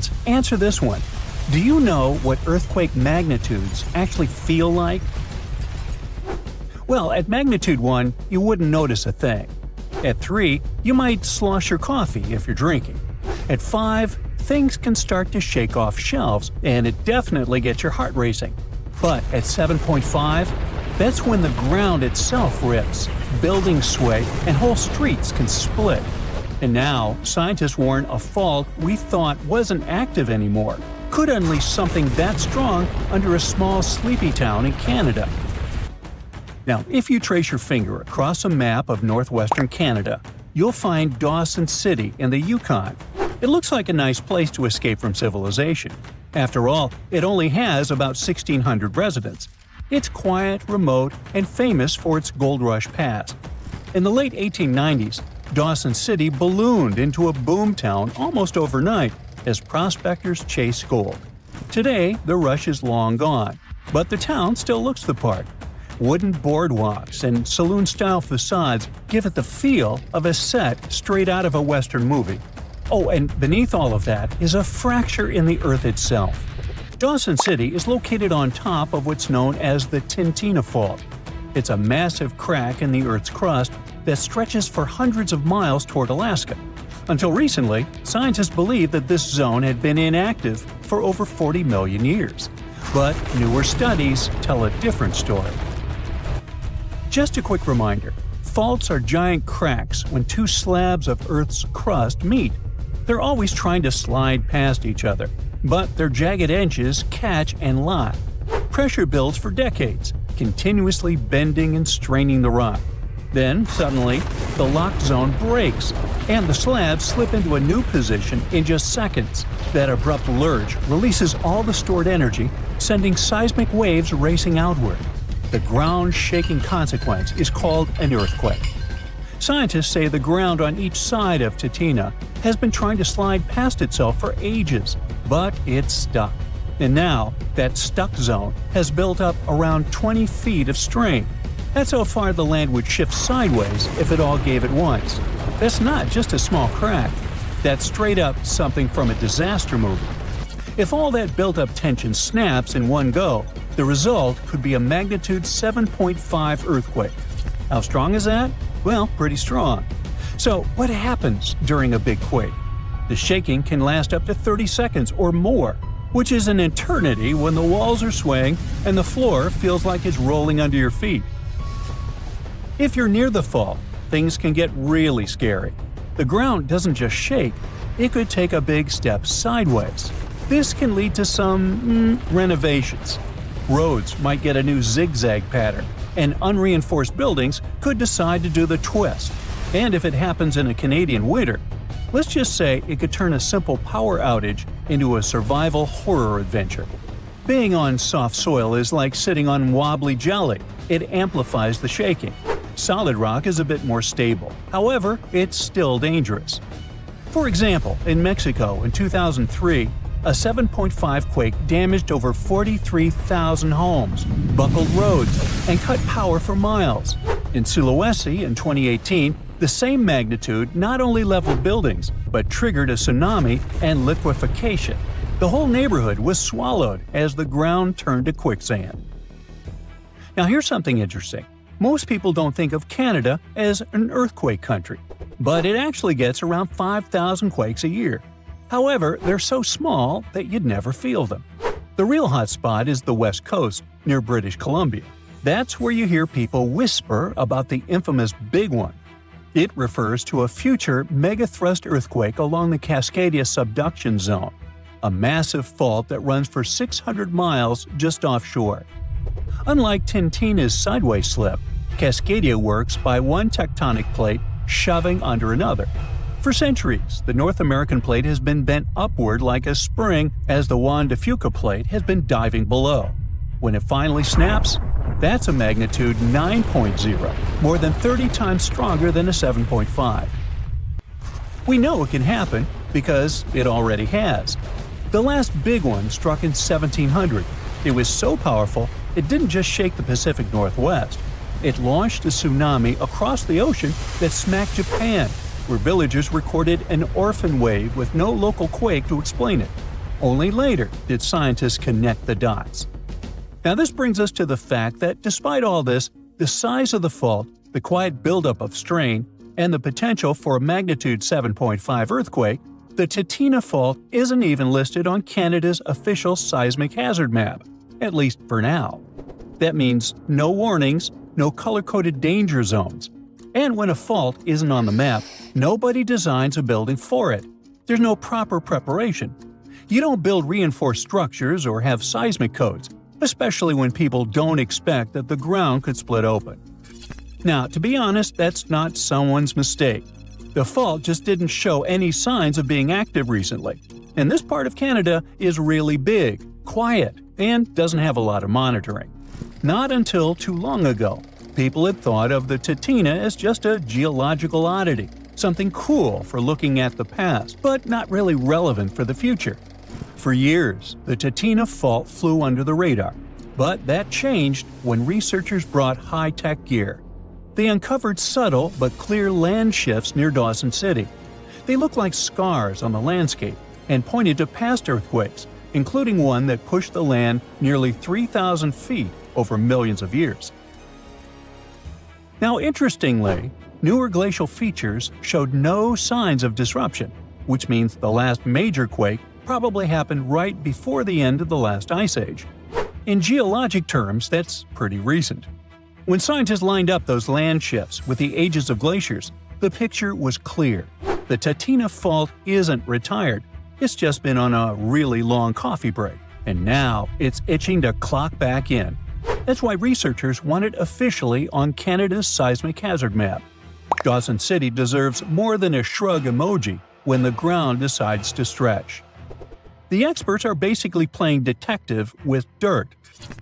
science, answer this one. Do you know what earthquake magnitudes actually feel like? Well, at magnitude 1, you wouldn't notice a thing. At 3, you might slosh your coffee if you're drinking. At 5, things can start to shake off shelves, and it definitely gets your heart racing. But at 7.5, that's when the ground itself rips, buildings sway, and whole streets can split. And now, scientists warn a fault we thought wasn't active anymore could unleash something that strong under a small sleepy town in Canada. Now, if you trace your finger across a map of northwestern Canada, you'll find Dawson City in the Yukon. It looks like a nice place to escape from civilization. After all, it only has about 1,600 residents. It's quiet, remote, and famous for its gold rush past. In the late 1890s, Dawson City ballooned into a boomtown almost overnight as prospectors chased gold. Today, the rush is long gone, but the town still looks the part. Wooden boardwalks and saloon-style facades give it the feel of a set straight out of a Western movie. Oh, and beneath all of that is a fracture in the earth itself. Dawson City is located on top of what's known as the Tintina Fault. It's a massive crack in the Earth's crust that stretches for hundreds of miles toward Alaska. Until recently, scientists believed that this zone had been inactive for over 40 million years. But newer studies tell a different story. Just a quick reminder, faults are giant cracks when two slabs of Earth's crust meet. They're always trying to slide past each other, but their jagged edges catch and lock. Pressure builds for decades, continuously bending and straining the rock. Then, suddenly, the locked zone breaks, and the slabs slip into a new position in just seconds. That abrupt lurch releases all the stored energy, sending seismic waves racing outward. The ground-shaking consequence is called an earthquake. Scientists say the ground on each side of Tintina has been trying to slide past itself for ages, but it's stuck. And now, that stuck zone has built up around 20 feet of strain. That's how far the land would shift sideways if it all gave at once. That's not just a small crack. That's straight up something from a disaster movie. If all that built-up tension snaps in one go, the result could be a magnitude 7.5 earthquake. How strong is that? Well, pretty strong. So, what happens during a big quake? The shaking can last up to 30 seconds or more, which is an eternity when the walls are swaying and the floor feels like it's rolling under your feet. If you're near the fault, things can get really scary. The ground doesn't just shake, it could take a big step sideways. This can lead to some renovations. Roads might get a new zigzag pattern, and unreinforced buildings could decide to do the twist. And if it happens in a Canadian winter, let's just say it could turn a simple power outage into a survival horror adventure. Being on soft soil is like sitting on wobbly jelly. It amplifies the shaking. Solid rock is a bit more stable. However, it's still dangerous. For example, in Mexico in 2003, a 7.5 quake damaged over 43,000 homes, buckled roads, and cut power for miles. In Sulawesi in 2018, the same magnitude not only leveled buildings, but triggered a tsunami and liquefaction. The whole neighborhood was swallowed as the ground turned to quicksand. Now here's something interesting. Most people don't think of Canada as an earthquake country, but it actually gets around 5,000 quakes a year. However, they're so small that you'd never feel them. The real hot spot is the West Coast, near British Columbia. That's where you hear people whisper about the infamous Big One. It refers to a future megathrust earthquake along the Cascadia Subduction Zone, a massive fault that runs for 600 miles just offshore. Unlike Tintina's sideways slip, Cascadia works by one tectonic plate shoving under another. For centuries, the North American plate has been bent upward like a spring as the Juan de Fuca plate has been diving below. When it finally snaps, that's a magnitude 9.0, more than 30 times stronger than a 7.5. We know it can happen because it already has. The last big one struck in 1700. It was so powerful, it didn't just shake the Pacific Northwest. It launched a tsunami across the ocean that smacked Japan, where villagers recorded an orphan wave with no local quake to explain it. Only later did scientists connect the dots. Now this brings us to the fact that despite all this, the size of the fault, the quiet buildup of strain, and the potential for a magnitude 7.5 earthquake, the Tatina Fault isn't even listed on Canada's official seismic hazard map, at least for now. That means no warnings, no color-coded danger zones. And when a fault isn't on the map, nobody designs a building for it. There's no proper preparation. You don't build reinforced structures or have seismic codes, especially when people don't expect that the ground could split open. Now, to be honest, that's not someone's mistake. The fault just didn't show any signs of being active recently. And this part of Canada is really big, quiet, and doesn't have a lot of monitoring. Not until too long ago, people had thought of the Tatina as just a geological oddity, something cool for looking at the past, but not really relevant for the future. For years, the Tatina Fault flew under the radar, but that changed when researchers brought high-tech gear. They uncovered subtle but clear land shifts near Dawson City. They looked like scars on the landscape and pointed to past earthquakes, including one that pushed the land nearly 3,000 feet over millions of years. Now, interestingly, newer glacial features showed no signs of disruption, which means the last major quake probably happened right before the end of the last ice age. In geologic terms, that's pretty recent. When scientists lined up those land shifts with the ages of glaciers, the picture was clear. The Tatina Fault isn't retired. It's just been on a really long coffee break, and now it's itching to clock back in. That's why researchers want it officially on Canada's seismic hazard map. Dawson City deserves more than a shrug emoji when the ground decides to stretch. The experts are basically playing detective with dirt.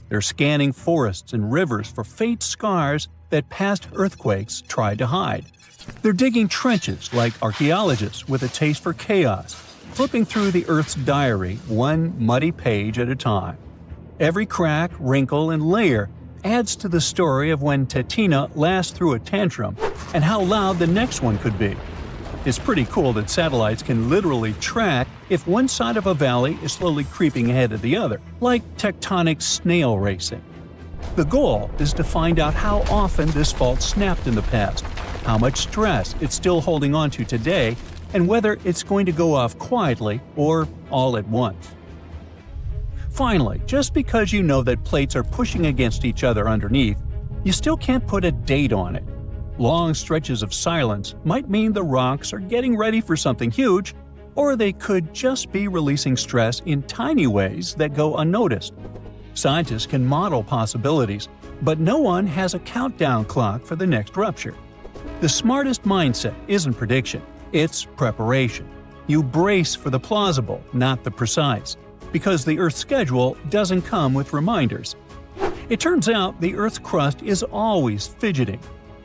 They're scanning forests and rivers for faint scars that past earthquakes tried to hide. They're digging trenches like archaeologists with a taste for chaos, flipping through the Earth's diary one muddy page at a time. Every crack, wrinkle, and layer adds to the story of when Tatina last threw a tantrum and how loud the next one could be. It's pretty cool that satellites can literally track if one side of a valley is slowly creeping ahead of the other, like tectonic snail racing. The goal is to find out how often this fault snapped in the past, how much stress it's still holding on to today, and whether it's going to go off quietly or all at once. Finally, just because you know that plates are pushing against each other underneath, you still can't put a date on it. Long stretches of silence might mean the rocks are getting ready for something huge, or they could just be releasing stress in tiny ways that go unnoticed. Scientists can model possibilities, but no one has a countdown clock for the next rupture. The smartest mindset isn't prediction, it's preparation. You brace for the plausible, not the precise, because the Earth's schedule doesn't come with reminders. It turns out the Earth's crust is always fidgeting.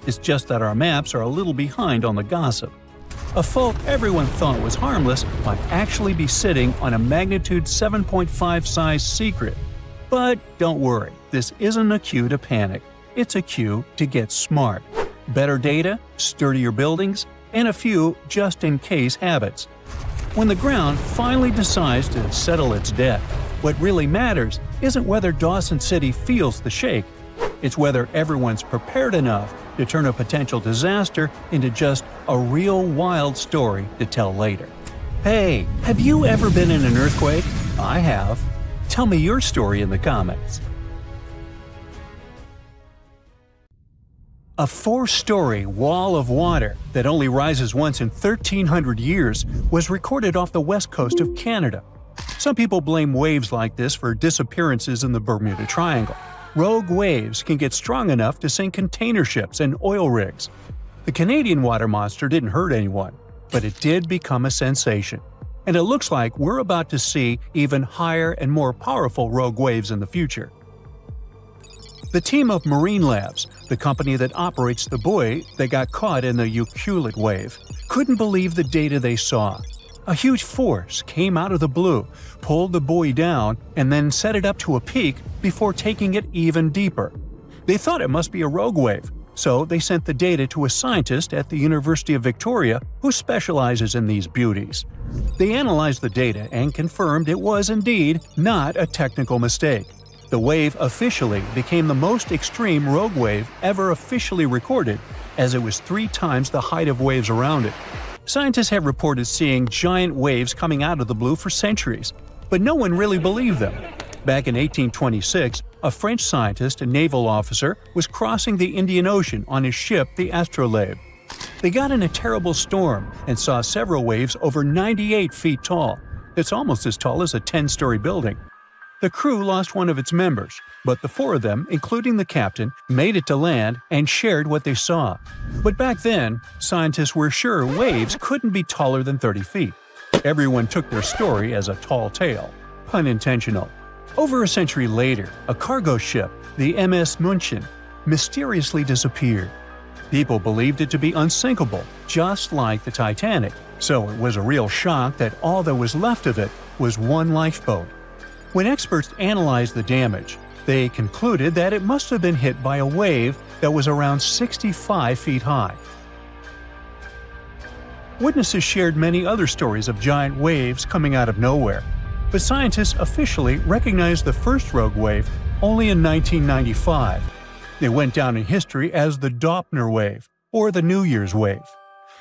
It's just that our maps are a little behind on the gossip. A fault everyone thought was harmless might actually be sitting on a magnitude 7.5 size secret. But don't worry, this isn't a cue to panic. It's a cue to get smart. Better data, sturdier buildings, and a few just-in-case habits. When the ground finally decides to settle its debt, what really matters isn't whether Dawson City feels the shake. It's whether everyone's prepared enough to turn a potential disaster into just a real wild story to tell later. Hey, have you ever been in an earthquake? I have. Tell me your story in the comments. A 4-story wall of water that only rises once in 1,300 years was recorded off the west coast of Canada. Some people blame waves like this for disappearances in the Bermuda Triangle. Rogue waves can get strong enough to sink container ships and oil rigs. The Canadian water monster didn't hurt anyone, but it did become a sensation. And it looks like we're about to see even higher and more powerful rogue waves in the future. The team of Marine Labs, the company that operates the buoy that got caught in the QUAKE wave, couldn't believe the data they saw. A huge force came out of the blue, pulled the buoy down, and then set it up to a peak before taking it even deeper. They thought it must be a rogue wave, so they sent the data to a scientist at the University of Victoria who specializes in these beauties. They analyzed the data and confirmed it was indeed not a technical mistake. The wave officially became the most extreme rogue wave ever officially recorded, as it was 3 times the height of waves around it. Scientists have reported seeing giant waves coming out of the blue for centuries, but no one really believed them. Back in 1826, a French scientist and naval officer was crossing the Indian Ocean on his ship, the Astrolabe. They got in a terrible storm and saw several waves over 98 feet tall. It's almost as tall as a 10-story building. The crew lost one of its members, but the 4 of them, including the captain, made it to land and shared what they saw. But back then, scientists were sure waves couldn't be taller than 30 feet. Everyone took their story as a tall tale. Pun intentional. Over a century later, a cargo ship, the MS München, mysteriously disappeared. People believed it to be unsinkable, just like the Titanic, so it was a real shock that all that was left of it was one lifeboat. When experts analyzed the damage, they concluded that it must have been hit by a wave that was around 65 feet high. Witnesses shared many other stories of giant waves coming out of nowhere, but scientists officially recognized the first rogue wave only in 1995. It went down in history as the Doppler wave, or the New Year's wave.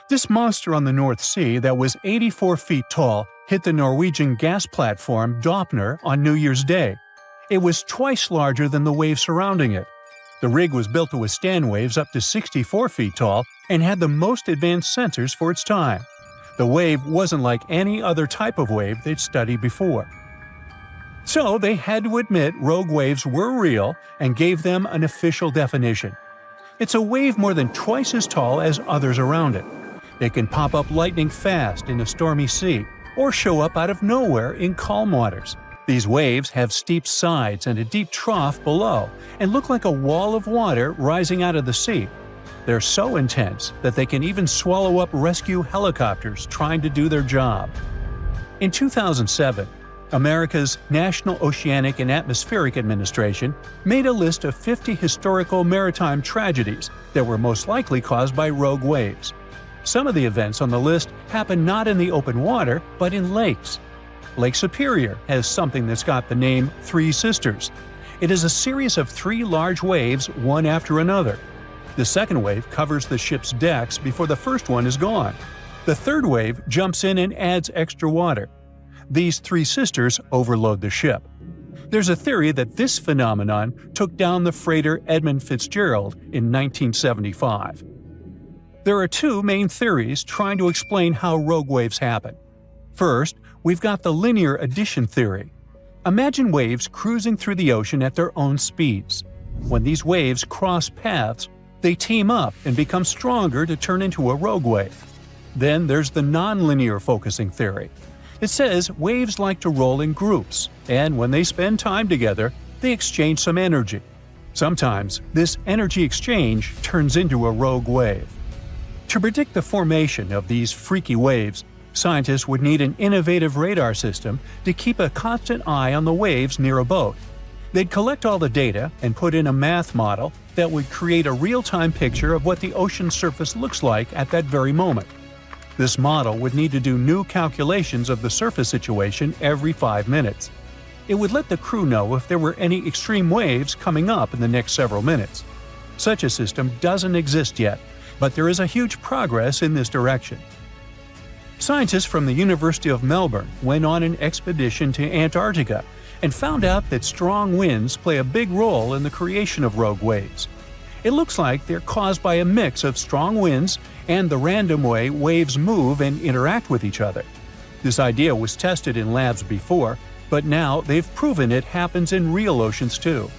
This monster on the North Sea that was 84 feet tall hit the Norwegian gas platform Doppler on New Year's Day. It was twice larger than the waves surrounding it. The rig was built to withstand waves up to 64 feet tall and had the most advanced sensors for its time. The wave wasn't like any other type of wave they'd studied before. So they had to admit rogue waves were real and gave them an official definition. It's a wave more than twice as tall as others around it. It can pop up lightning fast in a stormy sea, or show up out of nowhere in calm waters. These waves have steep sides and a deep trough below, and look like a wall of water rising out of the sea. They're so intense that they can even swallow up rescue helicopters trying to do their job. In 2007, America's National Oceanic and Atmospheric Administration made a list of 50 historical maritime tragedies that were most likely caused by rogue waves. Some of the events on the list happened not in the open water, but in lakes. Lake Superior has something that's got the name Three Sisters. It is a series of 3 large waves, one after another. The second wave covers the ship's decks before the first one is gone. The third wave jumps in and adds extra water. These 3 sisters overload the ship. There's a theory that this phenomenon took down the freighter Edmund Fitzgerald in 1975. There are 2 main theories trying to explain how rogue waves happen. First, we've got the linear addition theory. Imagine waves cruising through the ocean at their own speeds. When these waves cross paths, they team up and become stronger to turn into a rogue wave. Then there's the nonlinear focusing theory. It says waves like to roll in groups, and when they spend time together, they exchange some energy. Sometimes, this energy exchange turns into a rogue wave. To predict the formation of these freaky waves, scientists would need an innovative radar system to keep a constant eye on the waves near a boat. They'd collect all the data and put in a math model that would create a real-time picture of what the ocean surface looks like at that very moment. This model would need to do new calculations of the surface situation every 5 minutes. It would let the crew know if there were any extreme waves coming up in the next several minutes. Such a system doesn't exist yet, but there is a huge progress in this direction. Scientists from the University of Melbourne went on an expedition to Antarctica and found out that strong winds play a big role in the creation of rogue waves. It looks like they're caused by a mix of strong winds and the random way waves move and interact with each other. This idea was tested in labs before, but now they've proven it happens in real oceans too.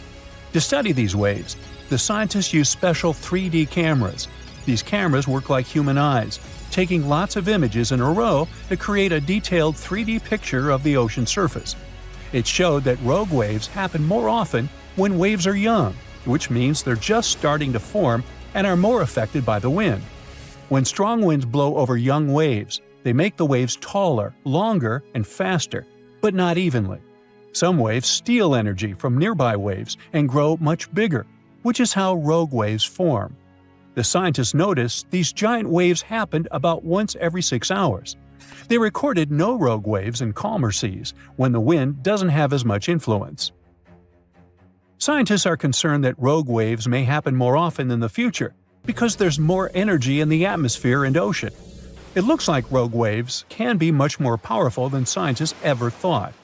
To study these waves, the scientists use special 3D cameras. These cameras work like human eyes, taking lots of images in a row to create a detailed 3D picture of the ocean surface. It showed that rogue waves happen more often when waves are young, which means they're just starting to form and are more affected by the wind. When strong winds blow over young waves, they make the waves taller, longer, and faster, but not evenly. Some waves steal energy from nearby waves and grow much bigger, which is how rogue waves form. The scientists noticed these giant waves happened about once every 6 hours. They recorded no rogue waves in calmer seas, when the wind doesn't have as much influence. Scientists are concerned that rogue waves may happen more often in the future because there's more energy in the atmosphere and ocean. It looks like rogue waves can be much more powerful than scientists ever thought.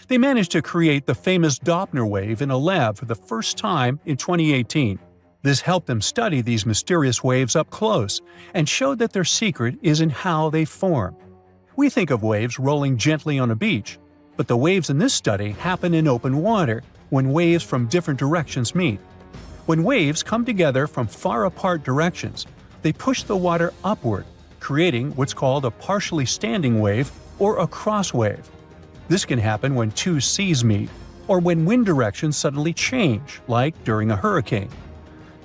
They managed to create the famous Doppler wave in a lab for the first time in 2018. This helped them study these mysterious waves up close and showed that their secret is in how they form. We think of waves rolling gently on a beach, but the waves in this study happen in open water when waves from different directions meet. When waves come together from far apart directions, they push the water upward, creating what's called a partially standing wave or a cross wave. This can happen when two seas meet, or when wind directions suddenly change, like during a hurricane.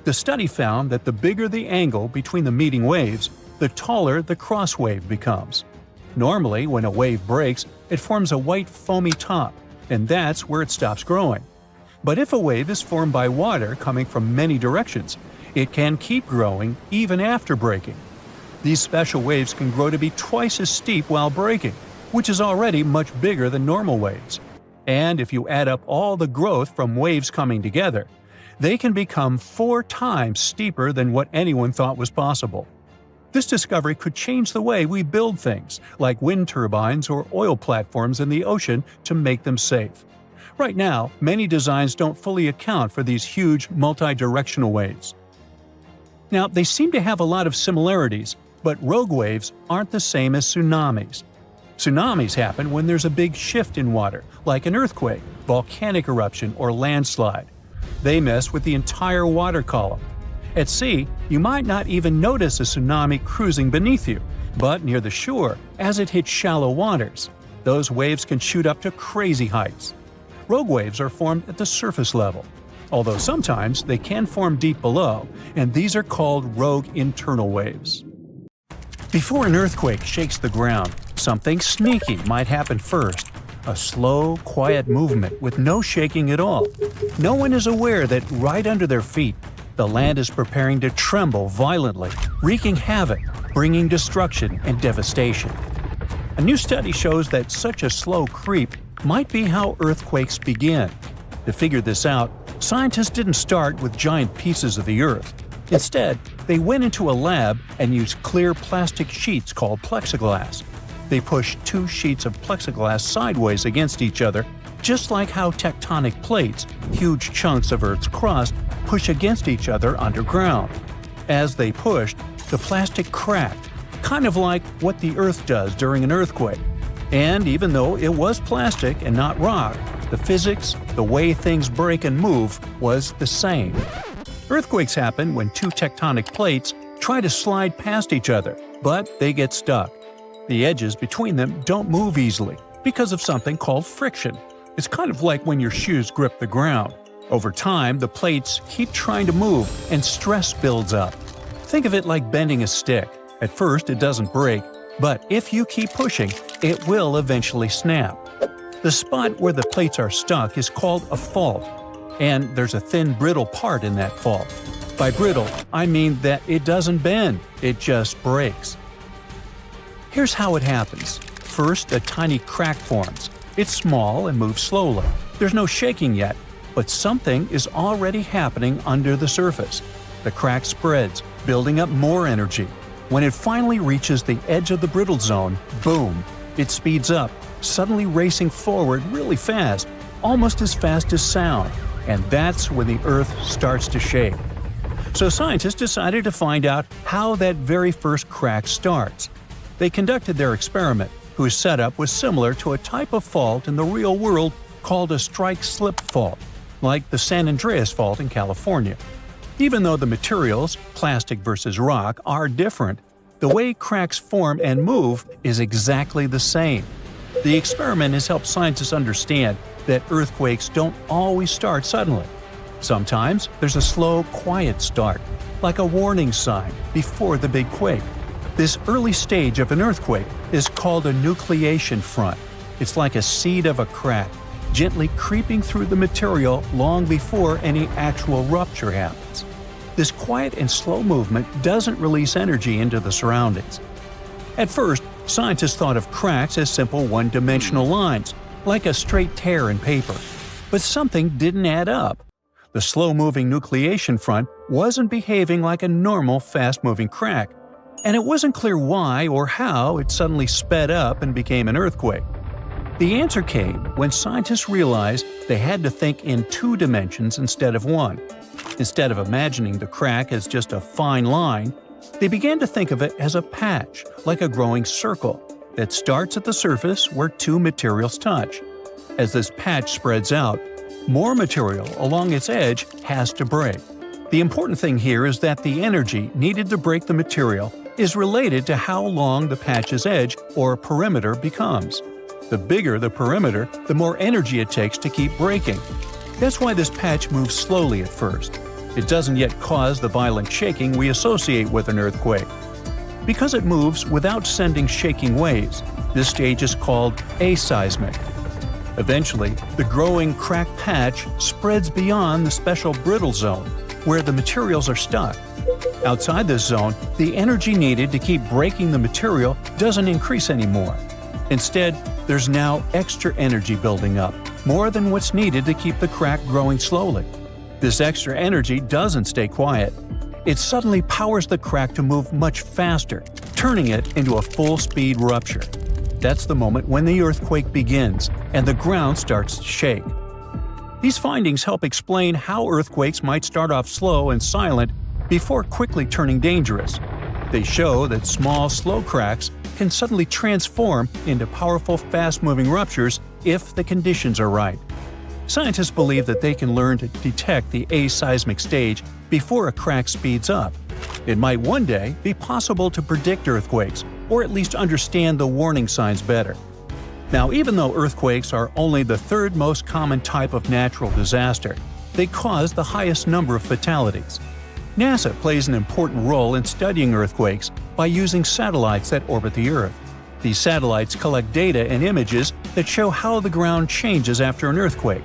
The study found that the bigger the angle between the meeting waves, the taller the cross wave becomes. Normally, when a wave breaks, it forms a white foamy top, and that's where it stops growing. But if a wave is formed by water coming from many directions, it can keep growing even after breaking. These special waves can grow to be twice as steep while breaking, which is already much bigger than normal waves. And if you add up all the growth from waves coming together, they can become 4 times steeper than what anyone thought was possible. This discovery could change the way we build things, like wind turbines or oil platforms in the ocean, to make them safe. Right now, many designs don't fully account for these huge multi-directional waves. Now, they seem to have a lot of similarities, but rogue waves aren't the same as tsunamis. Tsunamis happen when there's a big shift in water, like an earthquake, volcanic eruption, or landslide. They mess with the entire water column. At sea, you might not even notice a tsunami cruising beneath you, but near the shore, as it hits shallow waters, those waves can shoot up to crazy heights. Rogue waves are formed at the surface level, although sometimes they can form deep below, and these are called rogue internal waves. Before an earthquake shakes the ground, something sneaky might happen first. A slow, quiet movement with no shaking at all. No one is aware that right under their feet, the land is preparing to tremble violently, wreaking havoc, bringing destruction and devastation. A new study shows that such a slow creep might be how earthquakes begin. To figure this out, scientists didn't start with giant pieces of the earth. Instead, they went into a lab and used clear plastic sheets called plexiglass. They pushed 2 sheets of plexiglass sideways against each other, just like how tectonic plates, huge chunks of Earth's crust, push against each other underground. As they pushed, the plastic cracked, kind of like what the Earth does during an earthquake. And even though it was plastic and not rock, the physics, the way things break and move, was the same. Earthquakes happen when 2 tectonic plates try to slide past each other, but they get stuck. The edges between them don't move easily because of something called friction. It's kind of like when your shoes grip the ground. Over time, the plates keep trying to move and stress builds up. Think of it like bending a stick. At first, it doesn't break, but if you keep pushing, it will eventually snap. The spot where the plates are stuck is called a fault, and there's a thin, brittle part in that fault. By brittle, I mean that it doesn't bend, it just breaks. Here's how it happens. First, a tiny crack forms. It's small and moves slowly. There's no shaking yet, but something is already happening under the surface. The crack spreads, building up more energy. When it finally reaches the edge of the brittle zone, boom! It speeds up, suddenly racing forward really fast, almost as fast as sound. And that's when the Earth starts to shake. So scientists decided to find out how that very first crack starts. They conducted their experiment, whose setup was similar to a type of fault in the real world called a strike-slip fault, like the San Andreas Fault in California. Even though the materials, plastic versus rock, are different, the way cracks form and move is exactly the same. The experiment has helped scientists understand that earthquakes don't always start suddenly. Sometimes there's a slow, quiet start, like a warning sign before the big quake. This early stage of an earthquake is called a nucleation front. It's like a seed of a crack, gently creeping through the material long before any actual rupture happens. This quiet and slow movement doesn't release energy into the surroundings. At first, Scientists thought of cracks as simple one-dimensional lines, like a straight tear in paper. But something didn't add up. The slow-moving nucleation front wasn't behaving like a normal fast-moving crack, and it wasn't clear why or how it suddenly sped up and became an earthquake. The answer came when scientists realized they had to think in 2 dimensions instead of 1. Instead of imagining the crack as just a fine line, they began to think of it as a patch, like a growing circle, that starts at the surface where 2 materials touch. As this patch spreads out, more material along its edge has to break. The important thing here is that the energy needed to break the material is related to how long the patch's edge or perimeter becomes. The bigger the perimeter, the more energy it takes to keep breaking. That's why this patch moves slowly at first. It doesn't yet cause the violent shaking we associate with an earthquake. Because it moves without sending shaking waves, this stage is called aseismic. Eventually, the growing crack patch spreads beyond the special brittle zone, where the materials are stuck. Outside this zone, the energy needed to keep breaking the material doesn't increase anymore. Instead, there's now extra energy building up, more than what's needed to keep the crack growing slowly. This extra energy doesn't stay quiet. It suddenly powers the crack to move much faster, turning it into a full-speed rupture. That's the moment when the earthquake begins and the ground starts to shake. These findings help explain how earthquakes might start off slow and silent before quickly turning dangerous. They show that small, slow cracks can suddenly transform into powerful, fast-moving ruptures if the conditions are right. Scientists believe that they can learn to detect the aseismic stage before a crack speeds up. It might one day be possible to predict earthquakes, or at least understand the warning signs better. Now, even though earthquakes are only the 3rd most common type of natural disaster, they cause the highest number of fatalities. NASA plays an important role in studying earthquakes by using satellites that orbit the Earth. These satellites collect data and images that show how the ground changes after an earthquake.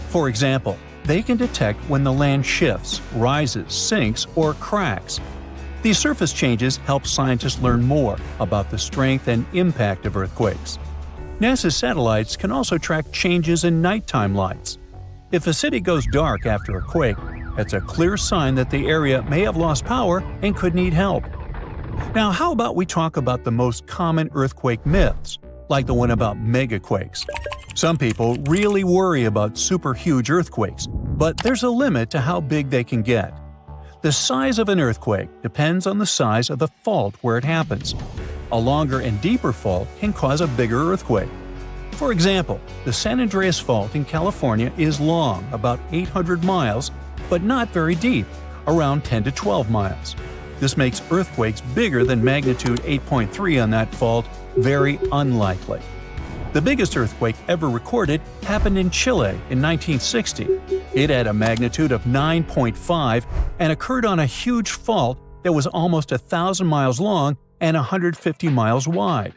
For example, they can detect when the land shifts, rises, sinks, or cracks. These surface changes help scientists learn more about the strength and impact of earthquakes. NASA's satellites can also track changes in nighttime lights. If a city goes dark after a quake, that's a clear sign that the area may have lost power and could need help. Now, how about we talk about the most common earthquake myths, like the one about megaquakes? Some people really worry about super huge earthquakes, but there's a limit to how big they can get. The size of an earthquake depends on the size of the fault where it happens. A longer and deeper fault can cause a bigger earthquake. For example, the San Andreas Fault in California is long, about 800 miles, but not very deep, around 10 to 12 miles. This makes earthquakes bigger than magnitude 8.3 on that fault very unlikely. The biggest earthquake ever recorded happened in Chile in 1960. It had a magnitude of 9.5 and occurred on a huge fault that was almost 1,000 miles long and 150 miles wide.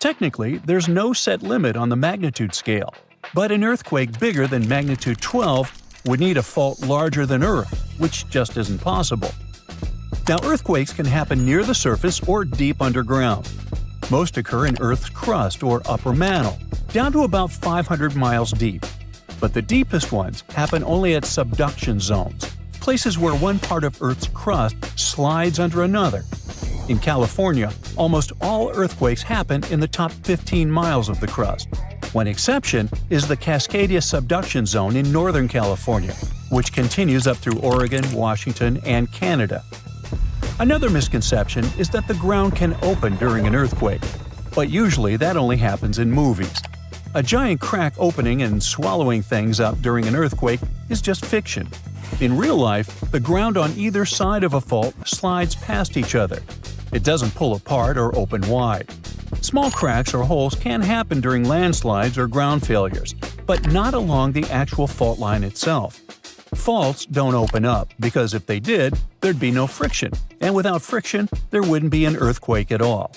Technically, there's no set limit on the magnitude scale, but an earthquake bigger than magnitude 12 would need a fault larger than Earth, which just isn't possible. Now, earthquakes can happen near the surface or deep underground. Most occur in Earth's crust or upper mantle, down to about 500 miles deep. But the deepest ones happen only at subduction zones, places where one part of Earth's crust slides under another. In California, almost all earthquakes happen in the top 15 miles of the crust. One exception is the Cascadia Subduction Zone in Northern California, which continues up through Oregon, Washington, and Canada. Another misconception is that the ground can open during an earthquake, but usually that only happens in movies. A giant crack opening and swallowing things up during an earthquake is just fiction. In real life, the ground on either side of a fault slides past each other. It doesn't pull apart or open wide. Small cracks or holes can happen during landslides or ground failures, but not along the actual fault line itself. Faults don't open up because if they did, there'd be no friction, and without friction, there wouldn't be an earthquake at all.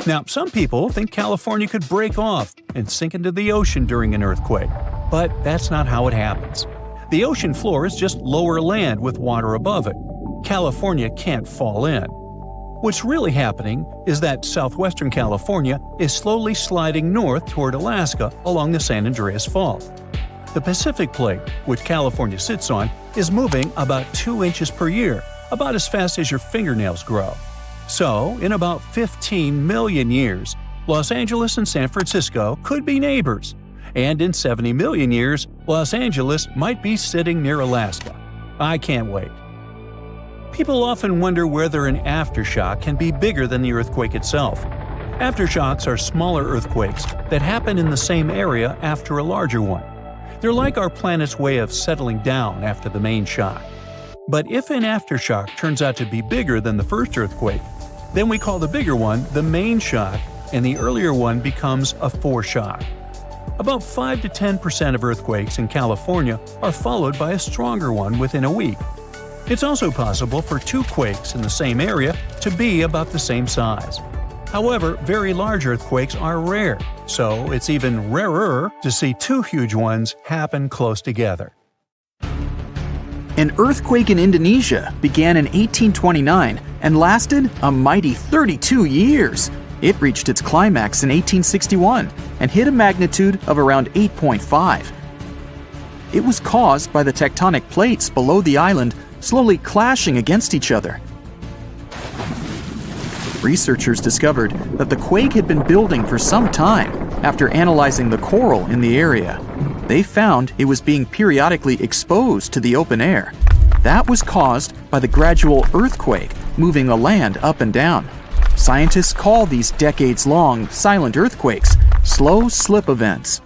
Now, some people think California could break off and sink into the ocean during an earthquake, but that's not how it happens. The ocean floor is just lower land with water above it. California can't fall in. What's really happening is that southwestern California is slowly sliding north toward Alaska along the San Andreas Fault. The Pacific Plate, which California sits on, is moving about 2 inches per year, about as fast as your fingernails grow. So, in about 15 million years, Los Angeles and San Francisco could be neighbors. And in 70 million years, Los Angeles might be sitting near Alaska. I can't wait. People often wonder whether an aftershock can be bigger than the earthquake itself. Aftershocks are smaller earthquakes that happen in the same area after a larger one. They're like our planet's way of settling down after the main shock. But if an aftershock turns out to be bigger than the first earthquake, then we call the bigger one the main shock, and the earlier one becomes a foreshock. About 5 to 10% of earthquakes in California are followed by a stronger one within a week. It's also possible for 2 quakes in the same area to be about the same size. However, very large earthquakes are rare, so it's even rarer to see 2 huge ones happen close together. An earthquake in Indonesia began in 1829 and lasted a mighty 32 years. It reached its climax in 1861 and hit a magnitude of around 8.5. It was caused by the tectonic plates below the island slowly clashing against each other. Researchers discovered that the quake had been building for some time after analyzing the coral in the area. They found it was being periodically exposed to the open air. That was caused by the gradual earthquake moving the land up and down. Scientists call these decades-long silent earthquakes slow slip events.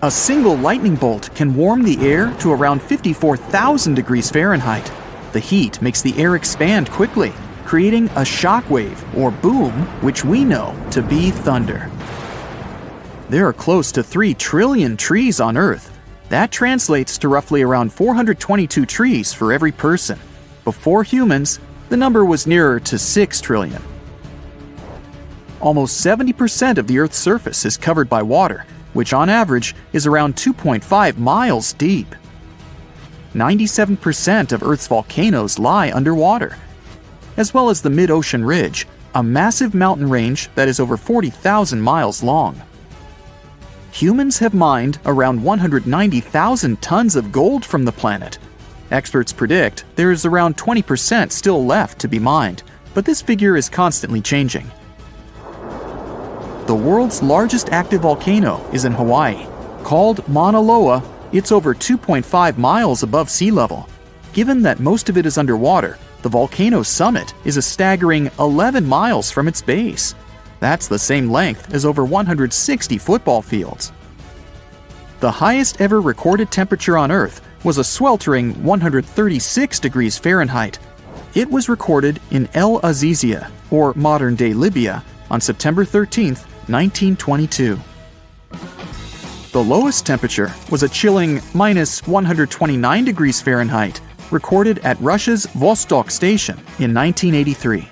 A single lightning bolt can warm the air to around 54,000 degrees Fahrenheit. The heat makes the air expand quickly, creating a shock wave or boom, which we know to be thunder. There are close to 3 trillion trees on Earth. That translates to roughly around 422 trees for every person. Before humans, the number was nearer to 6 trillion. Almost 70% of the Earth's surface is covered by water, which on average is around 2.5 miles deep. 97% of Earth's volcanoes lie underwater, as well as the mid-ocean ridge, a massive mountain range that is over 40,000 miles long. Humans have mined around 190,000 tons of gold from the planet. Experts predict there is around 20% still left to be mined, but this figure is constantly changing. The world's largest active volcano is in Hawaii. Called Mauna Loa, it's over 2.5 miles above sea level. Given that most of it is underwater, the volcano's summit is a staggering 11 miles from its base. That's the same length as over 160 football fields. The highest ever recorded temperature on Earth was a sweltering 136 degrees Fahrenheit. It was recorded in El Azizia, or modern-day Libya, on September 13, 1922. The lowest temperature was a chilling minus 129 degrees Fahrenheit, recorded at Russia's Vostok station in 1983.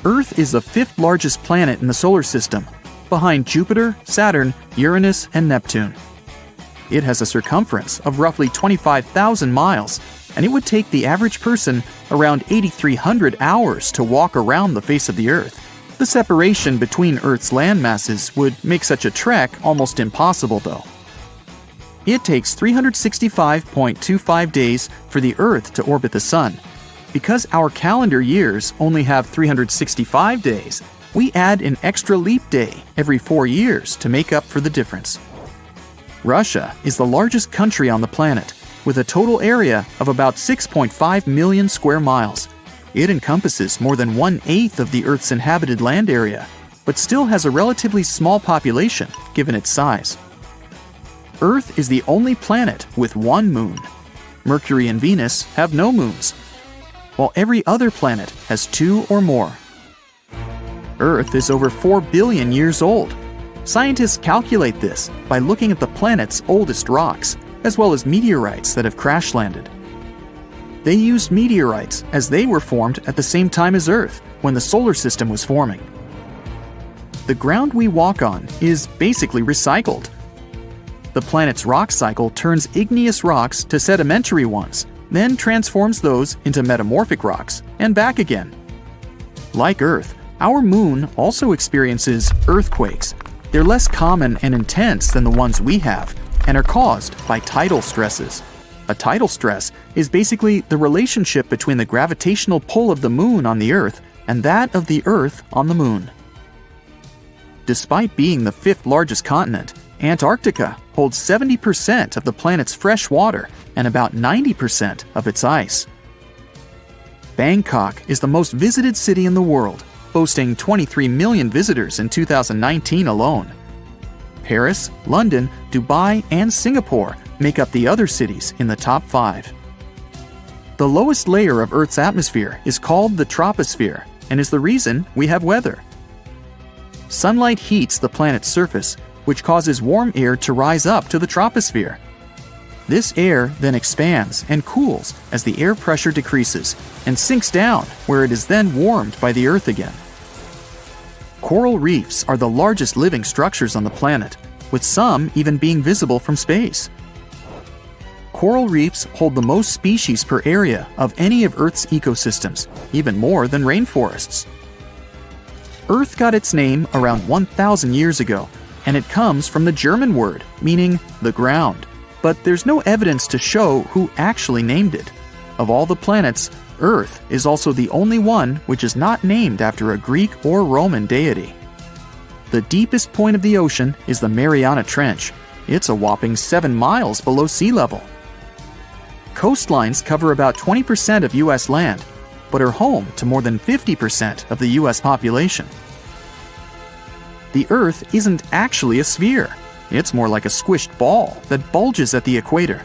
Earth is the 5th largest planet in the solar system, behind Jupiter, Saturn, Uranus, and Neptune. It has a circumference of roughly 25,000 miles, and it would take the average person around 8,300 hours to walk around the face of the Earth. The separation between Earth's land masses would make such a trek almost impossible, though. It takes 365.25 days for the Earth to orbit the Sun. Because our calendar years only have 365 days, we add an extra leap day every 4 years to make up for the difference. Russia is the largest country on the planet, with a total area of about 6.5 million square miles. It encompasses more than 1/8 of the Earth's inhabited land area, but still has a relatively small population given its size. Earth is the only planet with 1 moon. Mercury and Venus have no moons, while every other planet has 2 or more. Earth is over 4 billion years old. Scientists calculate this by looking at the planet's oldest rocks, as well as meteorites that have crash-landed. They used meteorites as they were formed at the same time as Earth, when the solar system was forming. The ground we walk on is basically recycled. The planet's rock cycle turns igneous rocks to sedimentary ones, then transforms those into metamorphic rocks, and back again. Like Earth, our moon also experiences earthquakes. They're less common and intense than the ones we have, and are caused by tidal stresses. A tidal stress is basically the relationship between the gravitational pull of the moon on the Earth and that of the Earth on the moon. Despite being the 5th largest continent, Antarctica holds 70% of the planet's fresh water and about 90% of its ice. Bangkok is the most visited city in the world, boasting 23 million visitors in 2019 alone. Paris, London, Dubai, and Singapore make up the other cities in the top 5. The lowest layer of Earth's atmosphere is called the troposphere and is the reason we have weather. Sunlight heats the planet's surface, which causes warm air to rise up to the troposphere. This air then expands and cools as the air pressure decreases and sinks down, where it is then warmed by the Earth again. Coral reefs are the largest living structures on the planet, with some even being visible from space. Coral reefs hold the most species per area of any of Earth's ecosystems, even more than rainforests. Earth got its name around 1,000 years ago, and it comes from the German word meaning the ground, but there's no evidence to show who actually named it. Of all the planets, Earth is also the only one which is not named after a Greek or Roman deity. The deepest point of the ocean is the Mariana Trench. It's a whopping 7 miles below sea level. Coastlines cover about 20% of U.S. land, but are home to more than 50% of the U.S. population. The Earth isn't actually a sphere. It's more like a squished ball that bulges at the equator.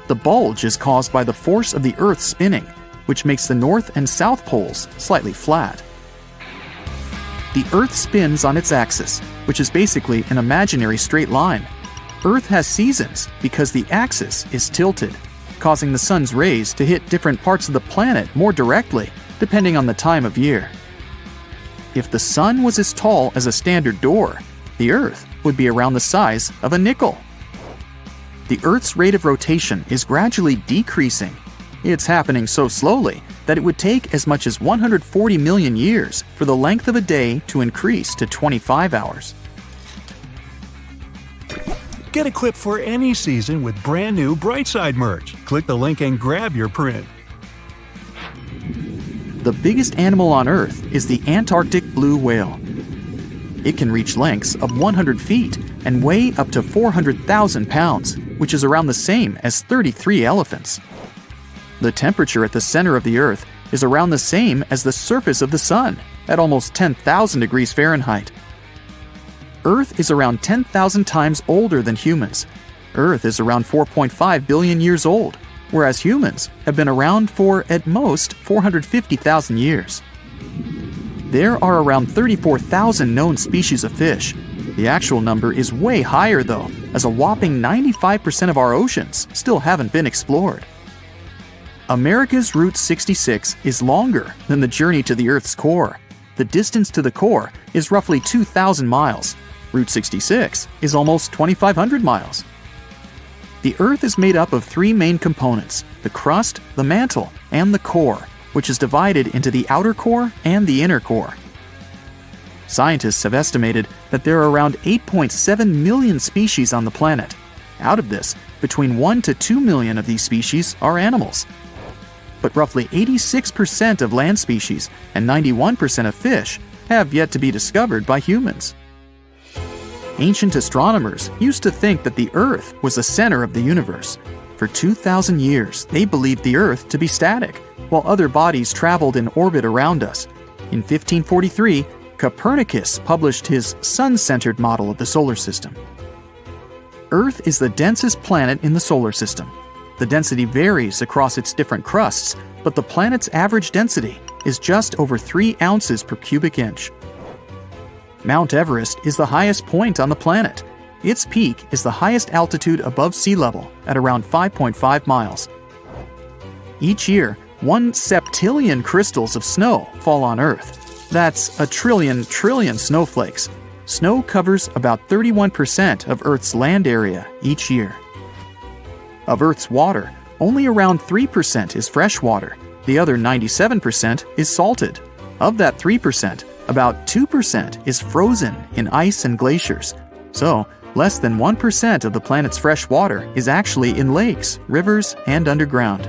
The bulge is caused by the force of the Earth spinning, which makes the north and south poles slightly flat. The Earth spins on its axis, which is basically an imaginary straight line. Earth has seasons because the axis is tilted, causing the sun's rays to hit different parts of the planet more directly, depending on the time of year. If the sun was as tall as a standard door, the Earth would be around the size of a nickel. The Earth's rate of rotation is gradually decreasing. It's happening so slowly that it would take as much as 140 million years for the length of a day to increase to 25 hours. Get equipped for any season with brand new Brightside merch. Click the link and grab your print. The biggest animal on Earth is the Antarctic blue whale. It can reach lengths of 100 feet and weigh up to 400,000 pounds, which is around the same as 33 elephants. The temperature at the center of the Earth is around the same as the surface of the Sun, at almost 10,000 degrees Fahrenheit. Earth is around 10,000 times older than humans. Earth is around 4.5 billion years old, whereas humans have been around for, at most, 450,000 years. There are around 34,000 known species of fish. The actual number is way higher though, as a whopping 95% of our oceans still haven't been explored. America's Route 66 is longer than the journey to the Earth's core. The distance to the core is roughly 2,000 miles. Route 66 is almost 2,500 miles. The Earth is made up of 3 main components: the crust, the mantle, and the core, which is divided into the outer core and the inner core. Scientists have estimated that there are around 8.7 million species on the planet. Out of this, between 1 to 2 million of these species are animals. But roughly 86% of land species and 91% of fish have yet to be discovered by humans. Ancient astronomers used to think that the Earth was the center of the universe. For 2,000 years, they believed the Earth to be static, while other bodies traveled in orbit around us. In 1543, Copernicus published his sun-centered model of the solar system. Earth is the densest planet in the solar system. The density varies across its different crusts, but the planet's average density is just over 3 ounces per cubic inch. Mount Everest is the highest point on the planet. Its peak is the highest altitude above sea level at around 5.5 miles. Each year, 1 septillion crystals of snow fall on Earth. That's a trillion snowflakes. Snow covers about 31% of Earth's land area each year. Of Earth's water, only around 3% is fresh water. The other 97% is salted. Of that 3%, about 2% is frozen in ice and glaciers. So, less than 1% of the planet's fresh water is actually in lakes, rivers, and underground.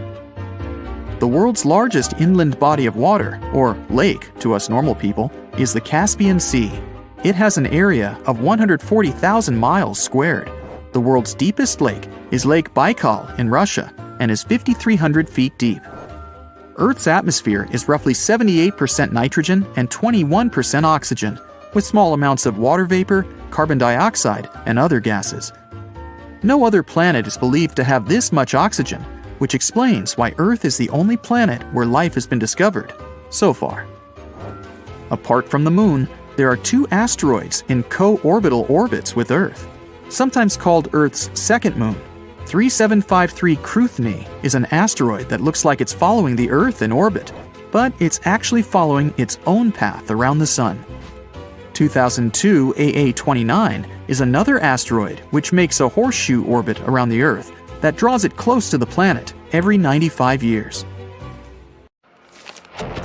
The world's largest inland body of water, or lake to us normal people, is the Caspian Sea. It has an area of 140,000 miles squared. The world's deepest lake is Lake Baikal in Russia and is 5,300 feet deep. Earth's atmosphere is roughly 78% nitrogen and 21% oxygen, with small amounts of water vapor, carbon dioxide, and other gases. No other planet is believed to have this much oxygen, which explains why Earth is the only planet where life has been discovered so far. Apart from the Moon, there are 2 asteroids in co-orbital orbits with Earth, sometimes called Earth's second moon. 3753 Cruithne is an asteroid that looks like it's following the Earth in orbit, but it's actually following its own path around the Sun. 2002 AA29 is another asteroid which makes a horseshoe orbit around the Earth that draws it close to the planet every 95 years.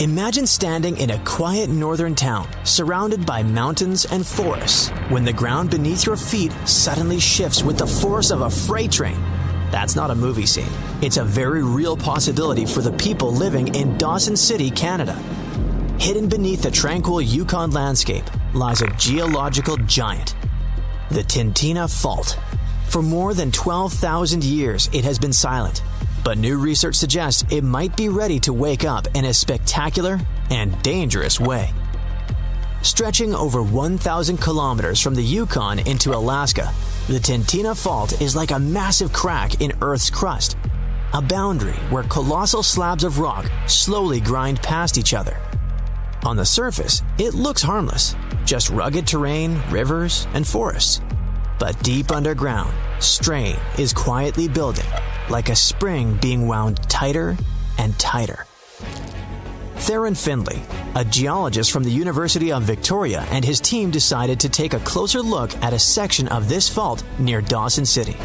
Imagine standing in a quiet northern town, surrounded by mountains and forests, when the ground beneath your feet suddenly shifts with the force of a freight train. That's not a movie scene. It's a very real possibility for the people living in Dawson City, Canada. Hidden beneath the tranquil Yukon landscape lies a geological giant, the Tintina Fault. For more than 12,000 years, it has been silent, but new research suggests it might be ready to wake up in a spectacular and dangerous way. Stretching over 1,000 kilometers from the Yukon into Alaska, the Tintina Fault is like a massive crack in Earth's crust, a boundary where colossal slabs of rock slowly grind past each other. On the surface, it looks harmless, just rugged terrain, rivers, and forests. But deep underground, strain is quietly building, like a spring being wound tighter and tighter. Theron Findlay, a geologist from the University of Victoria, and his team decided to take a closer look at a section of this fault near Dawson City.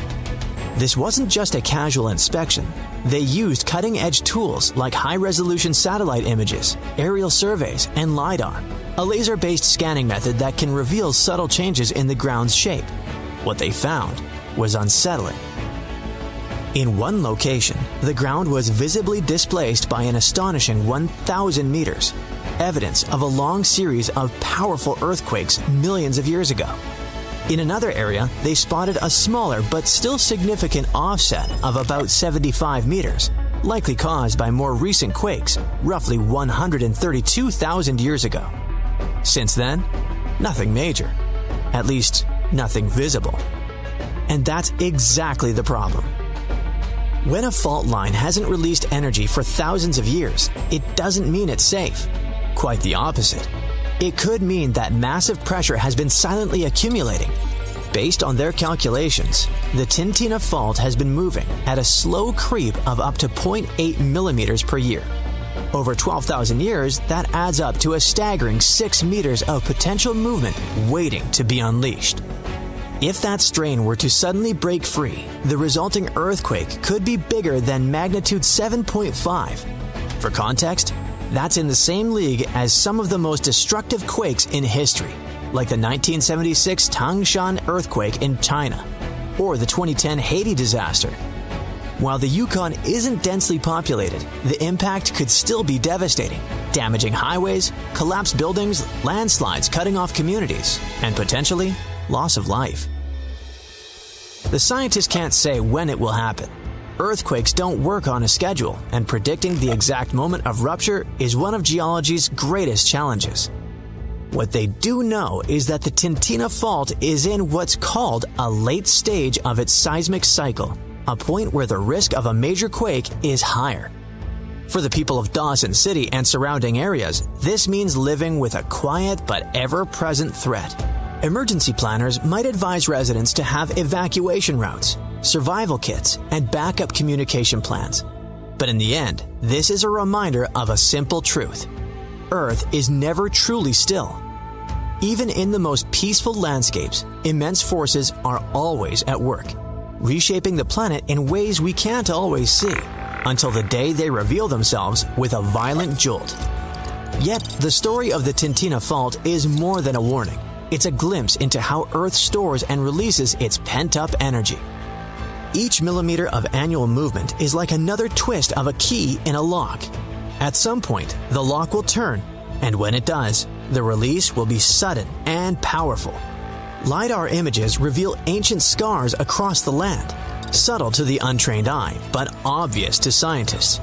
This wasn't just a casual inspection. They used cutting-edge tools like high-resolution satellite images, aerial surveys, and LiDAR, a laser-based scanning method that can reveal subtle changes in the ground's shape. What they found was unsettling. In one location, the ground was visibly displaced by an astonishing 1,000 meters, evidence of a long series of powerful earthquakes millions of years ago. In another area, they spotted a smaller but still significant offset of about 75 meters, likely caused by more recent quakes, roughly 132,000 years ago. Since then, nothing major. At least, nothing visible. And that's exactly the problem. When a fault line hasn't released energy for thousands of years, it doesn't mean it's safe. Quite the opposite. It could mean that massive pressure has been silently accumulating. Based on their calculations, the Tintina Fault has been moving at a slow creep of up to 0.8 millimeters per year. Over 12,000 years, that adds up to a staggering 6 meters of potential movement waiting to be unleashed. If that strain were to suddenly break free, the resulting earthquake could be bigger than magnitude 7.5. For context, that's in the same league as some of the most destructive quakes in history, like the 1976 Tangshan earthquake in China, or the 2010 Haiti disaster. While the Yukon isn't densely populated, the impact could still be devastating, damaging highways, collapsed buildings, landslides cutting off communities, and potentially loss of life. The scientists can't say when it will happen. Earthquakes don't work on a schedule, and predicting the exact moment of rupture is one of geology's greatest challenges. What they do know is that the Tintina Fault is in what's called a late stage of its seismic cycle, a point where the risk of a major quake is higher. For the people of Dawson City and surrounding areas, this means living with a quiet but ever-present threat. Emergency planners might advise residents to have evacuation routes, survival kits, and backup communication plans. But in the end, this is a reminder of a simple truth. Earth is never truly still. Even in the most peaceful landscapes, immense forces are always at work, reshaping the planet in ways we can't always see, until the day they reveal themselves with a violent jolt. Yet, the story of the Tintina Fault is more than a warning. It's a glimpse into how Earth stores and releases its pent-up energy. Each millimeter of annual movement is like another twist of a key in a lock. At some point, the lock will turn, and when it does, the release will be sudden and powerful. LiDAR images reveal ancient scars across the land, subtle to the untrained eye, but obvious to scientists.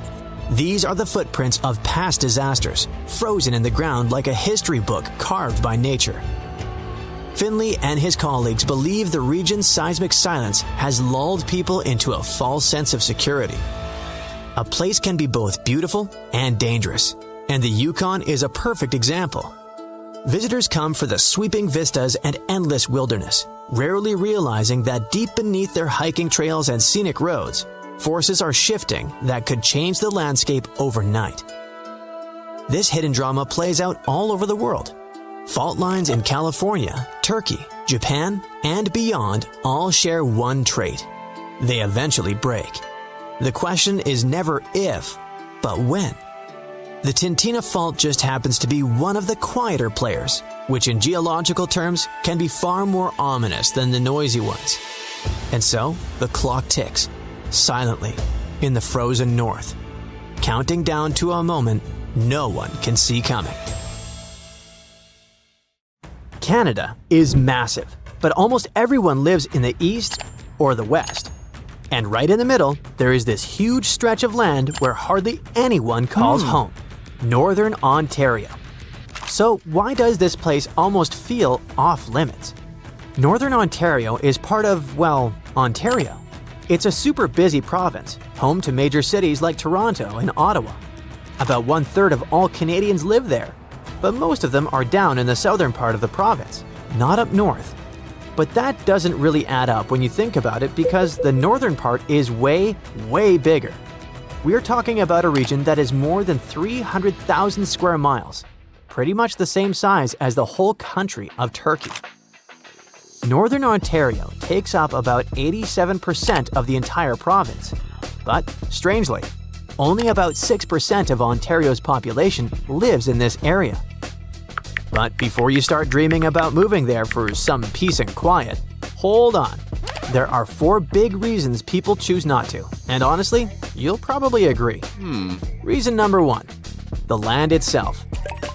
These are the footprints of past disasters, frozen in the ground like a history book carved by nature. Finley and his colleagues believe the region's seismic silence has lulled people into a false sense of security. A place can be both beautiful and dangerous, and the Yukon is a perfect example. Visitors come for the sweeping vistas and endless wilderness, rarely realizing that deep beneath their hiking trails and scenic roads, forces are shifting that could change the landscape overnight. This hidden drama plays out all over the world. Fault lines in California, Turkey, Japan, and beyond all share one trait. They eventually break. The question is never if, but when. The Tintina Fault just happens to be one of the quieter players, which in geological terms can be far more ominous than the noisy ones. And so, the clock ticks, silently, in the frozen north, counting down to a moment no one can see coming. Canada is massive, but almost everyone lives in the east or the west. And right in the middle, there is this huge stretch of land where hardly anyone calls home, Northern Ontario. So why does this place almost feel off limits? Northern Ontario is part of, well, Ontario. It's a super busy province, home to major cities like Toronto and Ottawa. About 1/3 of all Canadians live there, but most of them are down in the southern part of the province, not up north. But that doesn't really add up when you think about it because the northern part is way, way bigger. We're talking about a region that is more than 300,000 square miles, pretty much the same size as the whole country of Turkey. Northern Ontario takes up about 87% of the entire province, but strangely, only about 6% of Ontario's population lives in this area. But before you start dreaming about moving there for some peace and quiet, hold on. There are 4 big reasons people choose not to, and honestly, you'll probably agree. Reason number 1, the land itself.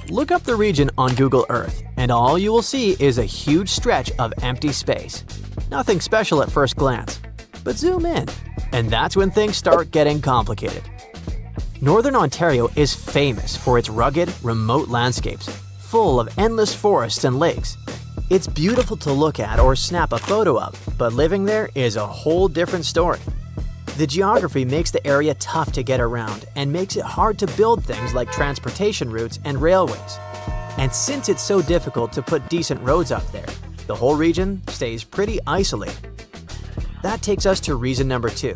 Look up the region on Google Earth, and all you will see is a huge stretch of empty space. Nothing special at first glance, but zoom in, and that's when things start getting complicated. Northern Ontario is famous for its rugged, remote landscapes, full of endless forests and lakes. It's beautiful to look at or snap a photo of, but living there is a whole different story. The geography makes the area tough to get around and makes it hard to build things like transportation routes and railways. And since it's so difficult to put decent roads up there, the whole region stays pretty isolated. That takes us to reason number 2,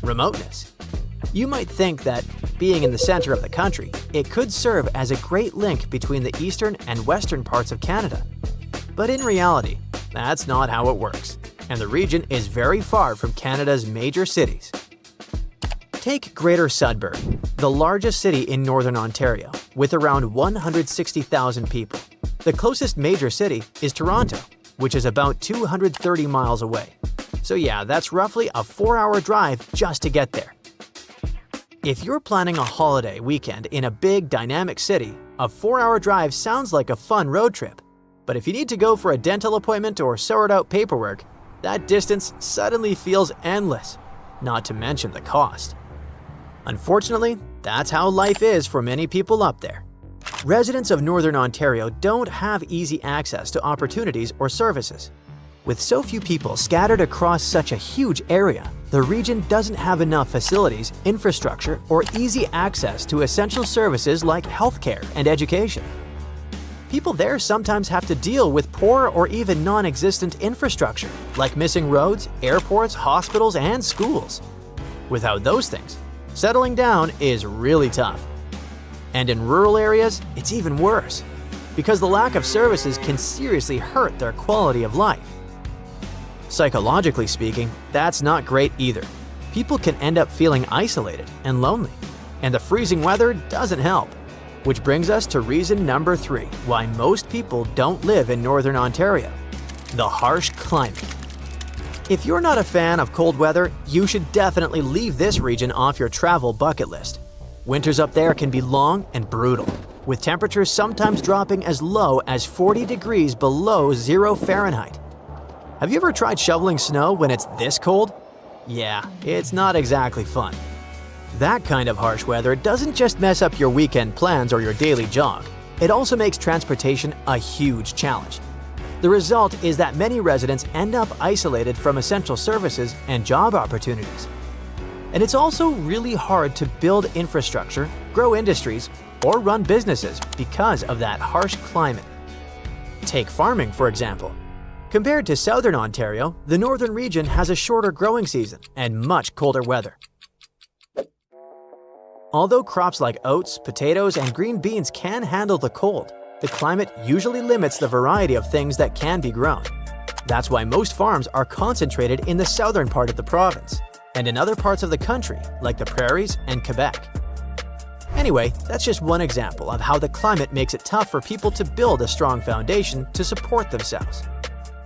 remoteness. You might think that, being in the center of the country, it could serve as a great link between the eastern and western parts of Canada. But in reality, that's not how it works, and the region is very far from Canada's major cities. Take Greater Sudbury, the largest city in Northern Ontario, with around 160,000 people. The closest major city is Toronto, which is about 230 miles away. So yeah, that's roughly a 4-hour drive just to get there. If you're planning a holiday weekend in a big, dynamic city, a 4-hour drive sounds like a fun road trip. But if you need to go for a dental appointment or sort out paperwork, that distance suddenly feels endless, not to mention the cost. Unfortunately, that's how life is for many people up there. Residents of Northern Ontario don't have easy access to opportunities or services. With so few people scattered across such a huge area, the region doesn't have enough facilities, infrastructure, or easy access to essential services like healthcare and education. People there sometimes have to deal with poor or even non-existent infrastructure, like missing roads, airports, hospitals, and schools. Without those things, settling down is really tough. And in rural areas, it's even worse, because the lack of services can seriously hurt their quality of life. Psychologically speaking, that's not great either. People can end up feeling isolated and lonely, and the freezing weather doesn't help. Which brings us to reason number 3 why most people don't live in Northern Ontario: the harsh climate. If you're not a fan of cold weather, you should definitely leave this region off your travel bucket list. Winters up there can be long and brutal, with temperatures sometimes dropping as low as 40 degrees below 0 Fahrenheit. Have you ever tried shoveling snow when it's this cold? Yeah, it's not exactly fun. That kind of harsh weather doesn't just mess up your weekend plans or your daily jog, it also makes transportation a huge challenge. The result is that many residents end up isolated from essential services and job opportunities. And it's also really hard to build infrastructure, grow industries, or run businesses because of that harsh climate. Take farming, for example. Compared to Southern Ontario, the northern region has a shorter growing season and much colder weather. Although crops like oats, potatoes, and green beans can handle the cold, the climate usually limits the variety of things that can be grown. That's why most farms are concentrated in the southern part of the province, and in other parts of the country, like the prairies and Quebec. Anyway, that's just one example of how the climate makes it tough for people to build a strong foundation to support themselves.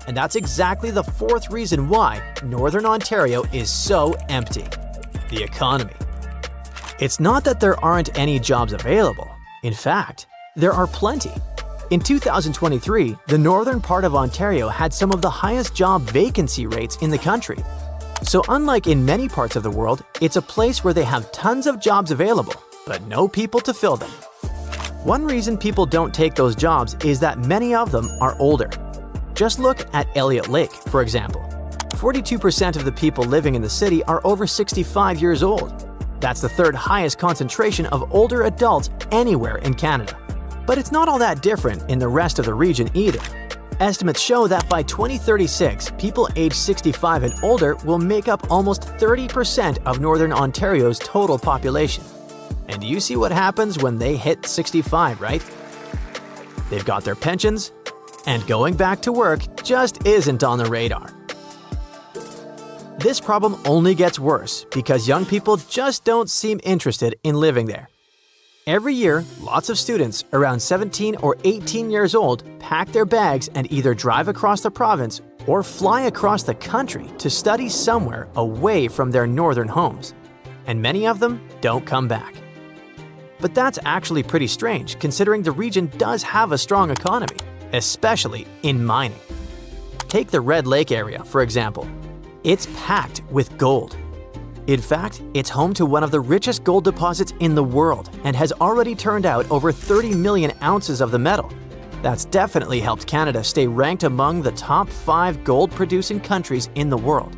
And that's exactly the 4th reason why Northern Ontario is so empty: the economy. It's not that there aren't any jobs available. In fact, there are plenty. In 2023, the northern part of Ontario had some of the highest job vacancy rates in the country. So unlike in many parts of the world, it's a place where they have tons of jobs available, but no people to fill them. One reason people don't take those jobs is that many of them are older. Just look at Elliott Lake, for example. 42% of the people living in the city are over 65 years old. That's the 3rd highest concentration of older adults anywhere in Canada. But it's not all that different in the rest of the region either. Estimates show that by 2036, people aged 65 and older will make up almost 30% of Northern Ontario's total population. And do you see what happens when they hit 65, right? They've got their pensions, and going back to work just isn't on the radar. This problem only gets worse because young people just don't seem interested in living there. Every year, lots of students around 17 or 18 years old pack their bags and either drive across the province or fly across the country to study somewhere away from their northern homes. And many of them don't come back. But that's actually pretty strange considering the region does have a strong economy, especially in mining. Take the Red Lake area, for example. It's packed with gold. In fact, it's home to one of the richest gold deposits in the world and has already turned out over 30 million ounces of the metal. That's definitely helped Canada stay ranked among the top 5 gold-producing countries in the world.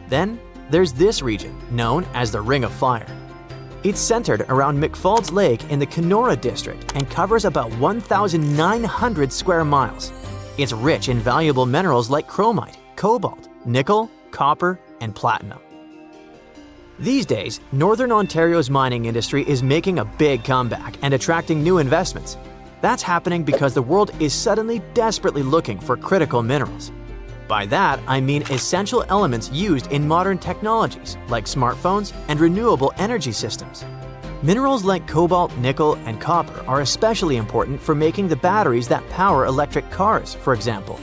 Then, there's this region, known as the Ring of Fire. It's centered around McFalds Lake in the Kenora district and covers about 1,900 square miles. It's rich in valuable minerals like chromite, cobalt, nickel, copper, and platinum. These days, Northern Ontario's mining industry is making a big comeback and attracting new investments. That's happening because the world is suddenly desperately looking for critical minerals. By that, I mean essential elements used in modern technologies like smartphones and renewable energy systems. Minerals like cobalt, nickel, and copper are especially important for making the batteries that power electric cars, for example.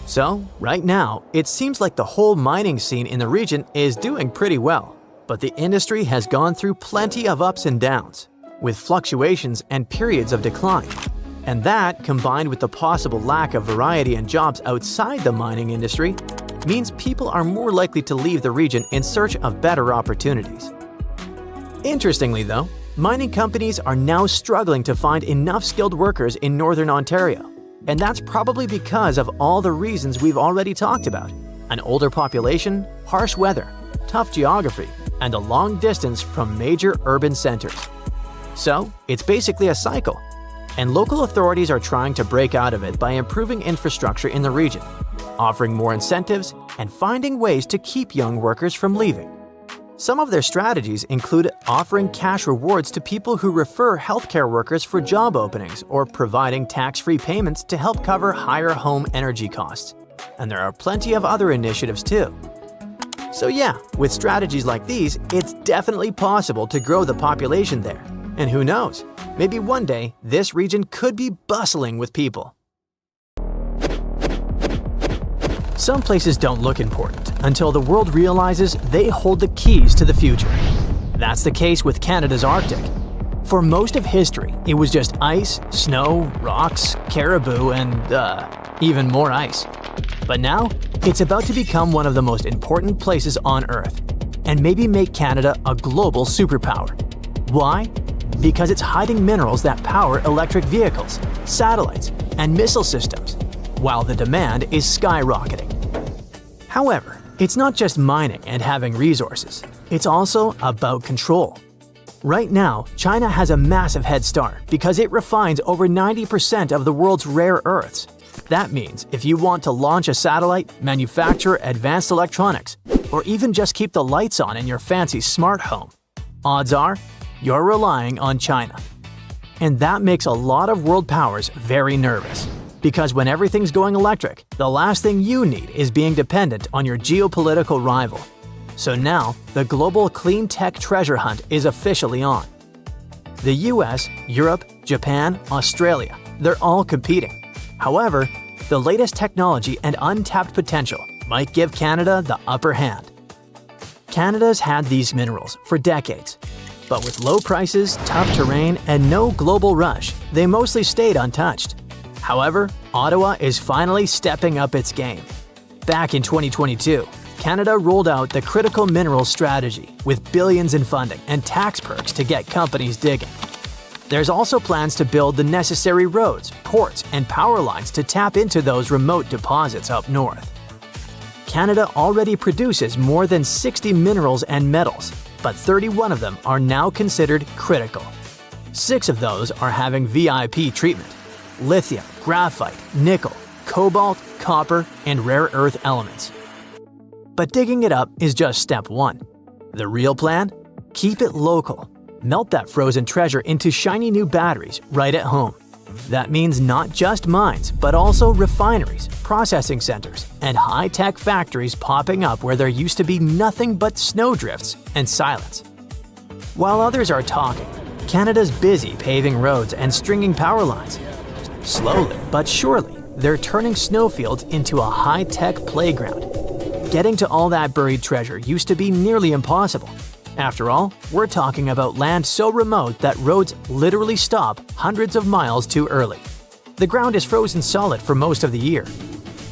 So, right now, it seems like the whole mining scene in the region is doing pretty well, but the industry has gone through plenty of ups and downs, with fluctuations and periods of decline. And that, combined with the possible lack of variety and jobs outside the mining industry, means people are more likely to leave the region in search of better opportunities. Interestingly though, mining companies are now struggling to find enough skilled workers in Northern Ontario. And that's probably because of all the reasons we've already talked about: an older population, harsh weather, tough geography, and a long distance from major urban centers. So, it's basically a cycle. And local authorities are trying to break out of it by improving infrastructure in the region, offering more incentives, and finding ways to keep young workers from leaving. Some of their strategies include offering cash rewards to people who refer healthcare workers for job openings or providing tax-free payments to help cover higher home energy costs. And there are plenty of other initiatives too. So yeah, with strategies like these, it's definitely possible to grow the population there. And who knows, maybe one day this region could be bustling with people. Some places don't look important until the world realizes they hold the keys to the future. That's the case with Canada's Arctic. For most of history, it was just ice, snow, rocks, caribou, and even more ice. But now, it's about to become one of the most important places on Earth, and maybe make Canada a global superpower. Why? Because it's hiding minerals that power electric vehicles, satellites, and missile systems, while the demand is skyrocketing. However, it's not just mining and having resources, it's also about control. Right now, China has a massive head start because it refines over 90% of the world's rare earths. That means if you want to launch a satellite, manufacture advanced electronics, or even just keep the lights on in your fancy smart home, odds are you're relying on China. And that makes a lot of world powers very nervous. Because when everything's going electric, the last thing you need is being dependent on your geopolitical rival. So now, the global clean tech treasure hunt is officially on. The US, Europe, Japan, Australia, they're all competing. However, the latest technology and untapped potential might give Canada the upper hand. Canada's had these minerals for decades. But with low prices, tough terrain, and no global rush, they mostly stayed untouched. However, Ottawa is finally stepping up its game. Back in 2022, Canada rolled out the Critical Minerals Strategy with billions in funding and tax perks to get companies digging. There's also plans to build the necessary roads, ports, and power lines to tap into those remote deposits up north. Canada already produces more than 60 minerals and metals, but 31 of them are now considered critical. 6 of those are having VIP treatment: lithium, graphite, nickel, cobalt, copper, and rare earth elements. But digging it up is just step 1. The real plan? Keep it local. Melt that frozen treasure into shiny new batteries right at home. That means not just mines, but also refineries, processing centers, and high-tech factories popping up where there used to be nothing but snowdrifts and silence. While others are talking, Canada's busy paving roads and stringing power lines. Slowly but surely, they're turning snowfields into a high-tech playground. Getting to all that buried treasure used to be nearly impossible. After all, we're talking about land so remote that roads literally stop hundreds of miles too early. The ground is frozen solid for most of the year.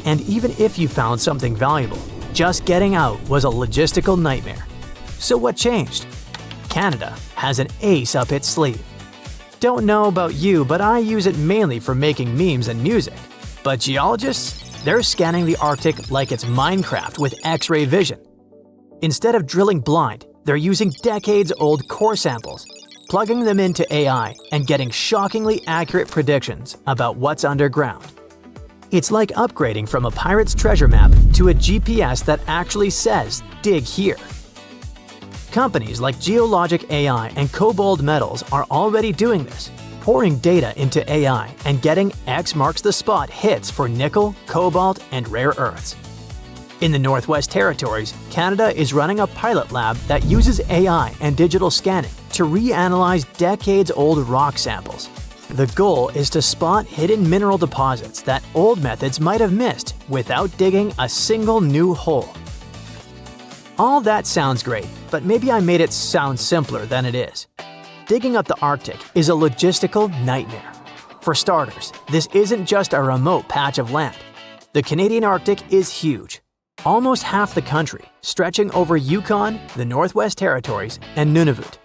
And even if you found something valuable, just getting out was a logistical nightmare. So what changed? Canada has an ace up its sleeve. Don't know about you, but I use it mainly for making memes and music. But geologists, they're scanning the Arctic like it's Minecraft with X-ray vision. Instead of drilling blind, they're using decades-old core samples, plugging them into AI, and getting shockingly accurate predictions about what's underground. It's like upgrading from a pirate's treasure map to a GPS that actually says, "Dig here." Companies like Geologic AI and Cobalt Metals are already doing this, pouring data into AI and getting X marks the spot hits for nickel, cobalt, and rare earths. In the Northwest Territories, Canada is running a pilot lab that uses AI and digital scanning to reanalyze decades-old rock samples. The goal is to spot hidden mineral deposits that old methods might have missed without digging a single new hole. All that sounds great, but maybe I made it sound simpler than it is. Digging up the Arctic is a logistical nightmare. For starters, this isn't just a remote patch of land. The Canadian Arctic is huge. Almost half the country, stretching over Yukon, the Northwest Territories, and Nunavut.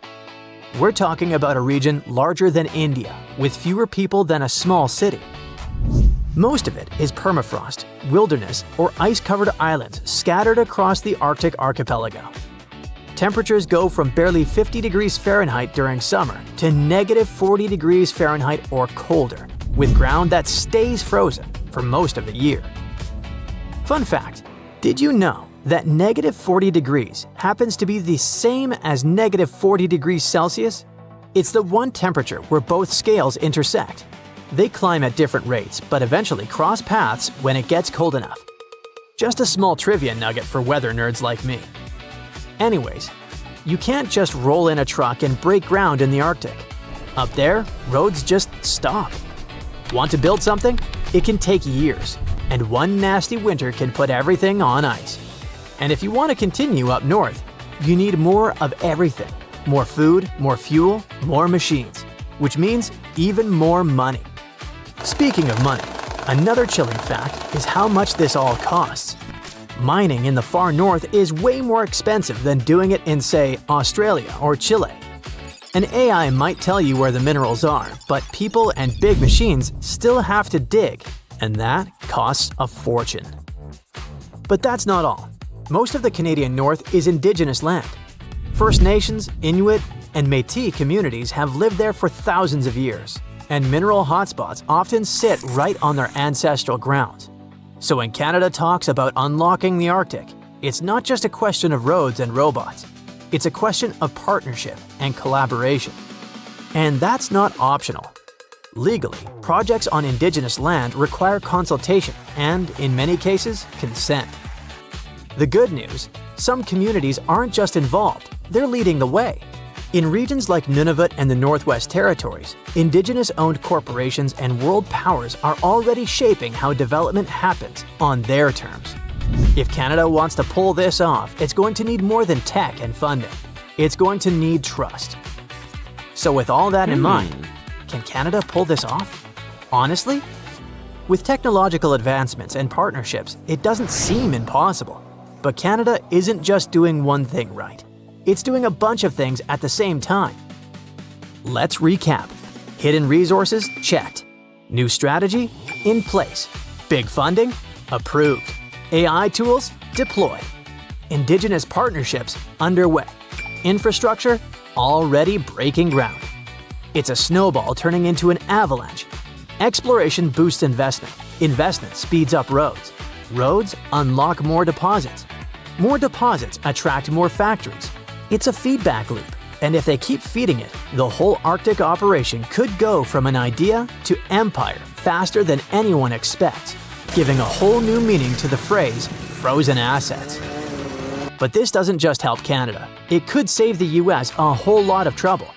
We're talking about a region larger than India, with fewer people than a small city. Most of it is permafrost, wilderness, or ice-covered islands scattered across the Arctic archipelago. Temperatures go from barely 50 degrees Fahrenheit during summer to negative 40 degrees Fahrenheit or colder, with ground that stays frozen for most of the year. Fun fact, did you know that negative 40 degrees happens to be the same as negative 40 degrees Celsius? It's the one temperature where both scales intersect. They climb at different rates, but eventually cross paths when it gets cold enough. Just a small trivia nugget for weather nerds like me. Anyways, you can't just roll in a truck and break ground in the Arctic. Up there, roads just stop. Want to build something? It can take years, and one nasty winter can put everything on ice. And if you want to continue up north, you need more of everything. More food, more fuel, more machines, which means even more money. Speaking of money, another chilling fact is how much this all costs. Mining in the far north is way more expensive than doing it in, say, Australia or Chile. An AI might tell you where the minerals are, but people and big machines still have to dig, and that costs a fortune. But that's not all. Most of the Canadian North is Indigenous land. First Nations, Inuit, and Métis communities have lived there for thousands of years, and mineral hotspots often sit right on their ancestral grounds. So when Canada talks about unlocking the Arctic, it's not just a question of roads and robots. It's a question of partnership and collaboration. And that's not optional. Legally, projects on Indigenous land require consultation and, in many cases, consent. The good news, some communities aren't just involved, they're leading the way. In regions like Nunavut and the Northwest Territories, Indigenous-owned corporations and world powers are already shaping how development happens on their terms. If Canada wants to pull this off, it's going to need more than tech and funding. It's going to need trust. So with all that in mind, can Canada pull this off? Honestly? With technological advancements and partnerships, it doesn't seem impossible. But Canada isn't just doing one thing right. It's doing a bunch of things at the same time. Let's recap. Hidden resources? Checked. New strategy? In place. Big funding? Approved. AI tools? Deployed. Indigenous partnerships? Underway. Infrastructure? Already breaking ground. It's a snowball turning into an avalanche. Exploration boosts investment. Investment speeds up roads. Roads unlock more deposits. More deposits attract more factories. It's a feedback loop, and if they keep feeding it, the whole Arctic operation could go from an idea to empire faster than anyone expects, giving a whole new meaning to the phrase frozen assets. But this doesn't just help Canada. It could save the US a whole lot of trouble.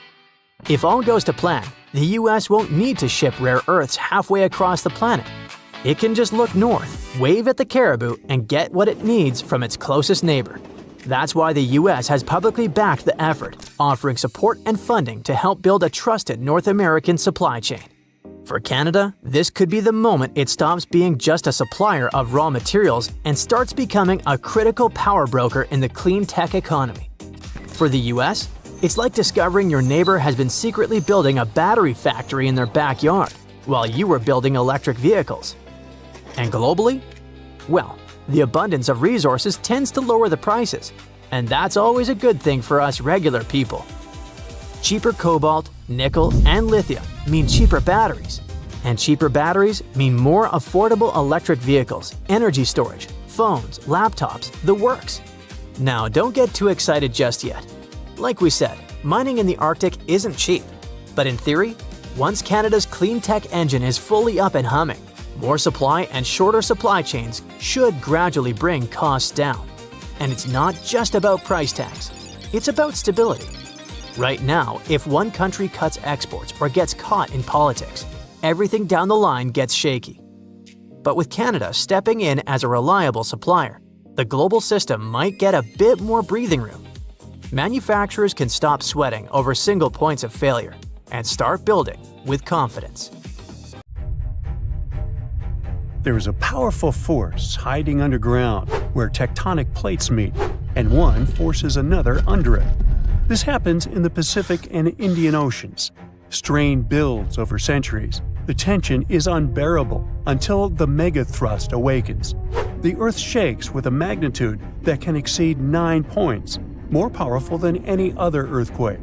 If all goes to plan, the US won't need to ship rare earths halfway across the planet. It can just look north, wave at the caribou, and get what it needs from its closest neighbor. That's why the US has publicly backed the effort, offering support and funding to help build a trusted North American supply chain. For Canada, this could be the moment it stops being just a supplier of raw materials and starts becoming a critical power broker in the clean tech economy. For the US, it's like discovering your neighbor has been secretly building a battery factory in their backyard, while you were building electric vehicles. And globally? Well, the abundance of resources tends to lower the prices, and that's always a good thing for us regular people. Cheaper cobalt, nickel, and lithium mean cheaper batteries, and cheaper batteries mean more affordable electric vehicles, energy storage, phones, laptops, the works. Now, don't get too excited just yet. Like we said, mining in the Arctic isn't cheap, but in theory, once Canada's clean tech engine is fully up and humming, more supply and shorter supply chains should gradually bring costs down. And it's not just about price tags, it's about stability. Right now, if one country cuts exports or gets caught in politics, everything down the line gets shaky. But with Canada stepping in as a reliable supplier, the global system might get a bit more breathing room. Manufacturers can stop sweating over single points of failure and start building with confidence. There is a powerful force hiding underground where tectonic plates meet, and one forces another under it. This happens in the Pacific and Indian Oceans. Strain builds over centuries. The tension is unbearable until the megathrust awakens. The Earth shakes with a magnitude that can exceed 9 points, more powerful than any other earthquake.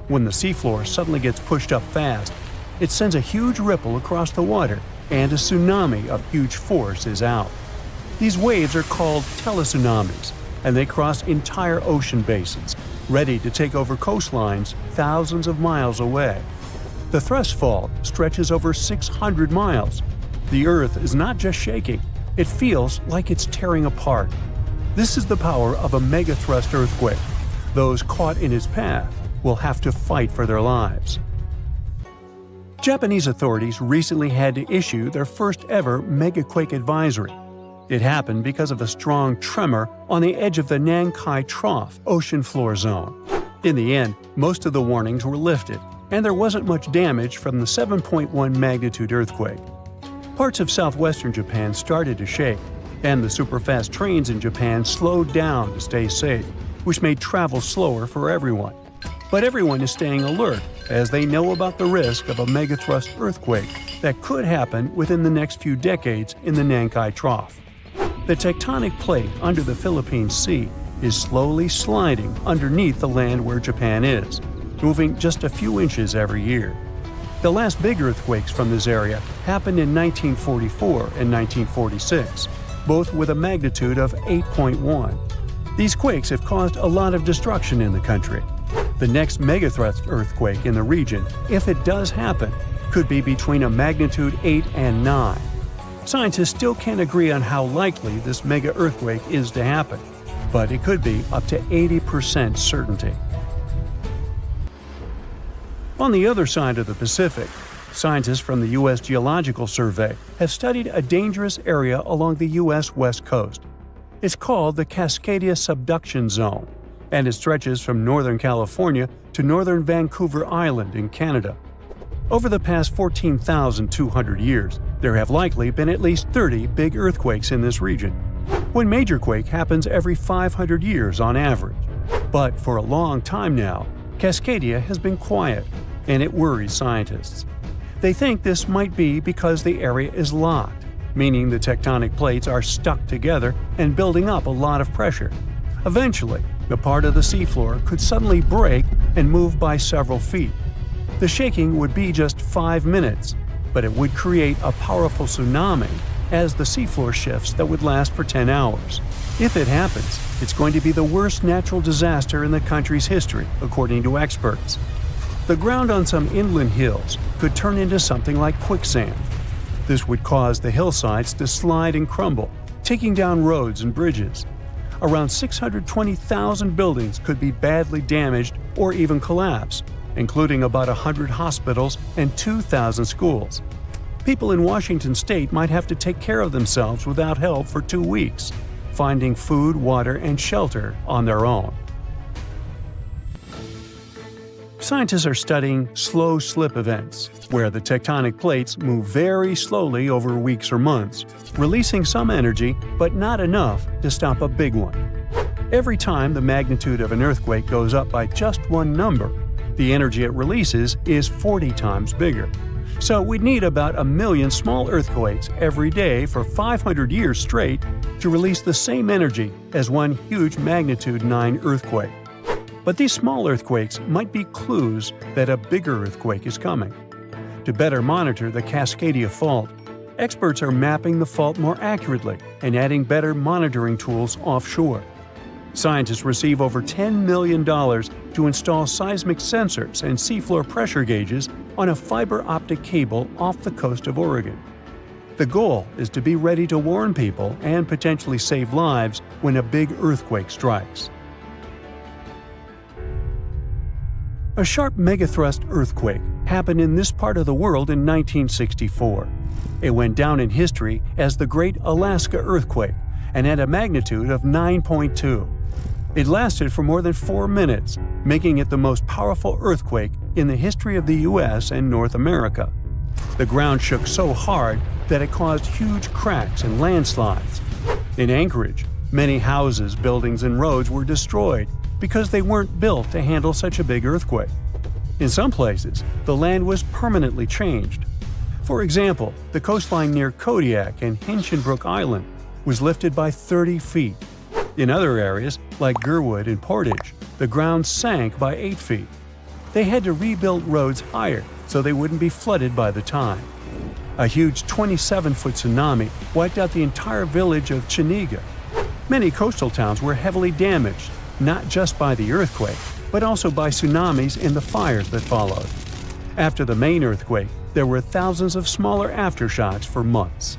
When the seafloor suddenly gets pushed up fast, it sends a huge ripple across the water, and a tsunami of huge force is out. These waves are called teletsunamis, and they cross entire ocean basins, ready to take over coastlines thousands of miles away. The thrust fault stretches over 600 miles. The Earth is not just shaking, it feels like it's tearing apart. This is the power of a megathrust earthquake. Those caught in its path will have to fight for their lives. Japanese authorities recently had to issue their first ever megaquake advisory. It happened because of a strong tremor on the edge of the Nankai Trough ocean floor zone. In the end, most of the warnings were lifted, and there wasn't much damage from the 7.1 magnitude earthquake. Parts of southwestern Japan started to shake, and the superfast trains in Japan slowed down to stay safe, which made travel slower for everyone. But everyone is staying alert as they know about the risk of a megathrust earthquake that could happen within the next few decades in the Nankai Trough. The tectonic plate under the Philippine Sea is slowly sliding underneath the land where Japan is, moving just a few inches every year. The last big earthquakes from this area happened in 1944 and 1946, both with a magnitude of 8.1. These quakes have caused a lot of destruction in the country. The next megathrust earthquake in the region, if it does happen, could be between a magnitude 8 and 9. Scientists still can't agree on how likely this mega earthquake is to happen, but it could be up to 80% certainty. On the other side of the Pacific, scientists from the U.S. Geological Survey have studied a dangerous area along the U.S. West Coast. It's called the Cascadia Subduction Zone, and it stretches from northern California to northern Vancouver Island in Canada. Over the past 14,200 years, there have likely been at least 30 big earthquakes in this region. One major quake happens every 500 years on average. But for a long time now, Cascadia has been quiet, and it worries scientists. They think this might be because the area is locked, meaning the tectonic plates are stuck together and building up a lot of pressure. Eventually, the part of the seafloor could suddenly break and move by several feet. The shaking would be just 5 minutes, but it would create a powerful tsunami as the seafloor shifts that would last for 10 hours. If it happens, it's going to be the worst natural disaster in the country's history, according to experts. The ground on some inland hills could turn into something like quicksand. This would cause the hillsides to slide and crumble, taking down roads and bridges. Around 620,000 buildings could be badly damaged or even collapse, including about 100 hospitals and 2,000 schools. People in Washington state might have to take care of themselves without help for 2 weeks, finding food, water, and shelter on their own. Scientists are studying slow slip events, where the tectonic plates move very slowly over weeks or months, releasing some energy but not enough to stop a big one. Every time the magnitude of an earthquake goes up by just one number, the energy it releases is 40 times bigger. So we'd need about 1 million small earthquakes every day for 500 years straight to release the same energy as one huge magnitude 9 earthquake. But these small earthquakes might be clues that a bigger earthquake is coming. To better monitor the Cascadia Fault, experts are mapping the fault more accurately and adding better monitoring tools offshore. Scientists receive over $10 million to install seismic sensors and seafloor pressure gauges on a fiber optic cable off the coast of Oregon. The goal is to be ready to warn people and potentially save lives when a big earthquake strikes. A sharp megathrust earthquake happened in this part of the world in 1964. It went down in history as the Great Alaska Earthquake and had a magnitude of 9.2. It lasted for more than 4 minutes, making it the most powerful earthquake in the history of the U.S. and North America. The ground shook so hard that it caused huge cracks and landslides. In Anchorage, many houses, buildings, and roads were destroyed because they weren't built to handle such a big earthquake. In some places, the land was permanently changed. For example, the coastline near Kodiak and Hinchinbrook Island was lifted by 30 feet. In other areas, like Gerwood and Portage, the ground sank by 8 feet. They had to rebuild roads higher so they wouldn't be flooded by the tide. A huge 27-foot tsunami wiped out the entire village of Chiniga. Many coastal towns were heavily damaged, not just by the earthquake, but also by tsunamis and the fires that followed. After the main earthquake, there were thousands of smaller aftershocks for months.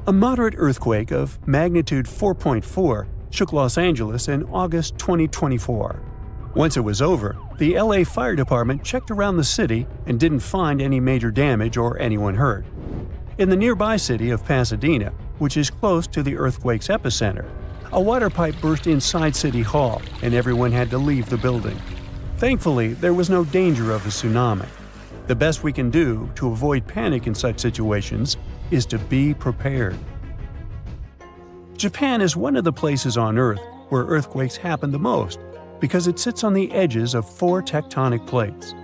A moderate earthquake of magnitude 4.4 shook Los Angeles in August 2024. Once it was over, the LA Fire Department checked around the city and didn't find any major damage or anyone hurt. In the nearby city of Pasadena, which is close to the earthquake's epicenter, a water pipe burst inside City Hall and everyone had to leave the building. Thankfully, there was no danger of a tsunami. The best we can do to avoid panic in such situations is to be prepared. Japan is one of the places on Earth where earthquakes happen the most because it sits on the edges of 4 tectonic plates.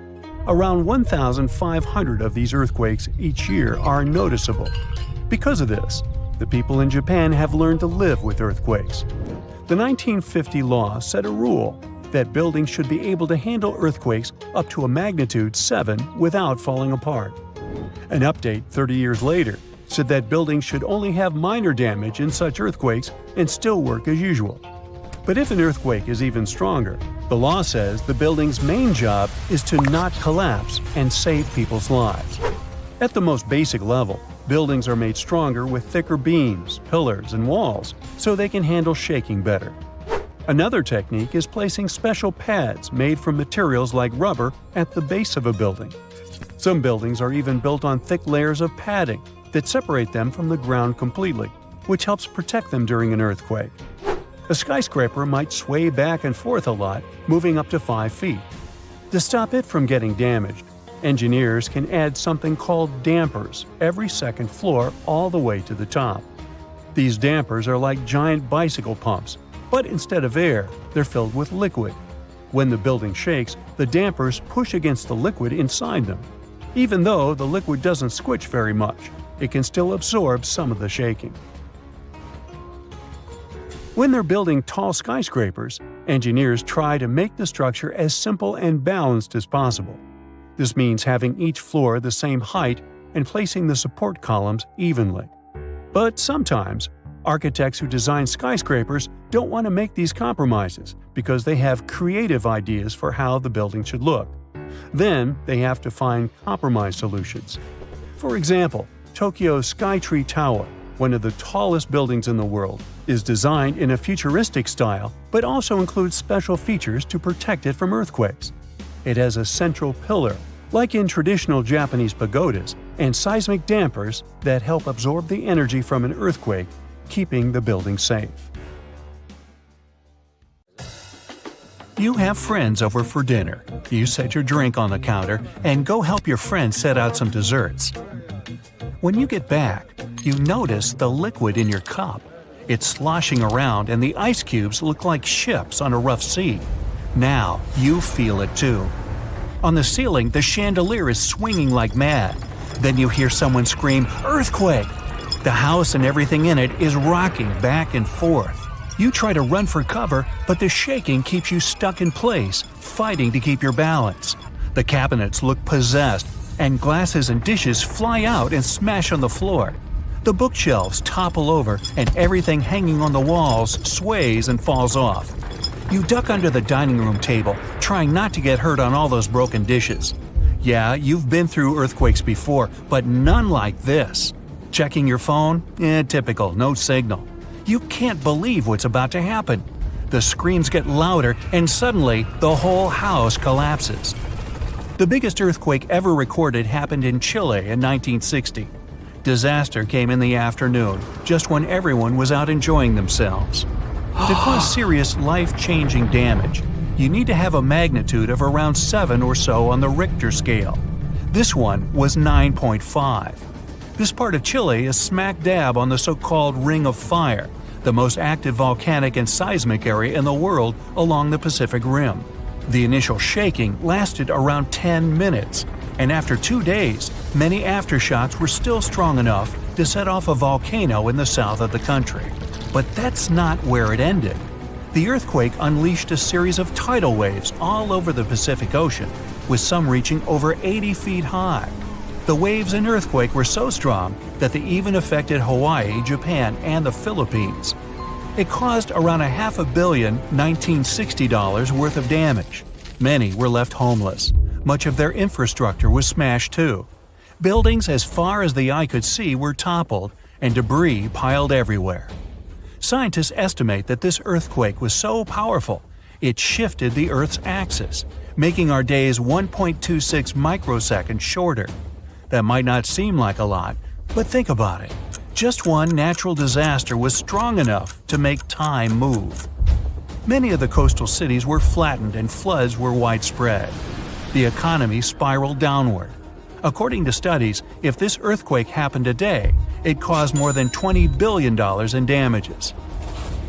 Around 1,500 of these earthquakes each year are noticeable. Because of this, the people in Japan have learned to live with earthquakes. The 1950 law set a rule that buildings should be able to handle earthquakes up to a magnitude 7 without falling apart. An update 30 years later said that buildings should only have minor damage in such earthquakes and still work as usual. But if an earthquake is even stronger, the law says the building's main job is to not collapse and save people's lives. At the most basic level, buildings are made stronger with thicker beams, pillars, and walls so they can handle shaking better. Another technique is placing special pads made from materials like rubber at the base of a building. Some buildings are even built on thick layers of padding that separate them from the ground completely, which helps protect them during an earthquake. A skyscraper might sway back and forth a lot, moving up to 5 feet. To stop it from getting damaged, engineers can add something called dampers every second floor all the way to the top. These dampers are like giant bicycle pumps, but instead of air, they're filled with liquid. When the building shakes, the dampers push against the liquid inside them. Even though the liquid doesn't squish very much, it can still absorb some of the shaking. When they're building tall skyscrapers, engineers try to make the structure as simple and balanced as possible. This means having each floor the same height and placing the support columns evenly. But sometimes, architects who design skyscrapers don't want to make these compromises because they have creative ideas for how the building should look. Then they have to find compromise solutions. For example, Tokyo's Skytree Tower, one of the tallest buildings in the world, is designed in a futuristic style but also includes special features to protect it from earthquakes. It has a central pillar, like in traditional Japanese pagodas, and seismic dampers that help absorb the energy from an earthquake, keeping the building safe. You have friends over for dinner. You set your drink on the counter and go help your friend set out some desserts. When you get back, you notice the liquid in your cup. It's sloshing around and the ice cubes look like ships on a rough sea. Now you feel it too. On the ceiling, the chandelier is swinging like mad. Then you hear someone scream, "Earthquake!" The house and everything in it is rocking back and forth. You try to run for cover, but the shaking keeps you stuck in place, fighting to keep your balance. The cabinets look possessed, and glasses and dishes fly out and smash on the floor. The bookshelves topple over, and everything hanging on the walls sways and falls off. You duck under the dining room table, trying not to get hurt on all those broken dishes. Yeah, you've been through earthquakes before, but none like this. Checking your phone? Typical, no signal. You can't believe what's about to happen. The screams get louder, and suddenly the whole house collapses. The biggest earthquake ever recorded happened in Chile in 1960. Disaster came in the afternoon, just when everyone was out enjoying themselves. To cause serious, life-changing damage, you need to have a magnitude of around 7 or so on the Richter scale. This one was 9.5. This part of Chile is smack dab on the so-called Ring of Fire, the most active volcanic and seismic area in the world along the Pacific Rim. The initial shaking lasted around 10 minutes, and after 2 days, many aftershocks were still strong enough to set off a volcano in the south of the country. But that's not where it ended. The earthquake unleashed a series of tidal waves all over the Pacific Ocean, with some reaching over 80 feet high. The waves and earthquake were so strong that they even affected Hawaii, Japan, and the Philippines. It caused around $500 million $1960 worth of damage. Many were left homeless. Much of their infrastructure was smashed too. Buildings as far as the eye could see were toppled, and debris piled everywhere. Scientists estimate that this earthquake was so powerful, It shifted the Earth's axis, making our days 1.26 microseconds shorter. That might not seem like a lot, but think about it. Just one natural disaster was strong enough to make time move. Many of the coastal cities were flattened and floods were widespread. The economy spiraled downward. According to studies, if this earthquake happened today, it caused more than $20 billion in damages.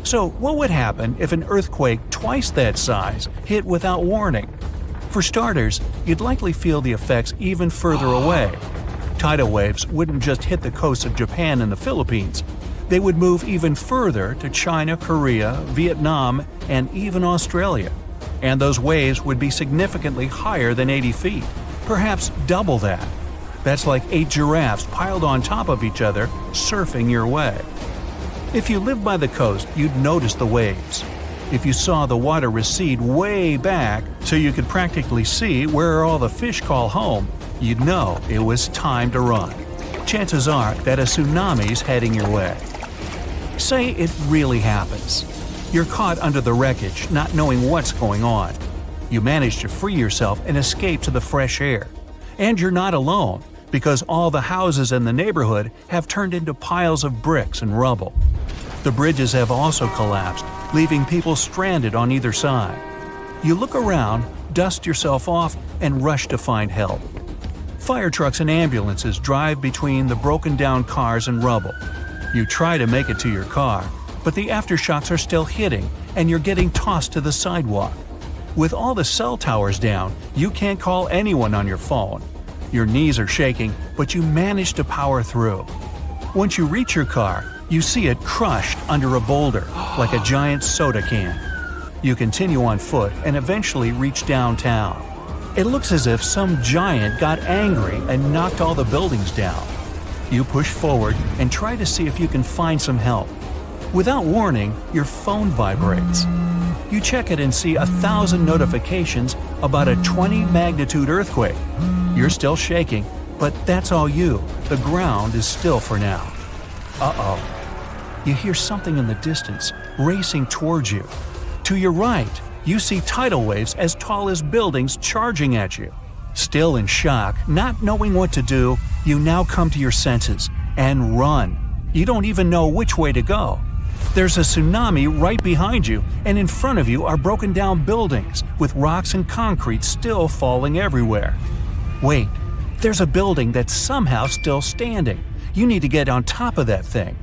So, what would happen if an earthquake twice that size hit without warning? For starters, you'd likely feel the effects even further away. Tidal waves wouldn't just hit the coasts of Japan and the Philippines. They would move even further to China, Korea, Vietnam, and even Australia. And those waves would be significantly higher than 80 feet, perhaps double that. That's like 8 giraffes piled on top of each other, surfing your way. If you lived by the coast, you'd notice the waves. If you saw the water recede way back so you could practically see where all the fish call home, you'd know it was time to run. Chances are that a tsunami's heading your way. Say it really happens. You're caught under the wreckage, not knowing what's going on. You manage to free yourself and escape to the fresh air. And you're not alone, because all the houses in the neighborhood have turned into piles of bricks and rubble. The bridges have also collapsed, leaving people stranded on either side. You look around, dust yourself off, and rush to find help. Fire trucks and ambulances drive between the broken-down cars and rubble. You try to make it to your car, but the aftershocks are still hitting, and you're getting tossed to the sidewalk. With all the cell towers down, you can't call anyone on your phone. Your knees are shaking, but you manage to power through. Once you reach your car, you see it crushed under a boulder, like a giant soda can. You continue on foot and eventually reach downtown. It looks as if some giant got angry and knocked all the buildings down. You push forward and try to see if you can find some help. Without warning, your phone vibrates. You check it and see 1,000 notifications about a 20-magnitude earthquake. You're still shaking, but that's all you. The ground is still for now. Uh-oh. You hear something in the distance, racing towards you. To your right, you see tidal waves as tall as buildings charging at you. Still in shock, not knowing what to do, you now come to your senses and run. You don't even know which way to go. There's a tsunami right behind you, and in front of you are broken down buildings with rocks and concrete still falling everywhere. Wait, there's a building that's somehow still standing. You need to get on top of that thing.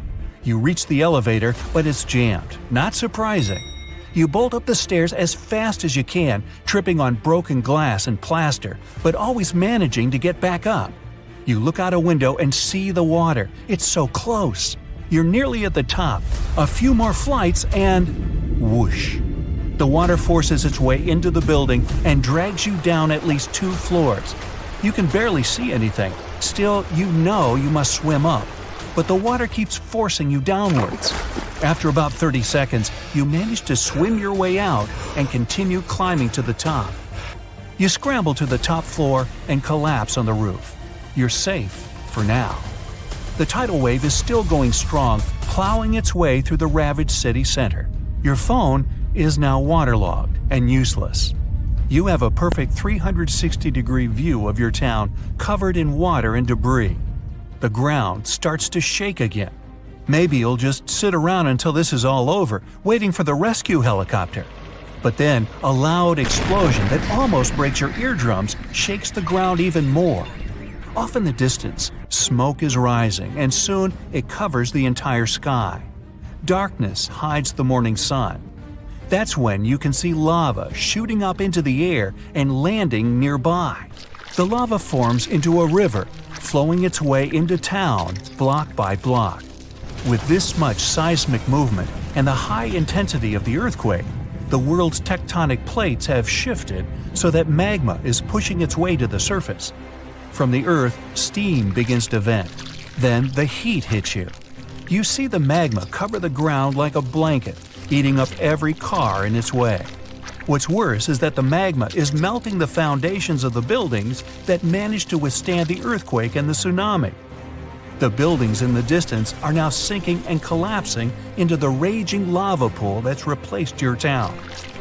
You reach the elevator, but it's jammed. Not surprising. You bolt up the stairs as fast as you can, tripping on broken glass and plaster, but always managing to get back up. You look out a window and see the water. It's so close. You're nearly at the top. A few more flights and… whoosh. The water forces its way into the building and drags you down at least 2 floors. You can barely see anything. Still, you know you must swim up. But the water keeps forcing you downwards. After about 30 seconds, you manage to swim your way out and continue climbing to the top. You scramble to the top floor and collapse on the roof. You're safe for now. The tidal wave is still going strong, plowing its way through the ravaged city center. Your phone is now waterlogged and useless. You have a perfect 360-degree view of your town covered in water and debris. The ground starts to shake again. Maybe you'll just sit around until this is all over, waiting for the rescue helicopter. But then, a loud explosion that almost breaks your eardrums shakes the ground even more. Off in the distance, smoke is rising, and soon it covers the entire sky. Darkness hides the morning sun. That's when you can see lava shooting up into the air and landing nearby. The lava forms into a river, flowing its way into town block by block. With this much seismic movement and the high intensity of the earthquake, the world's tectonic plates have shifted so that magma is pushing its way to the surface. From the earth, steam begins to vent. Then the heat hits you. You see the magma cover the ground like a blanket, eating up every car in its way. What's worse is that the magma is melting the foundations of the buildings that managed to withstand the earthquake and the tsunami. The buildings in the distance are now sinking and collapsing into the raging lava pool that's replaced your town.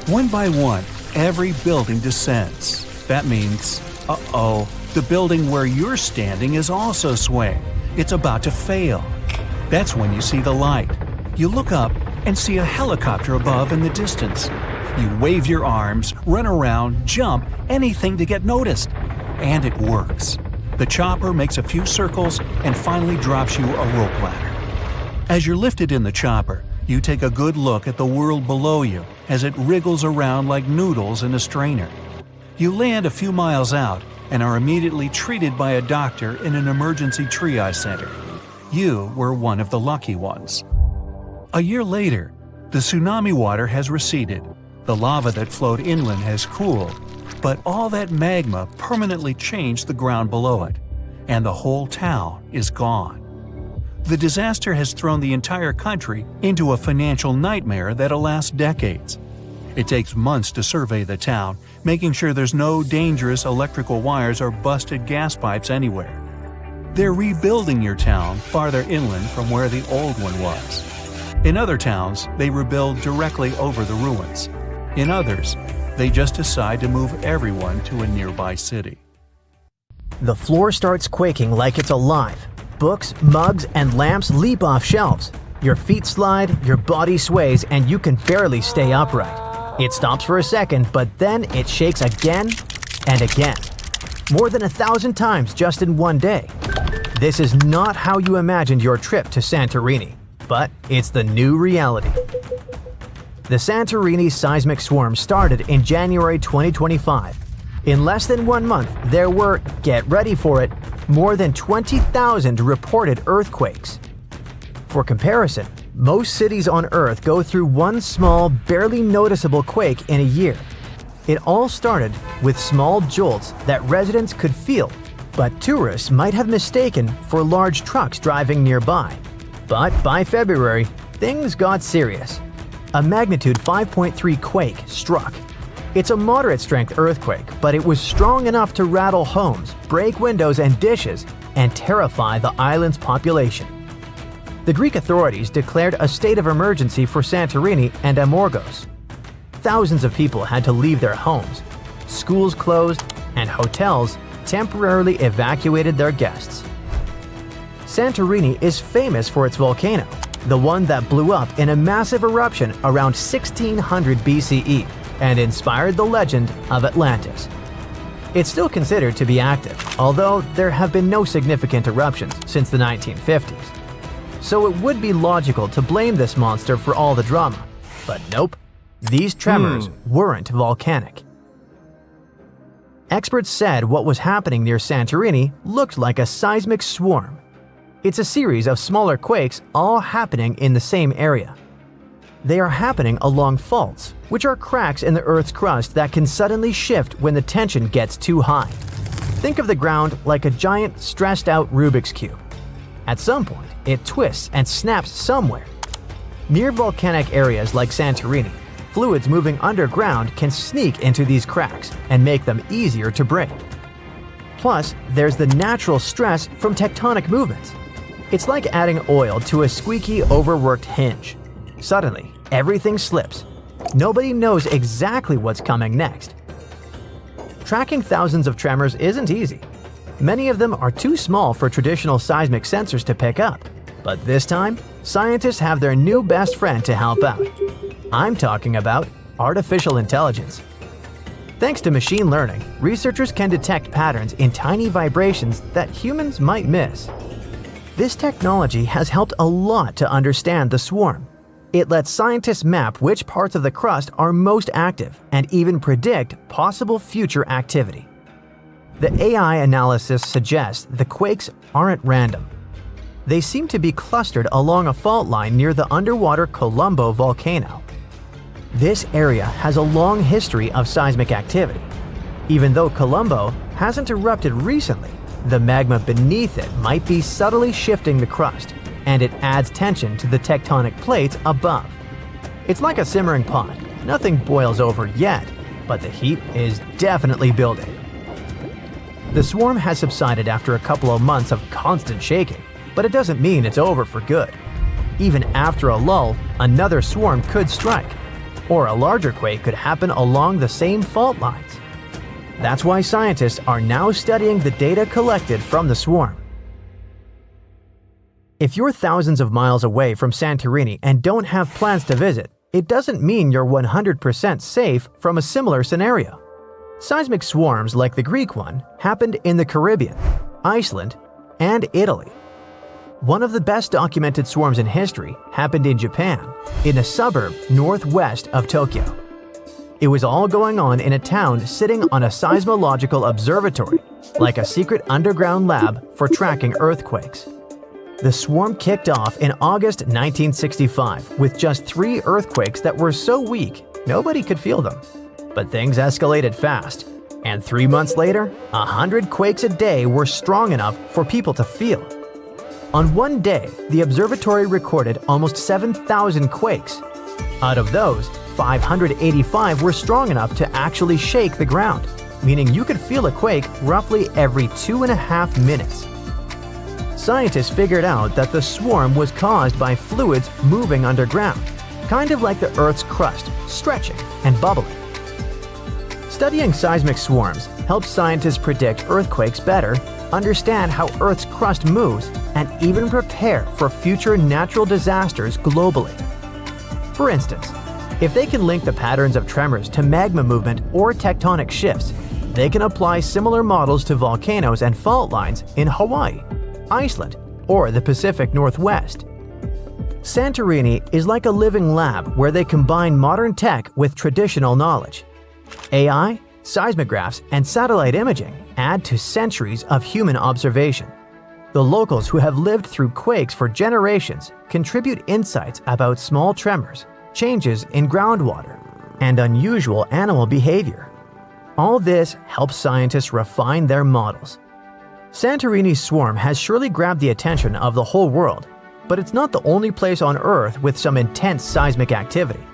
One by one, every building descends. That means, the building where you're standing is also swaying. It's about to fail. That's when you see the light. You look up and see a helicopter above in the distance. You wave your arms, run around, jump, anything to get noticed. And it works. The chopper makes a few circles and finally drops you a rope ladder. As you're lifted in the chopper, you take a good look at the world below you as it wriggles around like noodles in a strainer. You land a few miles out and are immediately treated by a doctor in an emergency triage center. You were one of the lucky ones. A year later, the tsunami water has receded. The lava that flowed inland has cooled, but all that magma permanently changed the ground below it, and the whole town is gone. The disaster has thrown the entire country into a financial nightmare that'll last decades. It takes months to survey the town, making sure there's no dangerous electrical wires or busted gas pipes anywhere. They're rebuilding your town farther inland from where the old one was. In other towns, they rebuild directly over the ruins. In others, they just decide to move everyone to a nearby city. The floor starts quaking like it's alive. Books, mugs, and lamps leap off shelves. Your feet slide, your body sways, and you can barely stay upright. It stops for a second, but then it shakes again and again. More than 1,000 times just in one day. This is not how you imagined your trip to Santorini, but it's the new reality. The Santorini seismic swarm started in January 2025. In less than 1 month, there were, get ready for it, more than 20,000 reported earthquakes. For comparison, most cities on Earth go through one small, barely noticeable quake in a year. It all started with small jolts that residents could feel, but tourists might have mistaken for large trucks driving nearby. But by February, things got serious. A magnitude 5.3 quake struck. It's a moderate-strength earthquake, but it was strong enough to rattle homes, break windows and dishes, and terrify the island's population. The Greek authorities declared a state of emergency for Santorini and Amorgos. Thousands of people had to leave their homes. Schools closed, and hotels temporarily evacuated their guests. Santorini is famous for its volcano, the one that blew up in a massive eruption around 1600 BCE and inspired the legend of Atlantis. It's still considered to be active, although there have been no significant eruptions since the 1950s. So it would be logical to blame this monster for all the drama. But nope, these tremors weren't volcanic. Experts said what was happening near Santorini looked like a seismic swarm. It's a series of smaller quakes all happening in the same area. They are happening along faults, which are cracks in the Earth's crust that can suddenly shift when the tension gets too high. Think of the ground like a giant, stressed-out Rubik's Cube. At some point, it twists and snaps somewhere. Near volcanic areas like Santorini, fluids moving underground can sneak into these cracks and make them easier to break. Plus, there's the natural stress from tectonic movements. It's like adding oil to a squeaky, overworked hinge. Suddenly, everything slips. Nobody knows exactly what's coming next. Tracking thousands of tremors isn't easy. Many of them are too small for traditional seismic sensors to pick up. But this time, scientists have their new best friend to help out. I'm talking about artificial intelligence. Thanks to machine learning, researchers can detect patterns in tiny vibrations that humans might miss. This technology has helped a lot to understand the swarm. It lets scientists map which parts of the crust are most active and even predict possible future activity. The AI analysis suggests the quakes aren't random. They seem to be clustered along a fault line near the underwater Colombo volcano. This area has a long history of seismic activity. Even though Colombo hasn't erupted recently, the magma beneath it might be subtly shifting the crust, and it adds tension to the tectonic plates above. It's like a simmering pot. Nothing boils over yet, but the heat is definitely building. The swarm has subsided after a couple of months of constant shaking, but it doesn't mean it's over for good. Even after a lull, another swarm could strike. or a larger quake could happen along the same fault lines. That's why scientists are now studying the data collected from the swarm. If you're thousands of miles away from Santorini and don't have plans to visit, it doesn't mean you're 100% safe from a similar scenario. Seismic swarms like the Greek one happened in the Caribbean, Iceland, and Italy. One of the best documented swarms in history happened in Japan, in a suburb northwest of Tokyo. It was all going on in a town sitting on a seismological observatory, like a secret underground lab for tracking earthquakes. The swarm kicked off in August 1965 with just 3 earthquakes that were so weak nobody could feel them. But things escalated fast, and 3 months later, 100 quakes a day were strong enough for people to feel. On one day, the observatory recorded almost 7,000 quakes. Out of those, 585 were strong enough to actually shake the ground, meaning you could feel a quake roughly every 2.5 minutes. Scientists figured out that the swarm was caused by fluids moving underground, kind of like the Earth's crust, stretching and bubbling. Studying seismic swarms helps scientists predict earthquakes better, understand how Earth's crust moves, and even prepare for future natural disasters globally. For instance, if they can link the patterns of tremors to magma movement or tectonic shifts, they can apply similar models to volcanoes and fault lines in Hawaii, Iceland, or the Pacific Northwest. Santorini is like a living lab where they combine modern tech with traditional knowledge. AI, seismographs, and satellite imaging add to centuries of human observation. The locals who have lived through quakes for generations contribute insights about small tremors, changes in groundwater, and unusual animal behavior. All this helps scientists refine their models. Santorini's swarm has surely grabbed the attention of the whole world, but it's not the only place on Earth with some intense seismic activity.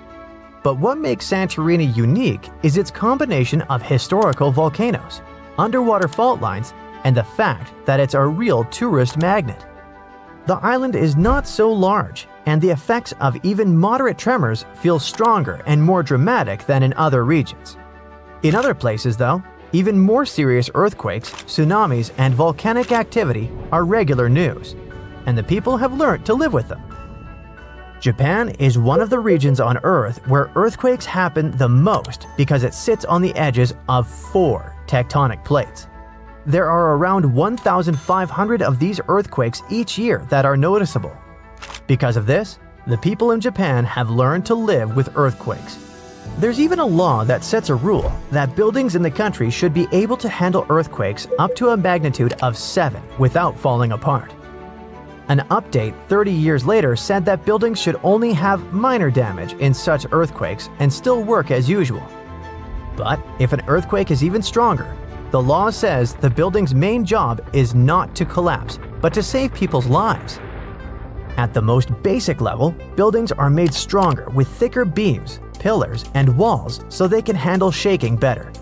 But what makes Santorini unique is its combination of historical volcanoes, underwater fault lines, and the fact that it's a real tourist magnet. The island is not so large, and the effects of even moderate tremors feel stronger and more dramatic than in other regions. In other places, though, even more serious earthquakes, tsunamis, and volcanic activity are regular news, and the people have learned to live with them. Japan is one of the regions on Earth where earthquakes happen the most because it sits on the edges of 4 tectonic plates. There are around 1,500 of these earthquakes each year that are noticeable. Because of this, the people in Japan have learned to live with earthquakes. There's even a law that sets a rule that buildings in the country should be able to handle earthquakes up to a magnitude of 7 without falling apart. An update 30 years later said that buildings should only have minor damage in such earthquakes and still work as usual. But if an earthquake is even stronger, the law says the building's main job is not to collapse, but to save people's lives. At the most basic level, buildings are made stronger with thicker beams, pillars, and walls so they can handle shaking better.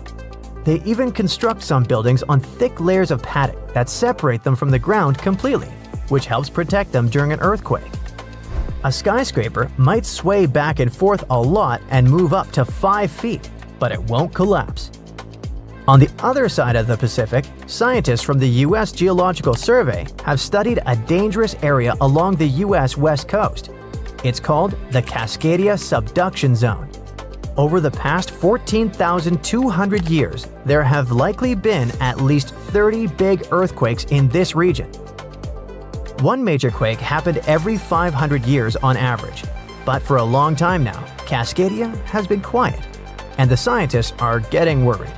They even construct some buildings on thick layers of padding that separate them from the ground completely, which helps protect them during an earthquake. A skyscraper might sway back and forth a lot and move up to 5 feet, but it won't collapse. On the other side of the Pacific, scientists from the U.S. Geological Survey have studied a dangerous area along the U.S. West Coast. It's called the Cascadia Subduction Zone. Over the past 14,200 years, there have likely been at least 30 big earthquakes in this region. One major quake happened every 500 years on average, but for a long time now, Cascadia has been quiet, and the scientists are getting worried.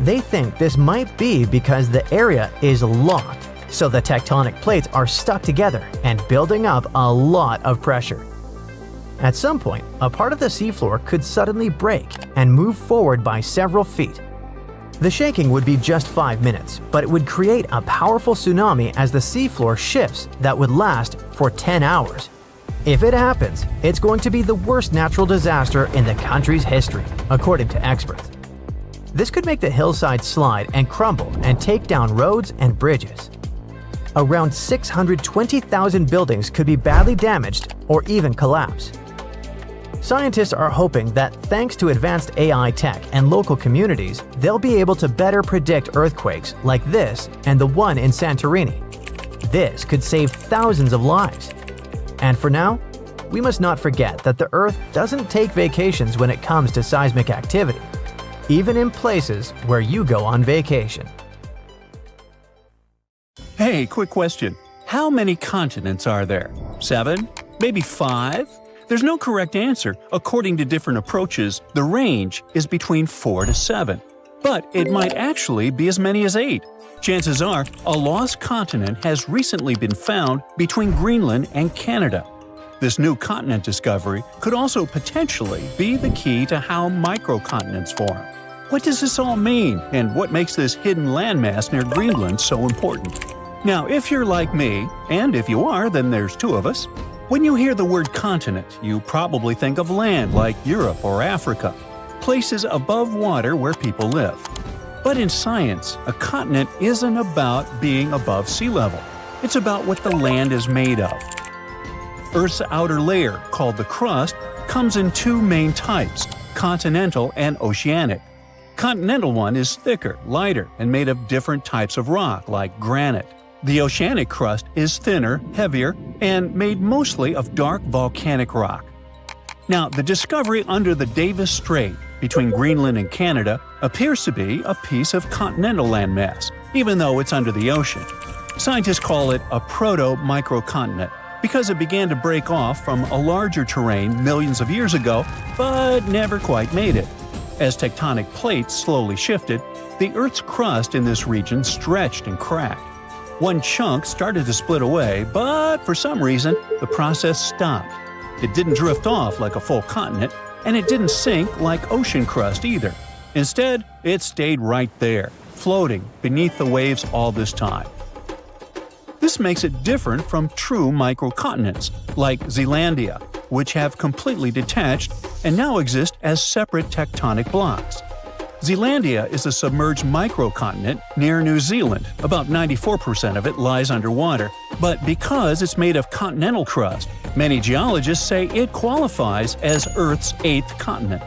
They think this might be because the area is locked, so the tectonic plates are stuck together and building up a lot of pressure. At some point, a part of the seafloor could suddenly break and move forward by several feet. The shaking would be just 5 minutes, but it would create a powerful tsunami as the seafloor shifts that would last for 10 hours. If it happens, it's going to be the worst natural disaster in the country's history, according to experts. This could make the hillside slide and crumble and take down roads and bridges. Around 620,000 buildings could be badly damaged or even collapse. Scientists are hoping that thanks to advanced AI tech and local communities, they'll be able to better predict earthquakes like this and the one in Santorini. This could save thousands of lives. And for now, we must not forget that the Earth doesn't take vacations when it comes to seismic activity, even in places where you go on vacation. Hey, quick question. How many continents are there? 7? Maybe 5? There's no correct answer. According to different approaches, the range is between 4 to 7. But it might actually be as many as 8. Chances are, a lost continent has recently been found between Greenland and Canada. This new continent discovery could also potentially be the key to how microcontinents form. What does this all mean, and what makes this hidden landmass near Greenland so important? Now, if you're like me, and if you are, then there's 2 of us, when you hear the word continent, you probably think of land like Europe or Africa, places above water where people live. But in science, a continent isn't about being above sea level. It's about what the land is made of. Earth's outer layer, called the crust, comes in 2 main types, continental and oceanic. Continental one is thicker, lighter, and made of different types of rock, like granite. The oceanic crust is thinner, heavier, and made mostly of dark volcanic rock. Now, the discovery under the Davis Strait between Greenland and Canada appears to be a piece of continental landmass, even though it's under the ocean. Scientists call it a proto-microcontinent because it began to break off from a larger terrain millions of years ago, but never quite made it. As tectonic plates slowly shifted, the Earth's crust in this region stretched and cracked. One chunk started to split away, but for some reason, the process stopped. It didn't drift off like a full continent, and it didn't sink like ocean crust either. Instead, it stayed right there, floating beneath the waves all this time. This makes it different from true microcontinents, like Zealandia, which have completely detached and now exist as separate tectonic blocks. Zealandia is a submerged microcontinent near New Zealand. About 94% of it lies underwater, but because it's made of continental crust, many geologists say it qualifies as Earth's 8th continent.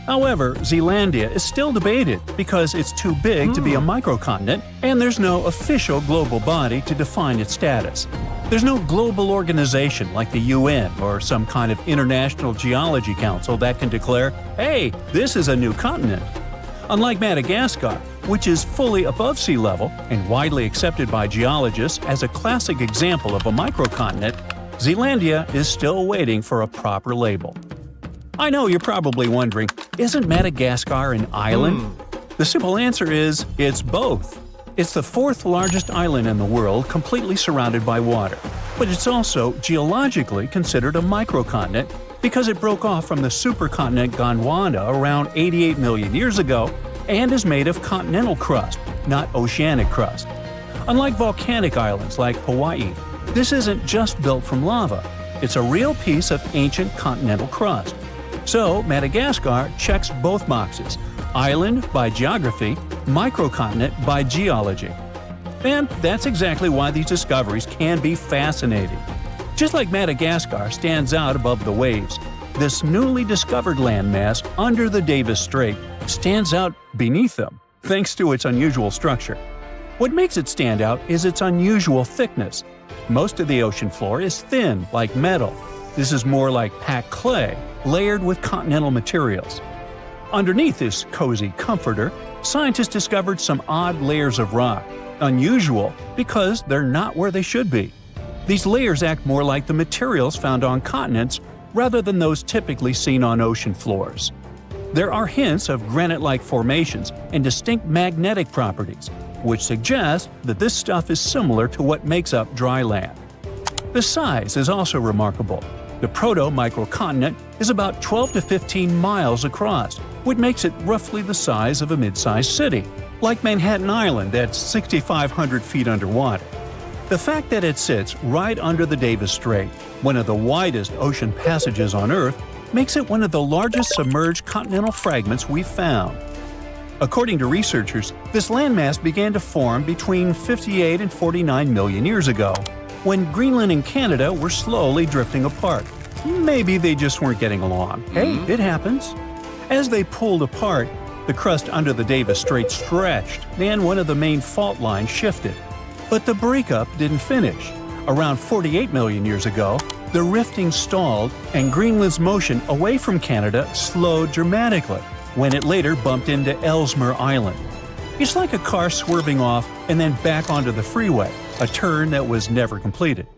However, Zealandia is still debated because it's too big to be a microcontinent, and there's no official global body to define its status. There's no global organization like the UN or some kind of international geology council that can declare, hey, this is a new continent. Unlike Madagascar, which is fully above sea level and widely accepted by geologists as a classic example of a microcontinent, Zealandia is still waiting for a proper label. I know you're probably wondering, isn't Madagascar an island? The simple answer is, it's both. It's the 4th largest island in the world, completely surrounded by water. But it's also geologically considered a microcontinent because it broke off from the supercontinent Gondwana around 88 million years ago and is made of continental crust, not oceanic crust. Unlike volcanic islands like Hawaii, this isn't just built from lava. It's a real piece of ancient continental crust. So, Madagascar checks both boxes: island by geography, microcontinent by geology. And that's exactly why these discoveries can be fascinating. Just like Madagascar stands out above the waves, this newly discovered landmass under the Davis Strait stands out beneath them, thanks to its unusual structure. What makes it stand out is its unusual thickness. Most of the ocean floor is thin, like metal. This is more like packed clay, layered with continental materials. Underneath this cozy comforter, scientists discovered some odd layers of rock, unusual because they're not where they should be. These layers act more like the materials found on continents rather than those typically seen on ocean floors. There are hints of granite-like formations and distinct magnetic properties, which suggest that this stuff is similar to what makes up dry land. The size is also remarkable. The proto-microcontinent is about 12 to 15 miles across, which makes it roughly the size of a mid-sized city, like Manhattan Island that's 6,500 feet underwater. The fact that it sits right under the Davis Strait, one of the widest ocean passages on Earth, makes it one of the largest submerged continental fragments we've found. According to researchers, this landmass began to form between 58 and 49 million years ago, when Greenland and Canada were slowly drifting apart. maybe they just weren't getting along. Hey, it happens. As they pulled apart, the crust under the Davis Strait stretched, and one of the main fault lines shifted. But the breakup didn't finish. Around 48 million years ago, the rifting stalled and Greenland's motion away from Canada slowed dramatically when it later bumped into Ellesmere Island. It's like a car swerving off and then back onto the freeway, a turn that was never completed.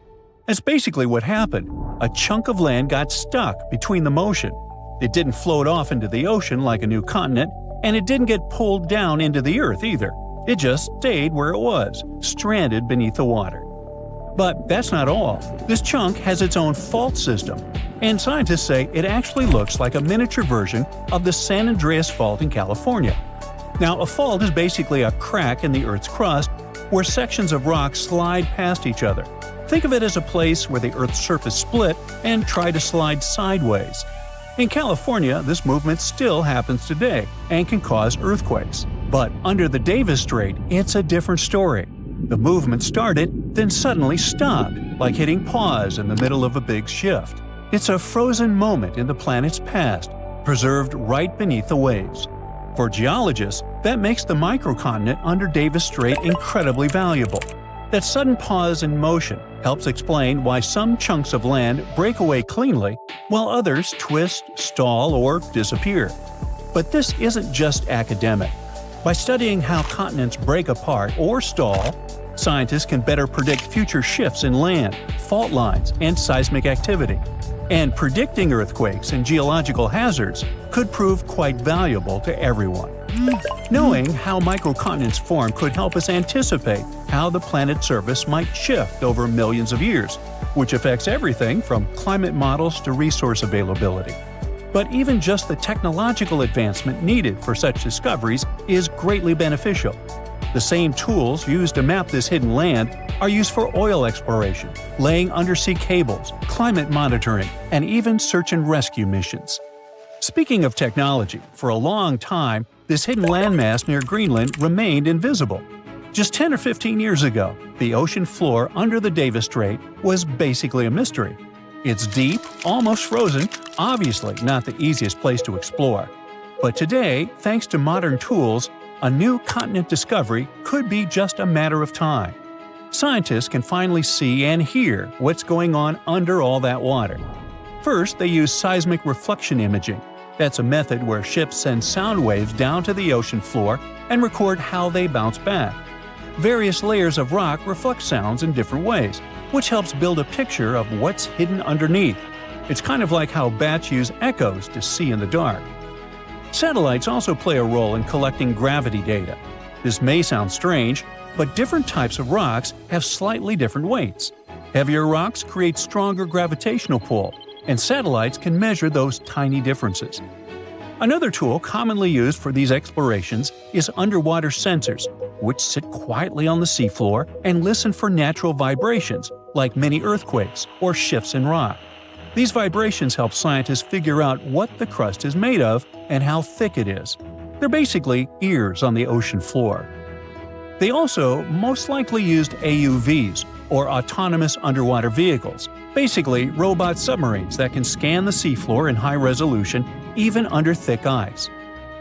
That's basically what happened. A chunk of land got stuck between the motion. It didn't float off into the ocean like a new continent, and it didn't get pulled down into the earth either. It just stayed where it was, stranded beneath the water. But that's not all. This chunk has its own fault system, and scientists say it actually looks like a miniature version of the San Andreas Fault in California. Now, a fault is basically a crack in the Earth's crust where sections of rock slide past each other. Think of it as a place where the Earth's surface split and tried to slide sideways. In California, this movement still happens today and can cause earthquakes. But under the Davis Strait, it's a different story. The movement started, then suddenly stopped, like hitting pause in the middle of a big shift. It's a frozen moment in the planet's past, preserved right beneath the waves. For geologists, that makes the microcontinent under Davis Strait incredibly valuable. That sudden pause in motion helps explain why some chunks of land break away cleanly, while others twist, stall, or disappear. But this isn't just academic. By studying how continents break apart or stall, scientists can better predict future shifts in land, fault lines, and seismic activity. And predicting earthquakes and geological hazards could prove quite valuable to everyone. Knowing how microcontinents form could help us anticipate how the planet's surface might shift over millions of years, which affects everything from climate models to resource availability. But even just the technological advancement needed for such discoveries is greatly beneficial. The same tools used to map this hidden land are used for oil exploration, laying undersea cables, climate monitoring, and even search and rescue missions. Speaking of technology, for a long time, this hidden landmass near Greenland remained invisible. Just 10 or 15 years ago, the ocean floor under the Davis Strait was basically a mystery. It's deep, almost frozen, obviously not the easiest place to explore. But today, thanks to modern tools, a new continent discovery could be just a matter of time. Scientists can finally see and hear what's going on under all that water. First, they use seismic reflection imaging. That's a method where ships send sound waves down to the ocean floor and record how they bounce back. Various layers of rock reflect sounds in different ways, which helps build a picture of what's hidden underneath. It's kind of like how bats use echoes to see in the dark. Satellites also play a role in collecting gravity data. This may sound strange, but different types of rocks have slightly different weights. Heavier rocks create stronger gravitational pull, and satellites can measure those tiny differences. Another tool commonly used for these explorations is underwater sensors, which sit quietly on the seafloor and listen for natural vibrations, like mini earthquakes or shifts in rock. These vibrations help scientists figure out what the crust is made of and how thick it is. They're basically ears on the ocean floor. They also most likely used AUVs, or autonomous underwater vehicles, basically robot submarines that can scan the seafloor in high resolution even under thick ice.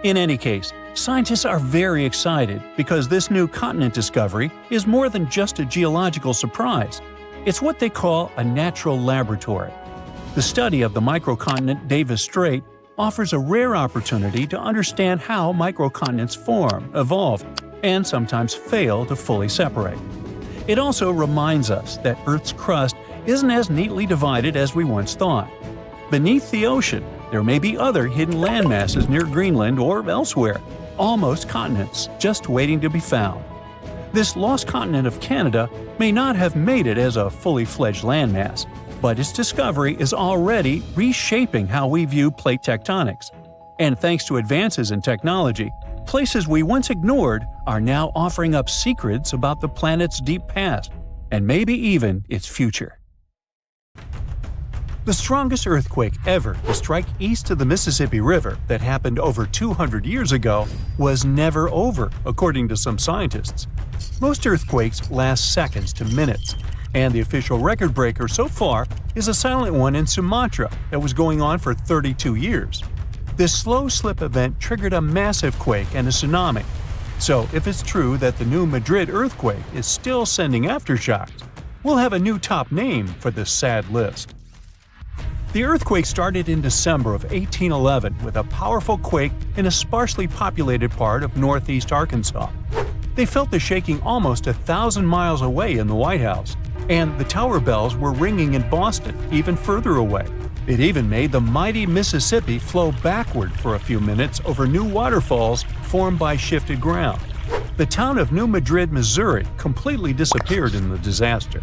In any case, scientists are very excited because this new continent discovery is more than just a geological surprise. It's what they call a natural laboratory. The study of the microcontinent Davis Strait offers a rare opportunity to understand how microcontinents form, evolve, and sometimes fail to fully separate. It also reminds us that Earth's crust isn't as neatly divided as we once thought. Beneath the ocean, there may be other hidden landmasses near Greenland or elsewhere, almost continents just waiting to be found. This lost continent of Canada may not have made it as a fully fledged landmass, but its discovery is already reshaping how we view plate tectonics. And thanks to advances in technology, places we once ignored are now offering up secrets about the planet's deep past, and maybe even its future. The strongest earthquake ever to strike east of the Mississippi River that happened over 200 years ago was never over, according to some scientists. Most earthquakes last seconds to minutes, And the official record breaker so far is a silent one in Sumatra that was going on for 32 years. This slow slip event triggered a massive quake and a tsunami. So if it's true that the New Madrid earthquake is still sending aftershocks, we'll have a new top name for this sad list. The earthquake started in December of 1811 with a powerful quake in a sparsely populated part of northeast Arkansas. They felt the shaking almost 1,000 miles away in the White House, and the tower bells were ringing in Boston, even further away. It even made the mighty Mississippi flow backward for a few minutes over new waterfalls formed by shifted ground. The town of New Madrid, Missouri, completely disappeared in the disaster.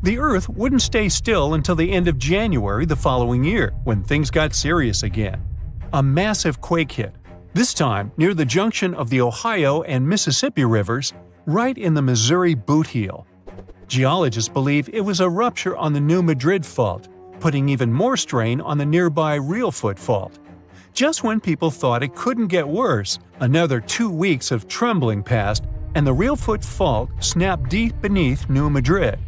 The Earth wouldn't stay still until the end of January the following year, when things got serious again. A massive quake hit, this time near the junction of the Ohio and Mississippi rivers, right in the Missouri boot heel. Geologists believe it was a rupture on the New Madrid Fault, putting even more strain on the nearby Reelfoot Fault. Just when people thought it couldn't get worse, another 2 weeks of trembling passed, and the Reelfoot Fault snapped deep beneath New Madrid.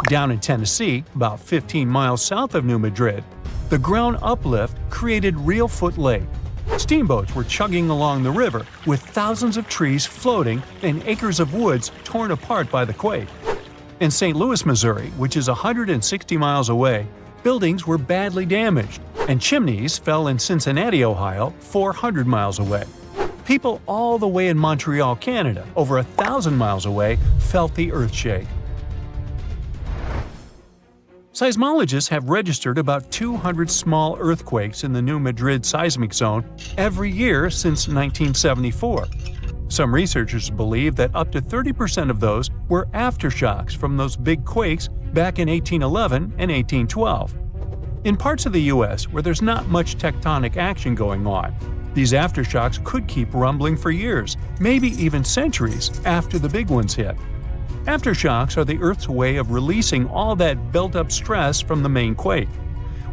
Down in Tennessee, about 15 miles south of New Madrid, the ground uplift created Reelfoot Lake. Steamboats were chugging along the river, with thousands of trees floating and acres of woods torn apart by the quake. In St. Louis, Missouri, which is 160 miles away, buildings were badly damaged, and chimneys fell in Cincinnati, Ohio, 400 miles away. People all the way in Montreal, Canada, over 1,000 miles away, felt the earthshake. Seismologists have registered about 200 small earthquakes in the New Madrid seismic zone every year since 1974. Some researchers believe that up to 30% of those were aftershocks from those big quakes back in 1811 and 1812. In parts of the U.S. where there's not much tectonic action going on, these aftershocks could keep rumbling for years, maybe even centuries, after the big ones hit. Aftershocks are the Earth's way of releasing all that built-up stress from the main quake.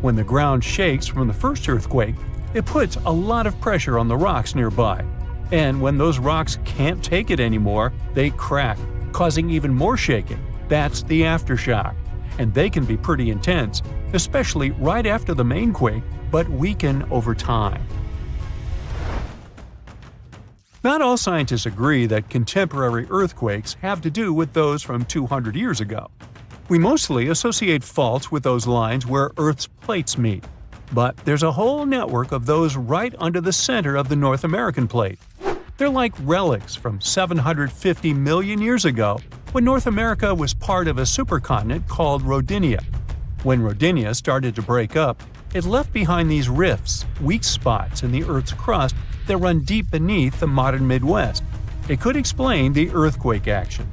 When the ground shakes from the first earthquake, it puts a lot of pressure on the rocks nearby. And when those rocks can't take it anymore, they crack, causing even more shaking. That's the aftershock. And they can be pretty intense, especially right after the main quake, but weaken over time. Not all scientists agree that contemporary earthquakes have to do with those from 200 years ago. We mostly associate faults with those lines where Earth's plates meet. But there's a whole network of those right under the center of the North American plate. They're like relics from 750 million years ago, when North America was part of a supercontinent called Rodinia. When Rodinia started to break up, it left behind these rifts, weak spots in the Earth's crust that run deep beneath the modern Midwest. It could explain the earthquake action.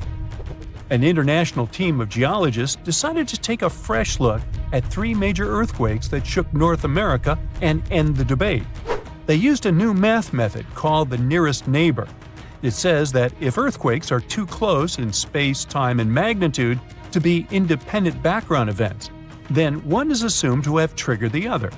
An international team of geologists decided to take a fresh look at 3 major earthquakes that shook North America and end the debate. They used a new math method called the nearest neighbor. It says that if earthquakes are too close in space, time, and magnitude to be independent background events, then one is assumed to have triggered the other.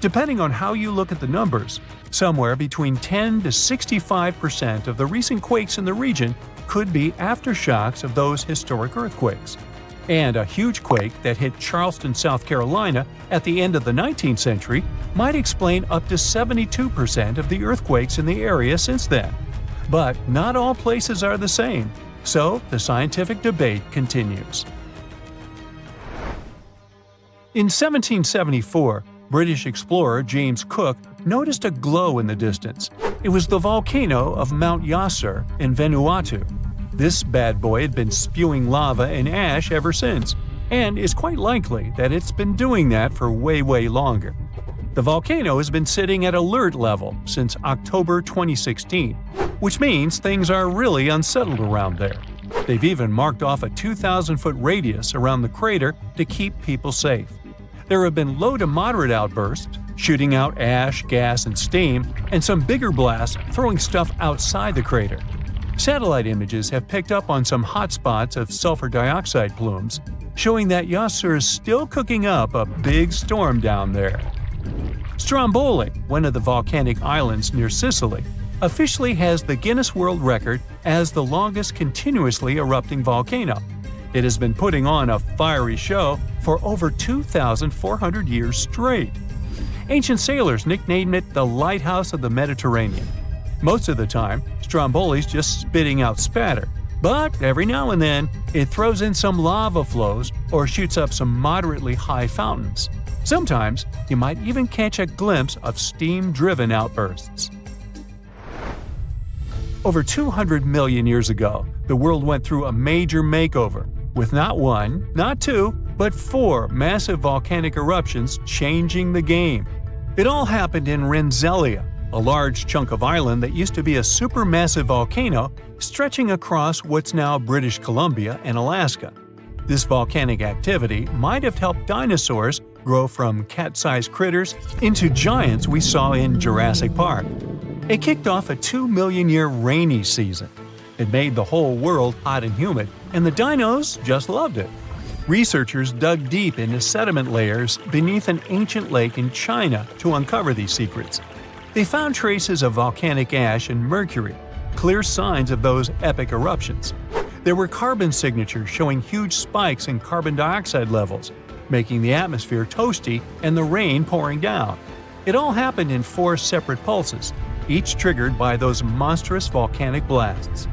Depending on how you look at the numbers, somewhere between 10 to 65% of the recent quakes in the region could be aftershocks of those historic earthquakes. And a huge quake that hit Charleston, South Carolina at the end of the 19th century might explain up to 72% of the earthquakes in the area since then. But not all places are the same, so the scientific debate continues. In 1774, British explorer James Cook noticed a glow in the distance. It was the volcano of Mount Yasur in Vanuatu. This bad boy had been spewing lava and ash ever since, and it's quite likely that it's been doing that for way longer. The volcano has been sitting at alert level since October 2016, which means things are really unsettled around there. They've even marked off a 2,000-foot radius around the crater to keep people safe. There have been low to moderate outbursts, shooting out ash, gas, and steam, and some bigger blasts throwing stuff outside the crater. Satellite images have picked up on some hot spots of sulfur dioxide plumes, showing that Yasur is still cooking up a big storm down there. Stromboli, one of the volcanic islands near Sicily, officially has the Guinness World Record as the longest continuously erupting volcano. It has been putting on a fiery show for over 2,400 years straight. Ancient sailors nicknamed it the Lighthouse of the Mediterranean. Most of the time, Stromboli's just spitting out spatter, but every now and then it throws in some lava flows or shoots up some moderately high fountains. Sometimes you might even catch a glimpse of steam-driven outbursts. Over 200 million years ago, the world went through a major makeover, with not one, not two, but 4 massive volcanic eruptions changing the game. It all happened in Rensselaer, a large chunk of island that used to be a supermassive volcano stretching across what's now British Columbia and Alaska. This volcanic activity might have helped dinosaurs grow from cat-sized critters into giants we saw in Jurassic Park. It kicked off a 2-million-year rainy season. It made the whole world hot and humid, and the dinos just loved it. Researchers dug deep into sediment layers beneath an ancient lake in China to uncover these secrets. They found traces of volcanic ash and mercury, clear signs of those epic eruptions. There were carbon signatures showing huge spikes in carbon dioxide levels, making the atmosphere toasty and the rain pouring down. It all happened in 4 separate pulses, each triggered by those monstrous volcanic blasts.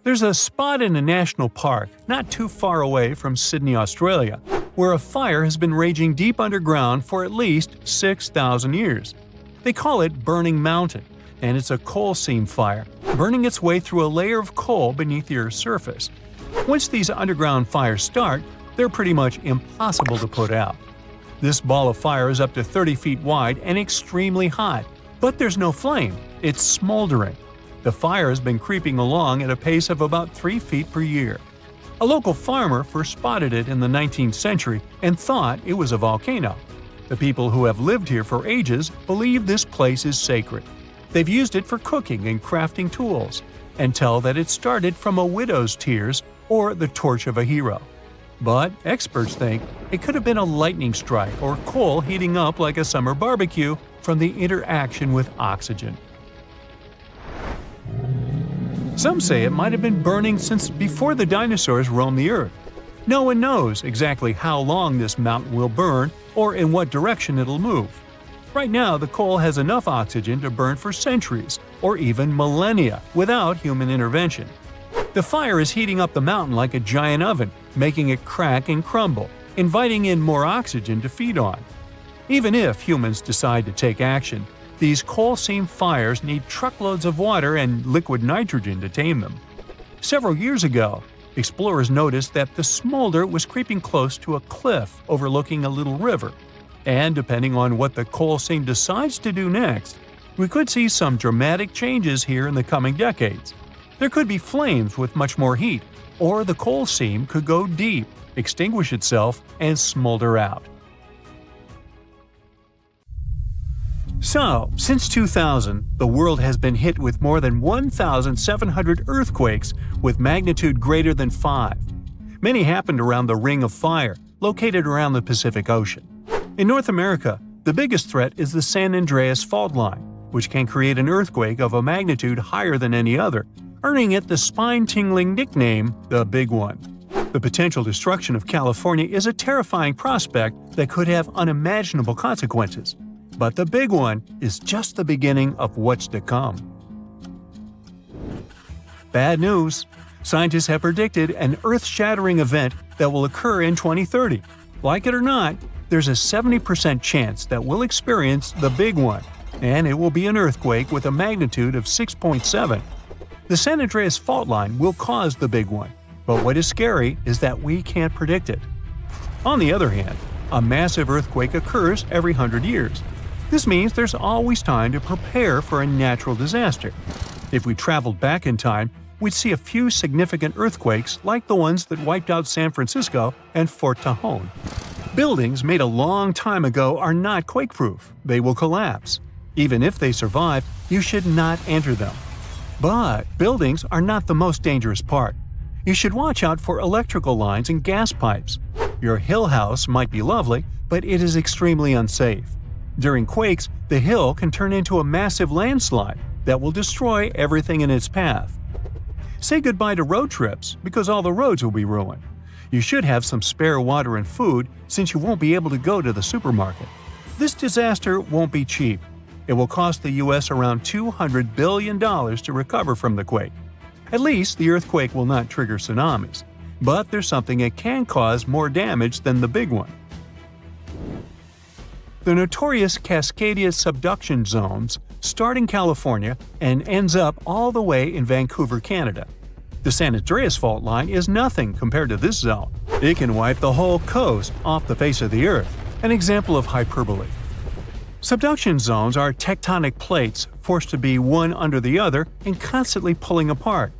There's a spot in a national park not too far away from Sydney, Australia, where a fire has been raging deep underground for at least 6,000 years. They call it Burning Mountain, and it's a coal seam fire, burning its way through a layer of coal beneath the Earth's surface. Once these underground fires start, they're pretty much impossible to put out. This ball of fire is up to 30 feet wide and extremely hot, but there's no flame, it's smoldering. The fire has been creeping along at a pace of about 3 feet per year. A local farmer first spotted it in the 19th century and thought it was a volcano. The people who have lived here for ages believe this place is sacred. They've used it for cooking and crafting tools, and tell that it started from a widow's tears or the torch of a hero. But experts think it could have been a lightning strike or coal heating up like a summer barbecue from the interaction with oxygen. Some say it might have been burning since before the dinosaurs roamed the Earth. No one knows exactly how long this mountain will burn or in what direction it'll move. Right now, the coal has enough oxygen to burn for centuries or even millennia without human intervention. The fire is heating up the mountain like a giant oven, making it crack and crumble, inviting in more oxygen to feed on. Even if humans decide to take action, these coal seam fires need truckloads of water and liquid nitrogen to tame them. Several years ago, explorers noticed that the smolder was creeping close to a cliff overlooking a little river, and depending on what the coal seam decides to do next, we could see some dramatic changes here in the coming decades. There could be flames with much more heat, or the coal seam could go deep, extinguish itself, and smolder out. So, since 2000, the world has been hit with more than 1,700 earthquakes with magnitude greater than 5. Many happened around the Ring of Fire, located around the Pacific Ocean. In North America, the biggest threat is the San Andreas Fault Line, which can create an earthquake of a magnitude higher than any other, earning it the spine-tingling nickname, the Big One. The potential destruction of California is a terrifying prospect that could have unimaginable consequences. But the Big One is just the beginning of what's to come. Bad news! Scientists have predicted an earth-shattering event that will occur in 2030. Like it or not, there's a 70% chance that we'll experience the Big One, and it will be an earthquake with a magnitude of 6.7. The San Andreas Fault Line will cause the Big One, but what is scary is that we can't predict it. On the other hand, a massive earthquake occurs every 100 years. This means there's always time to prepare for a natural disaster. If we traveled back in time, we'd see a few significant earthquakes like the ones that wiped out San Francisco and Fort Tajon. Buildings made a long time ago are not quake-proof. They will collapse. Even if they survive, you should not enter them. But buildings are not the most dangerous part. You should watch out for electrical lines and gas pipes. Your hill house might be lovely, but it is extremely unsafe. During quakes, the hill can turn into a massive landslide that will destroy everything in its path. Say goodbye to road trips because all the roads will be ruined. You should have some spare water and food since you won't be able to go to the supermarket. This disaster won't be cheap. It will cost the U.S. around $200 billion to recover from the quake. At least the earthquake will not trigger tsunamis. But there's something that can cause more damage than the big one. The notorious Cascadia Subduction Zones start in California and ends up all the way in Vancouver, Canada. The San Andreas fault line is nothing compared to this zone. It can wipe the whole coast off the face of the Earth, an example of hyperbole. Subduction zones are tectonic plates forced to be one under the other and constantly pulling apart.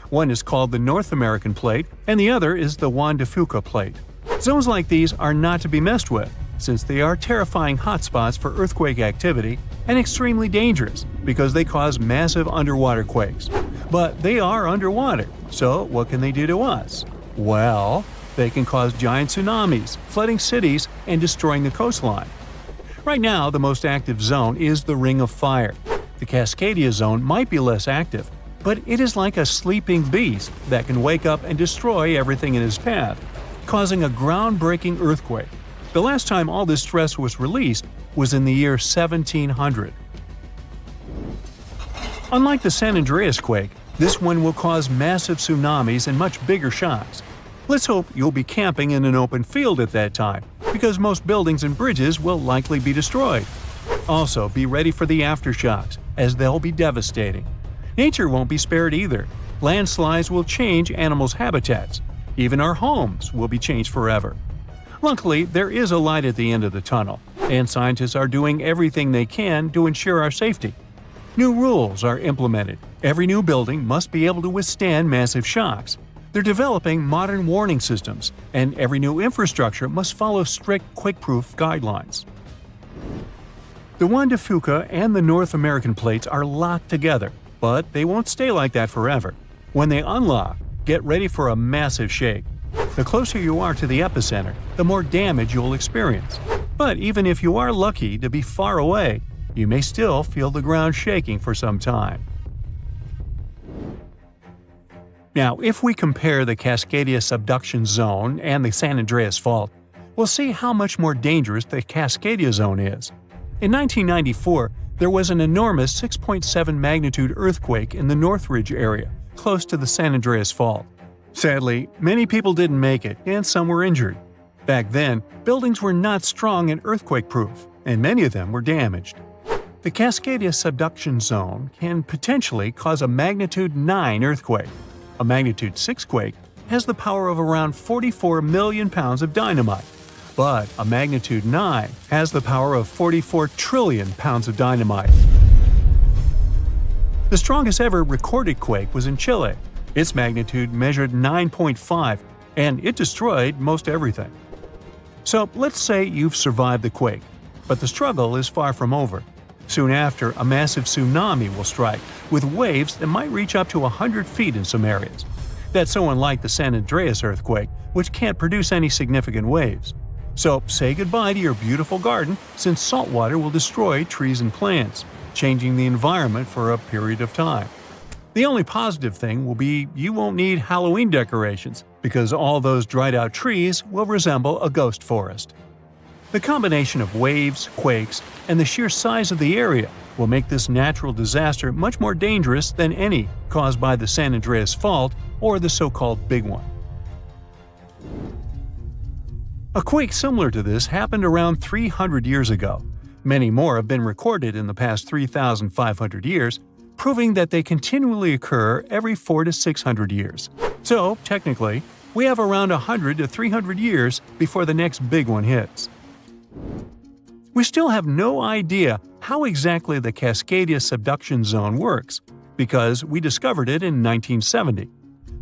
One is called the North American Plate and the other is the Juan de Fuca Plate. Zones like these are not to be messed with, since they are terrifying hotspots for earthquake activity and extremely dangerous because they cause massive underwater quakes. But they are underwater, so what can they do to us? Well, they can cause giant tsunamis, flooding cities, and destroying the coastline. Right now, the most active zone is the Ring of Fire. The Cascadia Zone might be less active, but it is like a sleeping beast that can wake up and destroy everything in its path, causing a groundbreaking earthquake. The last time all this stress was released was in the year 1700. Unlike the San Andreas quake, this one will cause massive tsunamis and much bigger shocks. Let's hope you'll be camping in an open field at that time, because most buildings and bridges will likely be destroyed. Also, be ready for the aftershocks, as they'll be devastating. Nature won't be spared either. Landslides will change animals' habitats. Even our homes will be changed forever. Luckily, there is a light at the end of the tunnel, and scientists are doing everything they can to ensure our safety. New rules are implemented. Every new building must be able to withstand massive shocks. They're developing modern warning systems, and every new infrastructure must follow strict quake-proof guidelines. The Juan de Fuca and the North American plates are locked together, but they won't stay like that forever. When they unlock, get ready for a massive shake. The closer you are to the epicenter, the more damage you'll experience. But even if you are lucky to be far away, you may still feel the ground shaking for some time. Now, if we compare the Cascadia Subduction Zone and the San Andreas Fault, we'll see how much more dangerous the Cascadia Zone is. In 1994, there was an enormous 6.7 magnitude earthquake in the Northridge area, close to the San Andreas Fault. Sadly, many people didn't make it, and some were injured. Back then, buildings were not strong and earthquake-proof, and many of them were damaged. The Cascadia Subduction Zone can potentially cause a magnitude 9 earthquake. A magnitude 6 quake has the power of around 44 million pounds of dynamite, but a magnitude 9 has the power of 44 trillion pounds of dynamite. The strongest ever recorded quake was in Chile. Its magnitude measured 9.5, and it destroyed most everything. So let's say you've survived the quake, but the struggle is far from over. Soon after, a massive tsunami will strike, with waves that might reach up to 100 feet in some areas. That's so unlike the San Andreas earthquake, which can't produce any significant waves. So say goodbye to your beautiful garden, since salt water will destroy trees and plants, changing the environment for a period of time. The only positive thing will be you won't need Halloween decorations, because all those dried-out trees will resemble a ghost forest. The combination of waves, quakes, and the sheer size of the area will make this natural disaster much more dangerous than any caused by the San Andreas Fault or the so-called Big One. A quake similar to this happened around 300 years ago. Many more have been recorded in the past 3,500 years, proving that they continually occur every 400 to 600 years. So, technically, we have around 100 to 300 years before the next big one hits. We still have no idea how exactly the Cascadia Subduction Zone works, because we discovered it in 1970.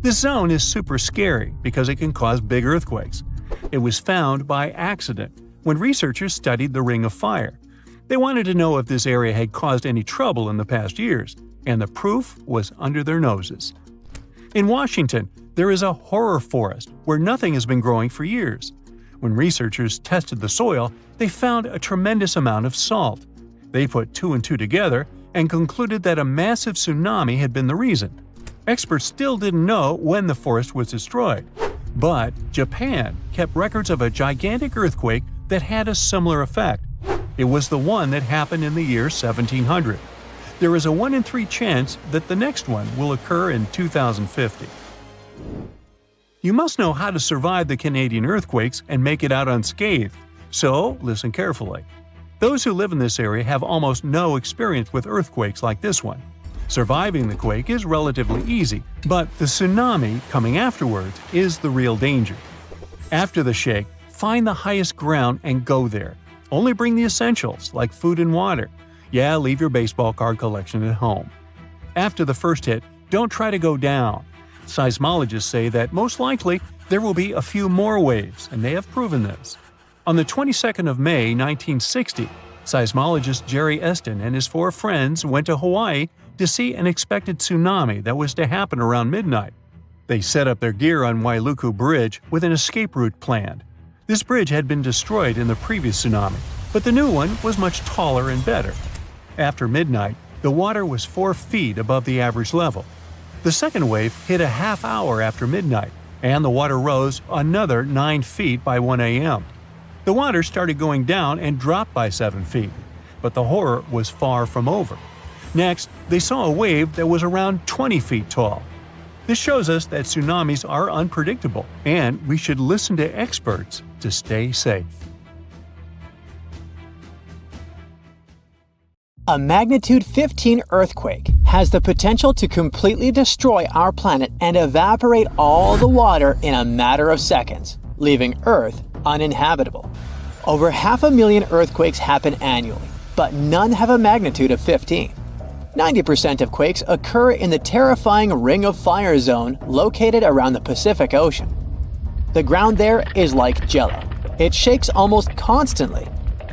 This zone is super scary because it can cause big earthquakes. It was found by accident when researchers studied the Ring of Fire. They wanted to know if this area had caused any trouble in the past years, and the proof was under their noses. In Washington, there is a horror forest where nothing has been growing for years. When researchers tested the soil, they found a tremendous amount of salt. They put two and two together and concluded that a massive tsunami had been the reason. Experts still didn't know when the forest was destroyed. But Japan kept records of a gigantic earthquake that had a similar effect. It was the one that happened in the year 1700. There is a 1 in 3 chance that the next one will occur in 2050. You must know how to survive the Canadian earthquakes and make it out unscathed, so listen carefully. Those who live in this area have almost no experience with earthquakes like this one. Surviving the quake is relatively easy, but the tsunami coming afterwards is the real danger. After the shake, find the highest ground and go there. Only bring the essentials, like food and water. Yeah, leave your baseball card collection at home. After the first hit, don't try to go down. Seismologists say that most likely there will be a few more waves, and they have proven this. On the 22nd of May, 1960, seismologist Jerry Eston and his 4 friends went to Hawaii to see an expected tsunami that was to happen around midnight. They set up their gear on Wailuku Bridge with an escape route planned. This bridge had been destroyed in the previous tsunami, but the new one was much taller and better. After midnight, the water was 4 feet above the average level. The second wave hit a half hour after midnight, and the water rose another 9 feet by 1 a.m. The water started going down and dropped by 7 feet, but the horror was far from over. Next, they saw a wave that was around 20 feet tall. This shows us that tsunamis are unpredictable, and we should listen to experts to stay safe. A magnitude 15 earthquake has the potential to completely destroy our planet and evaporate all the water in a matter of seconds, leaving Earth uninhabitable. Over 500,000 earthquakes happen annually, but none have a magnitude of 15. 90% of quakes occur in the terrifying Ring of Fire zone located around the Pacific Ocean. The ground there is like jello. It shakes almost constantly.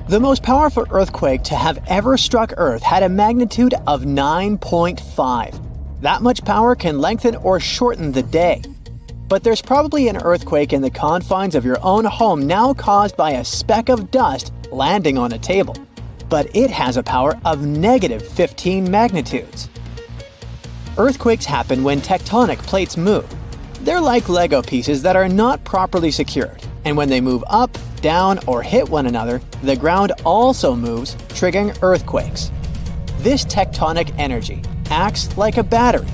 The most powerful earthquake to have ever struck Earth had a magnitude of 9.5. That much power can lengthen or shorten the day. But there's probably an earthquake in the confines of your own home now caused by a speck of dust landing on a table. But it has a power of negative 15 magnitudes. Earthquakes happen when tectonic plates move. They're like Lego pieces that are not properly secured, and when they move up, down, or hit one another, the ground also moves, triggering earthquakes. This tectonic energy acts like a battery.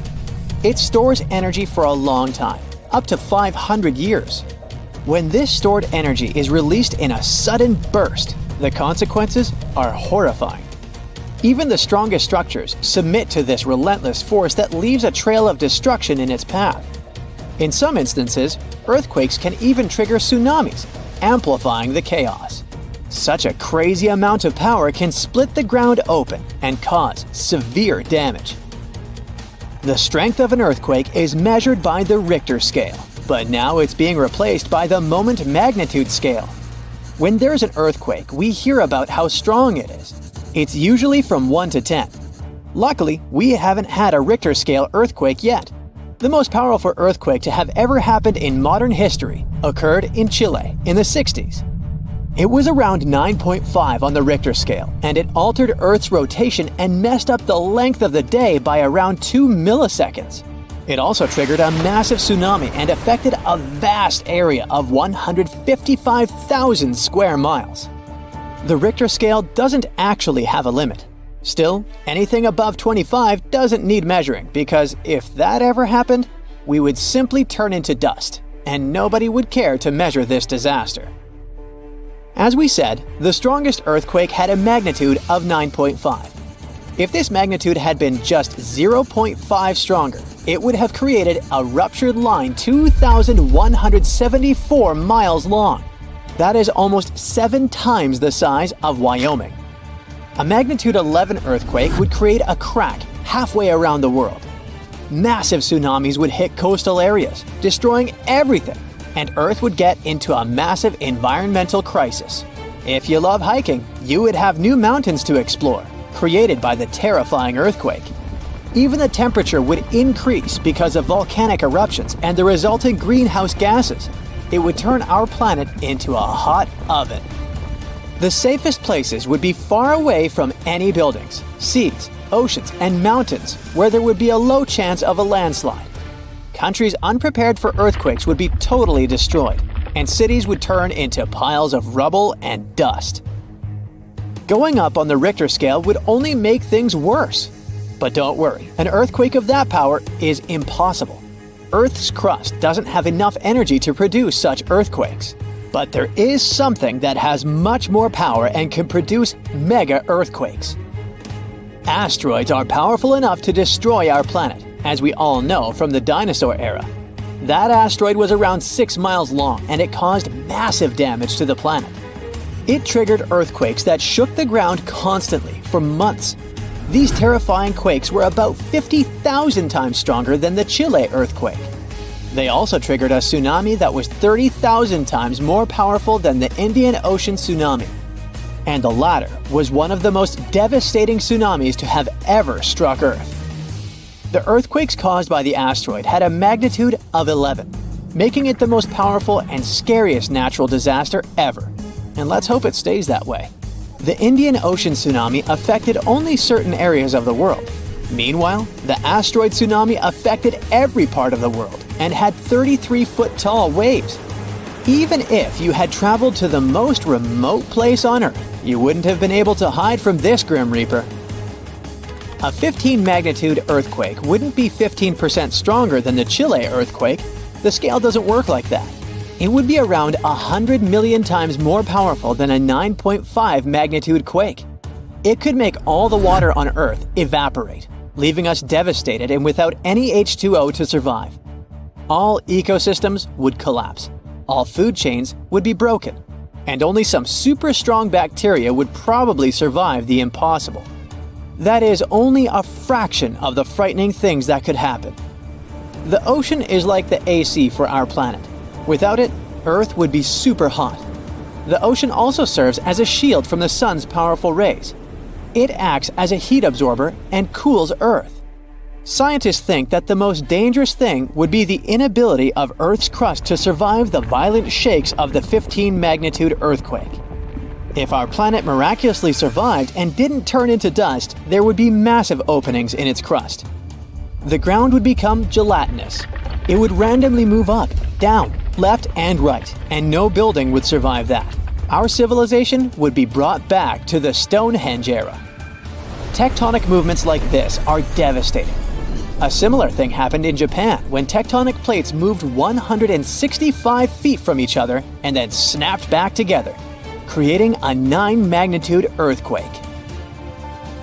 It stores energy for a long time, up to 500 years. When this stored energy is released in a sudden burst, the consequences are horrifying. Even the strongest structures submit to this relentless force that leaves a trail of destruction in its path. In some instances, earthquakes can even trigger tsunamis, amplifying the chaos. Such a crazy amount of power can split the ground open and cause severe damage. The strength of an earthquake is measured by the Richter scale, but now it's being replaced by the moment magnitude scale. When there's an earthquake, we hear about how strong it is. It's usually from 1 to 10. Luckily, we haven't had a Richter scale earthquake yet. The most powerful earthquake to have ever happened in modern history occurred in Chile in the 60s. It was around 9.5 on the Richter scale, and it altered Earth's rotation and messed up the length of the day by around 2 milliseconds. It also triggered a massive tsunami and affected a vast area of 155,000 square miles. The Richter scale doesn't actually have a limit. Still, anything above 25 doesn't need measuring, because if that ever happened, we would simply turn into dust, and nobody would care to measure this disaster. As we said, the strongest earthquake had a magnitude of 9.5. If this magnitude had been just 0.5 stronger, it would have created a ruptured line 2,174 miles long. That is almost 7 times the size of Wyoming. A magnitude 11 earthquake would create a crack halfway around the world. Massive tsunamis would hit coastal areas, destroying everything, and Earth would get into a massive environmental crisis. If you love hiking, you would have new mountains to explore, created by the terrifying earthquake. Even the temperature would increase because of volcanic eruptions and the resulting greenhouse gases. it would turn our planet into a hot oven. The safest places would be far away from any buildings, seas, oceans, and mountains where there would be a low chance of a landslide. Countries unprepared for earthquakes would be totally destroyed, and cities would turn into piles of rubble and dust. Going up on the Richter scale would only make things worse. But don't worry, an earthquake of that power is impossible. Earth's crust doesn't have enough energy to produce such earthquakes. But there is something that has much more power and can produce mega earthquakes. Asteroids are powerful enough to destroy our planet, as we all know from the dinosaur era. That asteroid was around 6 miles long and it caused massive damage to the planet. It triggered earthquakes that shook the ground constantly for months. These terrifying quakes were about 50,000 times stronger than the Chile earthquake. They also triggered a tsunami that was 30,000 times more powerful than the Indian Ocean tsunami. And the latter was one of the most devastating tsunamis to have ever struck Earth. The earthquakes caused by the asteroid had a magnitude of 11, making it the most powerful and scariest natural disaster ever. And let's hope it stays that way. The Indian Ocean tsunami affected only certain areas of the world. Meanwhile, the asteroid tsunami affected every part of the world and had 33-foot-tall waves. Even if you had traveled to the most remote place on Earth, you wouldn't have been able to hide from this Grim Reaper. A 15-magnitude earthquake wouldn't be 15% stronger than the Chile earthquake. The scale doesn't work like that. It would be around 100 million times more powerful than a 9.5 magnitude quake. It could make all the water on Earth evaporate, leaving us devastated and without any H2O to survive. All ecosystems would collapse, all food chains would be broken, and only some super strong bacteria would probably survive the impossible. That is only a fraction of the frightening things that could happen. The ocean is like the AC for our planet. Without it, Earth would be super hot. The ocean also serves as a shield from the sun's powerful rays. It acts as a heat absorber and cools Earth. Scientists think that the most dangerous thing would be the inability of Earth's crust to survive the violent shakes of the 15-magnitude earthquake. If our planet miraculously survived and didn't turn into dust, there would be massive openings in its crust. The ground would become gelatinous. It would randomly move up, down, left, and right, and no building would survive that. Our civilization would be brought back to the Stonehenge era. Tectonic movements like this are devastating. A similar thing happened in Japan when tectonic plates moved 165 feet from each other and then snapped back together, creating a 9-magnitude earthquake.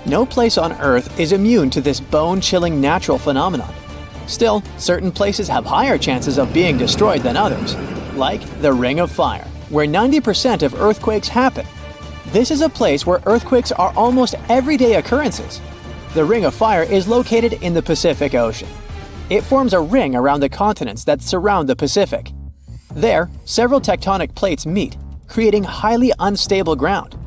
No place on Earth is immune to this bone-chilling natural phenomenon. Still, certain places have higher chances of being destroyed than others, like the Ring of Fire, where 90% of earthquakes happen. This is a place where earthquakes are almost everyday occurrences. The Ring of Fire is located in the Pacific Ocean. It forms a ring around the continents that surround the Pacific. There, several tectonic plates meet, creating highly unstable ground.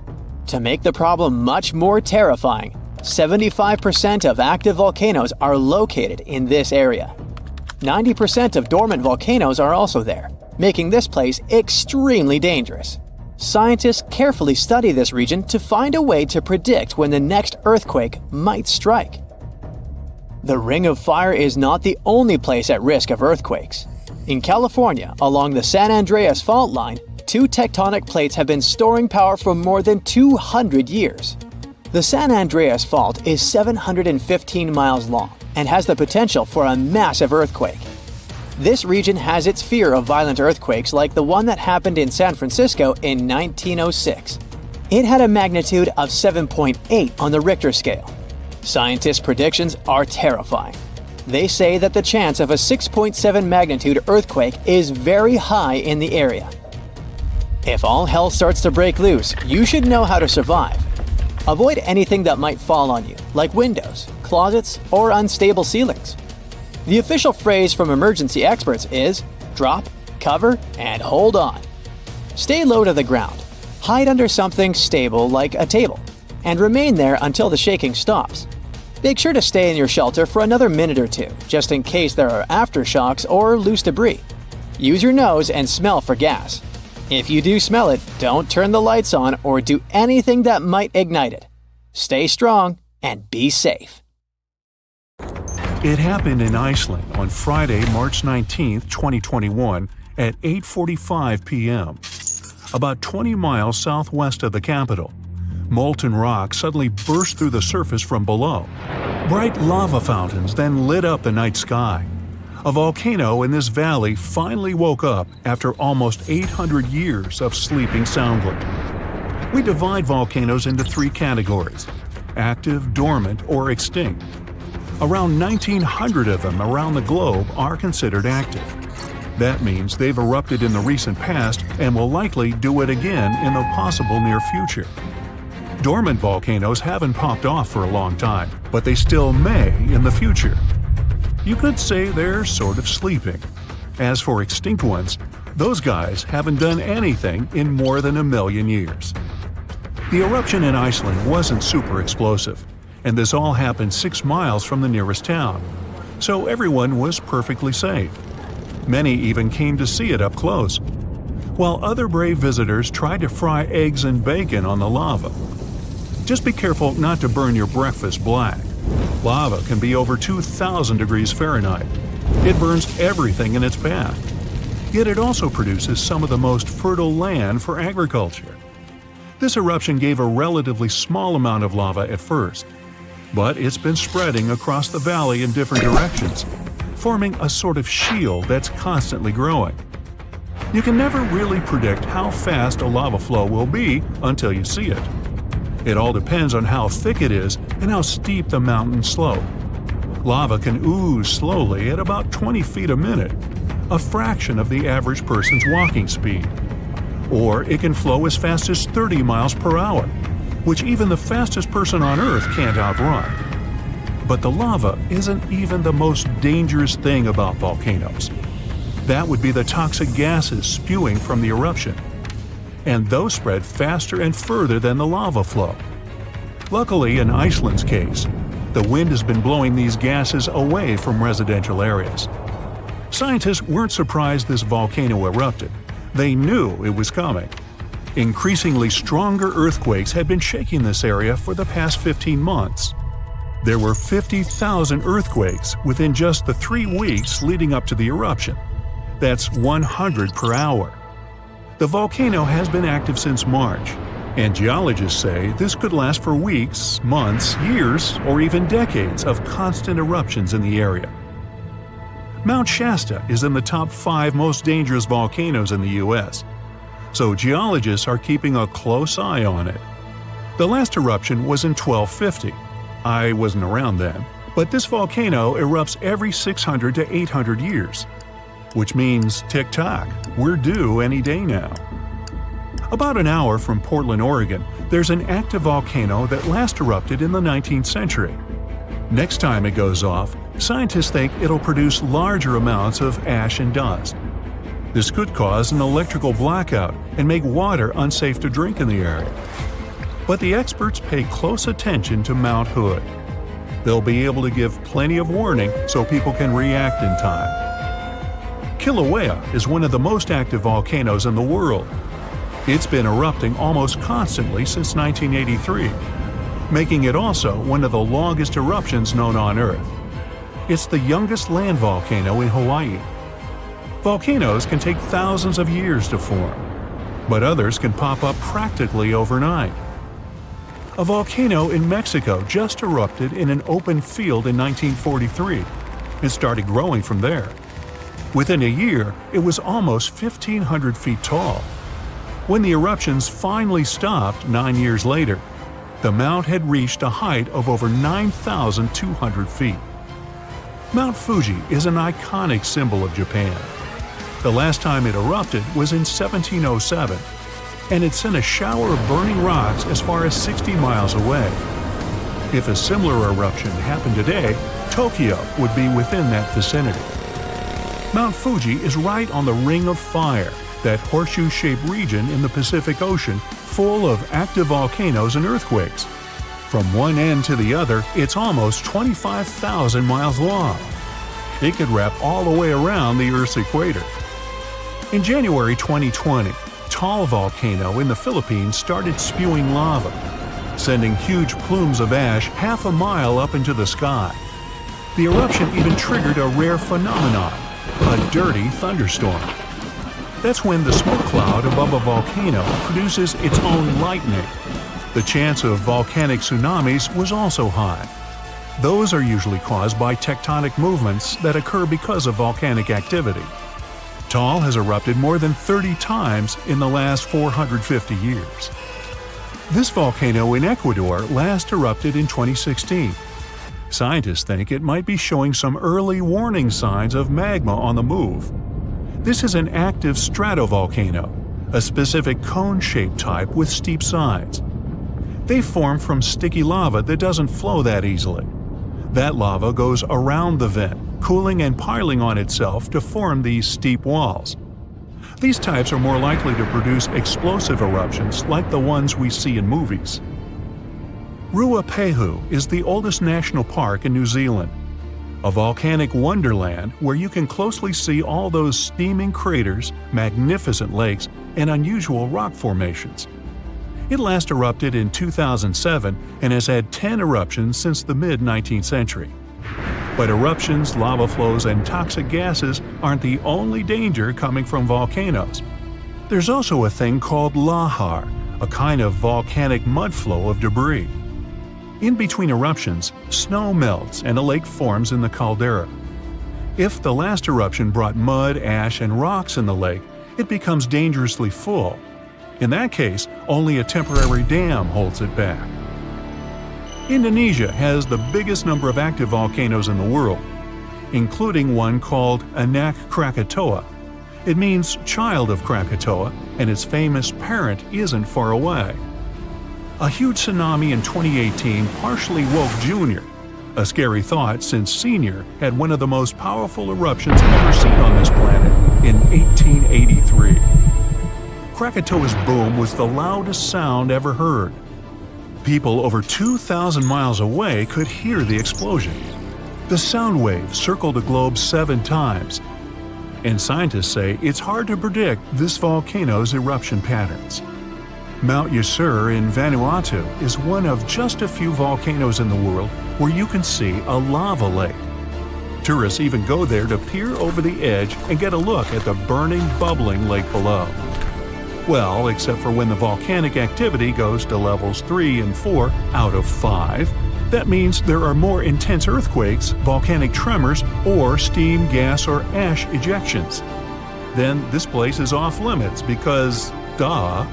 To make the problem much more terrifying, 75% of active volcanoes are located in this area. 90% of dormant volcanoes are also there, making this place extremely dangerous. Scientists carefully study this region to find a way to predict when the next earthquake might strike. The Ring of Fire is not the only place at risk of earthquakes. In California, along the San Andreas fault line, 2 tectonic plates have been storing power for more than 200 years. The San Andreas Fault is 715 miles long and has the potential for a massive earthquake. This region has its fear of violent earthquakes like the one that happened in San Francisco in 1906. It had a magnitude of 7.8 on the Richter scale. Scientists' predictions are terrifying. They say that the chance of a 6.7 magnitude earthquake is very high in the area. If all hell starts to break loose, you should know how to survive. Avoid anything that might fall on you, like windows, closets, or unstable ceilings. The official phrase from emergency experts is drop, cover, and hold on. Stay low to the ground. Hide under something stable like a table, and remain there until the shaking stops. Make sure to stay in your shelter for another minute or two, just in case there are aftershocks or loose debris. Use your nose and smell for gas. If you do smell it, don't turn the lights on or do anything that might ignite it. Stay strong and be safe. It happened in Iceland on Friday, March 19, 2021 at 8:45 p.m. About 20 miles southwest of the capital. Molten rock suddenly burst through the surface from below. Bright lava fountains then lit up the night sky. A volcano in this valley finally woke up after almost 800 years of sleeping soundly. We divide volcanoes into three categories: active, dormant, or extinct. Around 1,900 of them around the globe are considered active. That means they've erupted in the recent past and will likely do it again in the possible near future. Dormant volcanoes haven't popped off for a long time, but they still may in the future. You could say they're sort of sleeping. As for extinct ones, those guys haven't done anything in more than 1 million years. The eruption in Iceland wasn't super explosive, and this all happened 6 miles from the nearest town, so everyone was perfectly safe. Many even came to see it up close, while other brave visitors tried to fry eggs and bacon on the lava. Just be careful not to burn your breakfast black. Lava can be over 2,000 degrees Fahrenheit. It burns everything in its path. Yet it also produces some of the most fertile land for agriculture. This eruption gave a relatively small amount of lava at first, but it's been spreading across the valley in different directions, forming a sort of shield that's constantly growing. You can never really predict how fast a lava flow will be until you see it. It all depends on how thick it is and how steep the mountain slope. Lava can ooze slowly at about 20 feet a minute, a fraction of the average person's walking speed. Or it can flow as fast as 30 miles per hour, which even the fastest person on Earth can't outrun. But the lava isn't even the most dangerous thing about volcanoes. That would be the toxic gases spewing from the eruption. And those spread faster and further than the lava flow. Luckily, in Iceland's case, the wind has been blowing these gases away from residential areas. Scientists weren't surprised this volcano erupted. They knew it was coming. Increasingly stronger earthquakes had been shaking this area for the past 15 months. There were 50,000 earthquakes within just the 3 weeks leading up to the eruption. That's 100 per hour. The volcano has been active since March, and geologists say this could last for weeks, months, years, or even decades of constant eruptions in the area. Mount Shasta is in the top 5 most dangerous volcanoes in the U.S., so geologists are keeping a close eye on it. The last eruption was in 1250. I wasn't around then, but this volcano erupts every 600 to 800 years. Which means tick-tock, we're due any day now. About an hour from Portland, Oregon, there's an active volcano that last erupted in the 19th century. Next time it goes off, scientists think it'll produce larger amounts of ash and dust. This could cause an electrical blackout and make water unsafe to drink in the area. But the experts pay close attention to Mount Hood. They'll be able to give plenty of warning so people can react in time. Kilauea is one of the most active volcanoes in the world. It's been erupting almost constantly since 1983, making it also one of the longest eruptions known on Earth. It's the youngest land volcano in Hawaii. Volcanoes can take thousands of years to form, but others can pop up practically overnight. A volcano in Mexico just erupted in an open field in 1943 and started growing from there. Within a year, it was almost 1,500 feet tall. When the eruptions finally stopped 9 years later, the mount had reached a height of over 9,200 feet. Mount Fuji is an iconic symbol of Japan. The last time it erupted was in 1707, and it sent a shower of burning rocks as far as 60 miles away. If a similar eruption happened today, Tokyo would be within that vicinity. Mount Fuji is right on the Ring of Fire, that horseshoe-shaped region in the Pacific Ocean full of active volcanoes and earthquakes. From one end to the other, it's almost 25,000 miles long. It could wrap all the way around the Earth's equator. In January 2020, Taal volcano in the Philippines started spewing lava, sending huge plumes of ash half a mile up into the sky. The eruption even triggered a rare phenomenon, a dirty thunderstorm. That's when the smoke cloud above a volcano produces its own lightning. The chance of volcanic tsunamis was also high. Those are usually caused by tectonic movements that occur because of volcanic activity. Taal has erupted more than 30 times in the last 450 years. This volcano in Ecuador last erupted in 2016. Scientists think it might be showing some early warning signs of magma on the move. This is an active stratovolcano, a specific cone-shaped type with steep sides. They form from sticky lava that doesn't flow that easily. That lava goes around the vent, cooling and piling on itself to form these steep walls. These types are more likely to produce explosive eruptions like the ones we see in movies. Ruapehu is the oldest national park in New Zealand, a volcanic wonderland where you can closely see all those steaming craters, magnificent lakes, and unusual rock formations. It last erupted in 2007 and has had 10 eruptions since the mid-19th century. But eruptions, lava flows, and toxic gases aren't the only danger coming from volcanoes. There's also a thing called lahar, a kind of volcanic mudflow of debris. In between eruptions, snow melts and a lake forms in the caldera. If the last eruption brought mud, ash, and rocks in the lake, it becomes dangerously full. In that case, only a temporary dam holds it back. Indonesia has the biggest number of active volcanoes in the world, including one called Anak Krakatoa. It means child of Krakatoa, and its famous parent isn't far away. A huge tsunami in 2018 partially woke Junior, a scary thought since Senior had one of the most powerful eruptions ever seen on this planet in 1883. Krakatoa's boom was the loudest sound ever heard. People over 2,000 miles away could hear the explosion. The sound wave circled the globe 7 times, and scientists say it's hard to predict this volcano's eruption patterns. Mount Yasur in Vanuatu is one of just a few volcanoes in the world where you can see a lava lake. Tourists even go there to peer over the edge and get a look at the burning, bubbling lake below. Well, except for when the volcanic activity goes to levels 3 and 4 out of 5. That means there are more intense earthquakes, volcanic tremors, or steam, gas, or ash ejections. Then this place is off limits because, duh.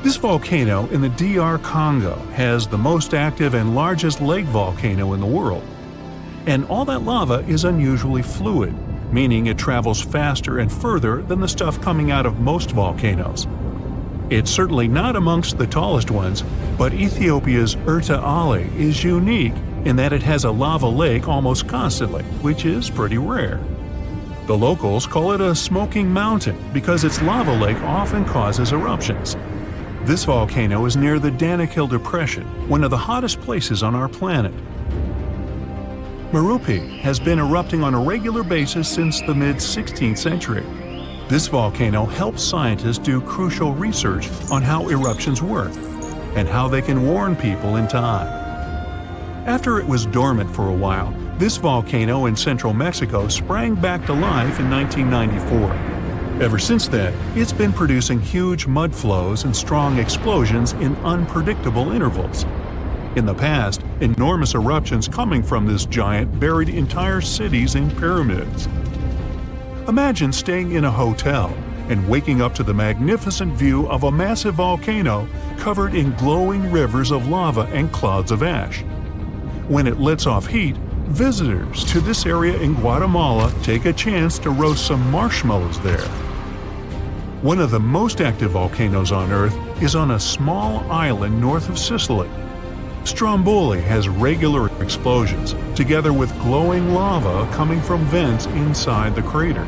This volcano in the DR Congo has the most active and largest lake volcano in the world. And all that lava is unusually fluid, meaning it travels faster and further than the stuff coming out of most volcanoes. It's certainly not amongst the tallest ones, but Ethiopia's Erta Ali is unique in that it has a lava lake almost constantly, which is pretty rare. The locals call it a smoking mountain because its lava lake often causes eruptions. This volcano is near the Danakil Depression, one of the hottest places on our planet. Merupi has been erupting on a regular basis since the mid-16th century. This volcano helps scientists do crucial research on how eruptions work and how they can warn people in time. After it was dormant for a while, this volcano in central Mexico sprang back to life in 1994. Ever since then, it's been producing huge mud flows and strong explosions in unpredictable intervals. In the past, enormous eruptions coming from this giant buried entire cities in pyramids. Imagine staying in a hotel and waking up to the magnificent view of a massive volcano covered in glowing rivers of lava and clouds of ash. When it lets off heat, visitors to this area in Guatemala take a chance to roast some marshmallows there. One of the most active volcanoes on Earth is on a small island north of Sicily. Stromboli has regular explosions, together with glowing lava coming from vents inside the crater.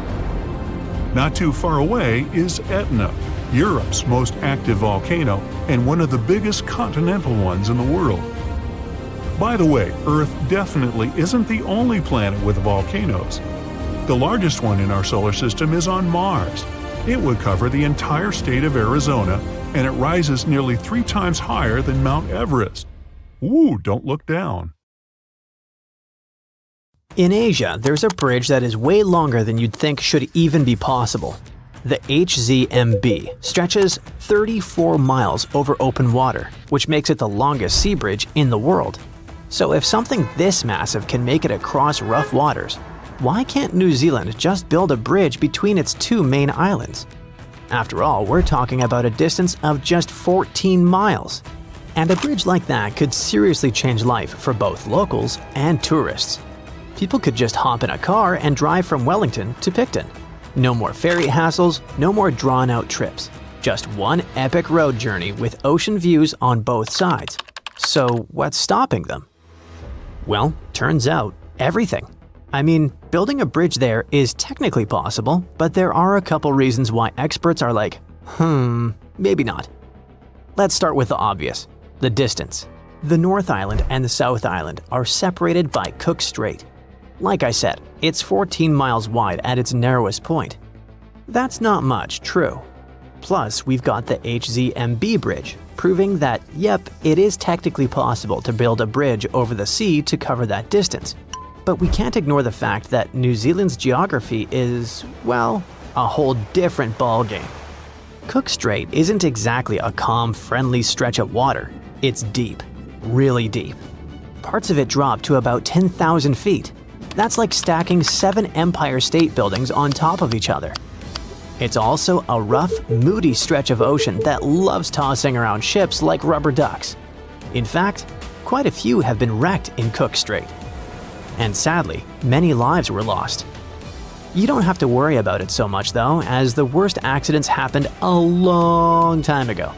Not too far away is Etna, Europe's most active volcano and one of the biggest continental ones in the world. By the way, Earth definitely isn't the only planet with volcanoes. The largest one in our solar system is on Mars. It would cover the entire state of Arizona, and it rises nearly 3 times higher than Mount Everest. Ooh, don't look down. In Asia, there's a bridge that is way longer than you'd think should even be possible. The HZMB stretches 34 miles over open water, which makes it the longest sea bridge in the world. So if something this massive can make it across rough waters, why can't New Zealand just build a bridge between its 2 main islands? After all, we're talking about a distance of just 14 miles. And a bridge like that could seriously change life for both locals and tourists. People could just hop in a car and drive from Wellington to Picton. No more ferry hassles, no more drawn-out trips. Just one epic road journey with ocean views on both sides. So what's stopping them? Well, turns out, everything. I mean, building a bridge there is technically possible, but there are a couple reasons why experts are like, maybe not. Let's start with the obvious, the distance. The North Island and the South Island are separated by Cook Strait. Like I said, it's 14 miles wide at its narrowest point. That's not much, true. Plus, we've got the HZMB bridge, proving that, yep, it is technically possible to build a bridge over the sea to cover that distance. But we can't ignore the fact that New Zealand's geography is, well, a whole different ballgame. Cook Strait isn't exactly a calm, friendly stretch of water. It's deep, really deep. Parts of it drop to about 10,000 feet. That's like stacking 7 Empire State Buildings on top of each other. It's also a rough, moody stretch of ocean that loves tossing around ships like rubber ducks. In fact, quite a few have been wrecked in Cook Strait. And sadly, many lives were lost. You don't have to worry about it so much though, as the worst accidents happened a long time ago.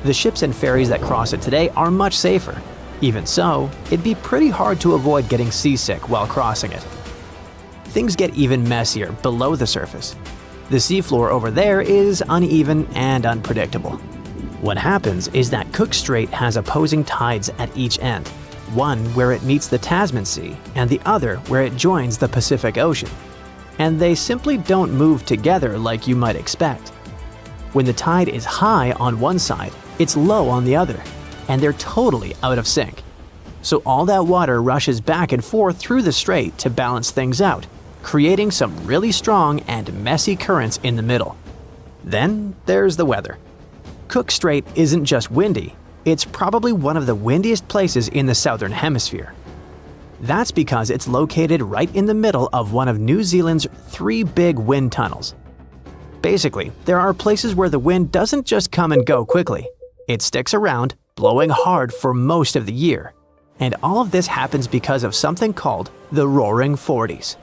The ships and ferries that cross it today are much safer. Even so, it'd be pretty hard to avoid getting seasick while crossing it. Things get even messier below the surface. The seafloor over there is uneven and unpredictable. What happens is that Cook Strait has opposing tides at each end, one where it meets the Tasman Sea and the other where it joins the Pacific Ocean. And they simply don't move together like you might expect. When the tide is high on one side, it's low on the other, and they're totally out of sync. So all that water rushes back and forth through the strait to balance things out, creating some really strong and messy currents in the middle. Then there's the weather. Cook Strait isn't just windy, it's probably one of the windiest places in the southern hemisphere. That's because it's located right in the middle of one of New Zealand's 3 big wind tunnels. Basically, there are places where the wind doesn't just come and go quickly. It sticks around, blowing hard for most of the year. And all of this happens because of something called the Roaring Forties.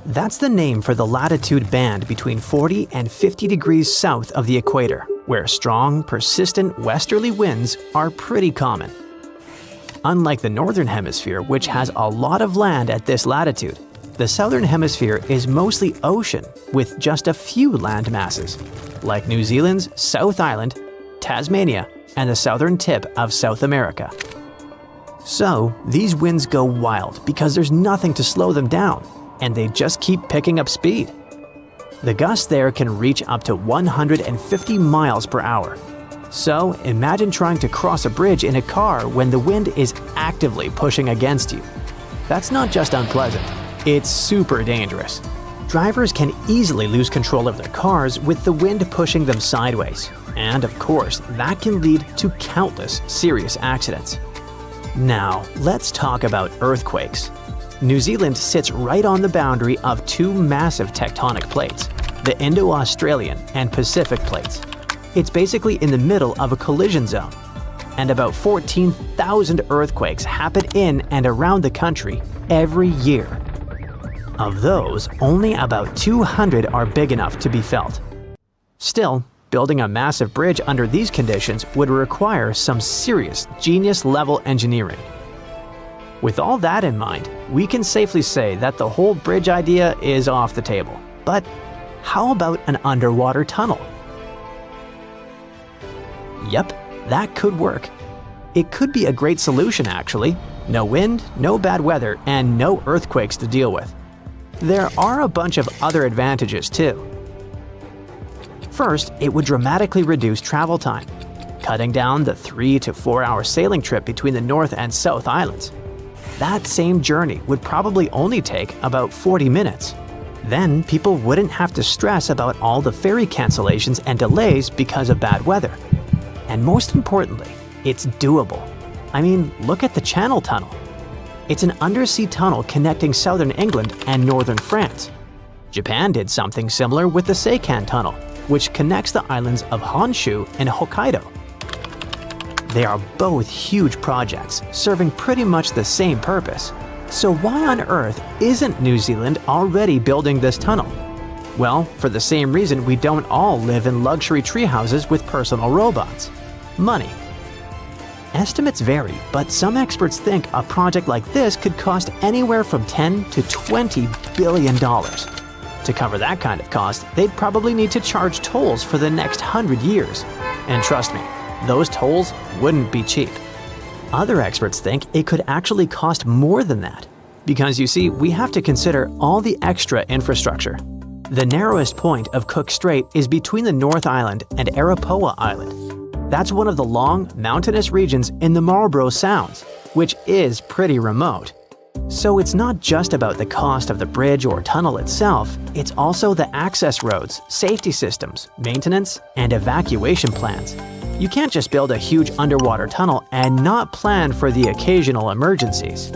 That's the name for the latitude band between 40 and 50 degrees south of the equator, where strong, persistent westerly winds are pretty common. Unlike the northern hemisphere, which has a lot of land at this latitude, the southern hemisphere is mostly ocean with just a few land masses, like New Zealand's South Island, Tasmania, and the southern tip of South America. So, these winds go wild because there's nothing to slow them down, and they just keep picking up speed. The gusts there can reach up to 150 miles per hour. So, imagine trying to cross a bridge in a car when the wind is actively pushing against you. That's not just unpleasant, it's super dangerous. Drivers can easily lose control of their cars with the wind pushing them sideways. And of course, that can lead to countless serious accidents. Now, let's talk about earthquakes. New Zealand sits right on the boundary of 2 massive tectonic plates, the Indo-Australian and Pacific plates. It's basically in the middle of a collision zone. And about 14,000 earthquakes happen in and around the country every year. Of those, only about 200 are big enough to be felt. Still, building a massive bridge under these conditions would require some serious genius-level engineering. With all that in mind, we can safely say that the whole bridge idea is off the table. But how about an underwater tunnel? Yep, that could work. It could be a great solution actually. No wind, no bad weather, and no earthquakes to deal with. There are a bunch of other advantages too. First, it would dramatically reduce travel time, cutting down the 3 to 4 hour sailing trip between the North and South Islands. That same journey would probably only take about 40 minutes. Then people wouldn't have to stress about all the ferry cancellations and delays because of bad weather. And most importantly, it's doable. I mean, look at the Channel Tunnel. It's an undersea tunnel connecting southern England and northern France. Japan did something similar with the Seikan Tunnel, which connects the islands of Honshu and Hokkaido. They are both huge projects, serving pretty much the same purpose. So why on earth isn't New Zealand already building this tunnel? Well, for the same reason we don't all live in luxury treehouses with personal robots: money. Estimates vary, but some experts think a project like this could cost anywhere from $10 to $20 billion. To cover that kind of cost, they'd probably need to charge tolls for the next 100 years. And trust me, those tolls wouldn't be cheap. Other experts think it could actually cost more than that, because you see, we have to consider all the extra infrastructure. The narrowest point of Cook Strait is between the North Island and Arapawa Island. That's one of the long, mountainous regions in the Marlborough Sounds, which is pretty remote. So it's not just about the cost of the bridge or tunnel itself, it's also the access roads, safety systems, maintenance, and evacuation plans. You can't just build a huge underwater tunnel and not plan for the occasional emergencies.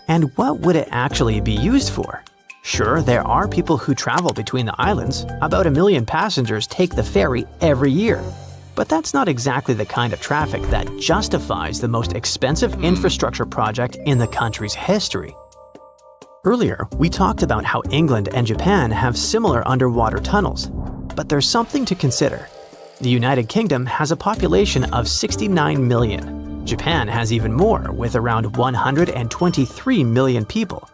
And what would it actually be used for? Sure, there are people who travel between the islands. About 1 million passengers take the ferry every year. But that's not exactly the kind of traffic that justifies the most expensive infrastructure project in the country's history. Earlier, we talked about how England and Japan have similar underwater tunnels. But there's something to consider. The United Kingdom has a population of 69 million. Japan has even more, with around 123 million people.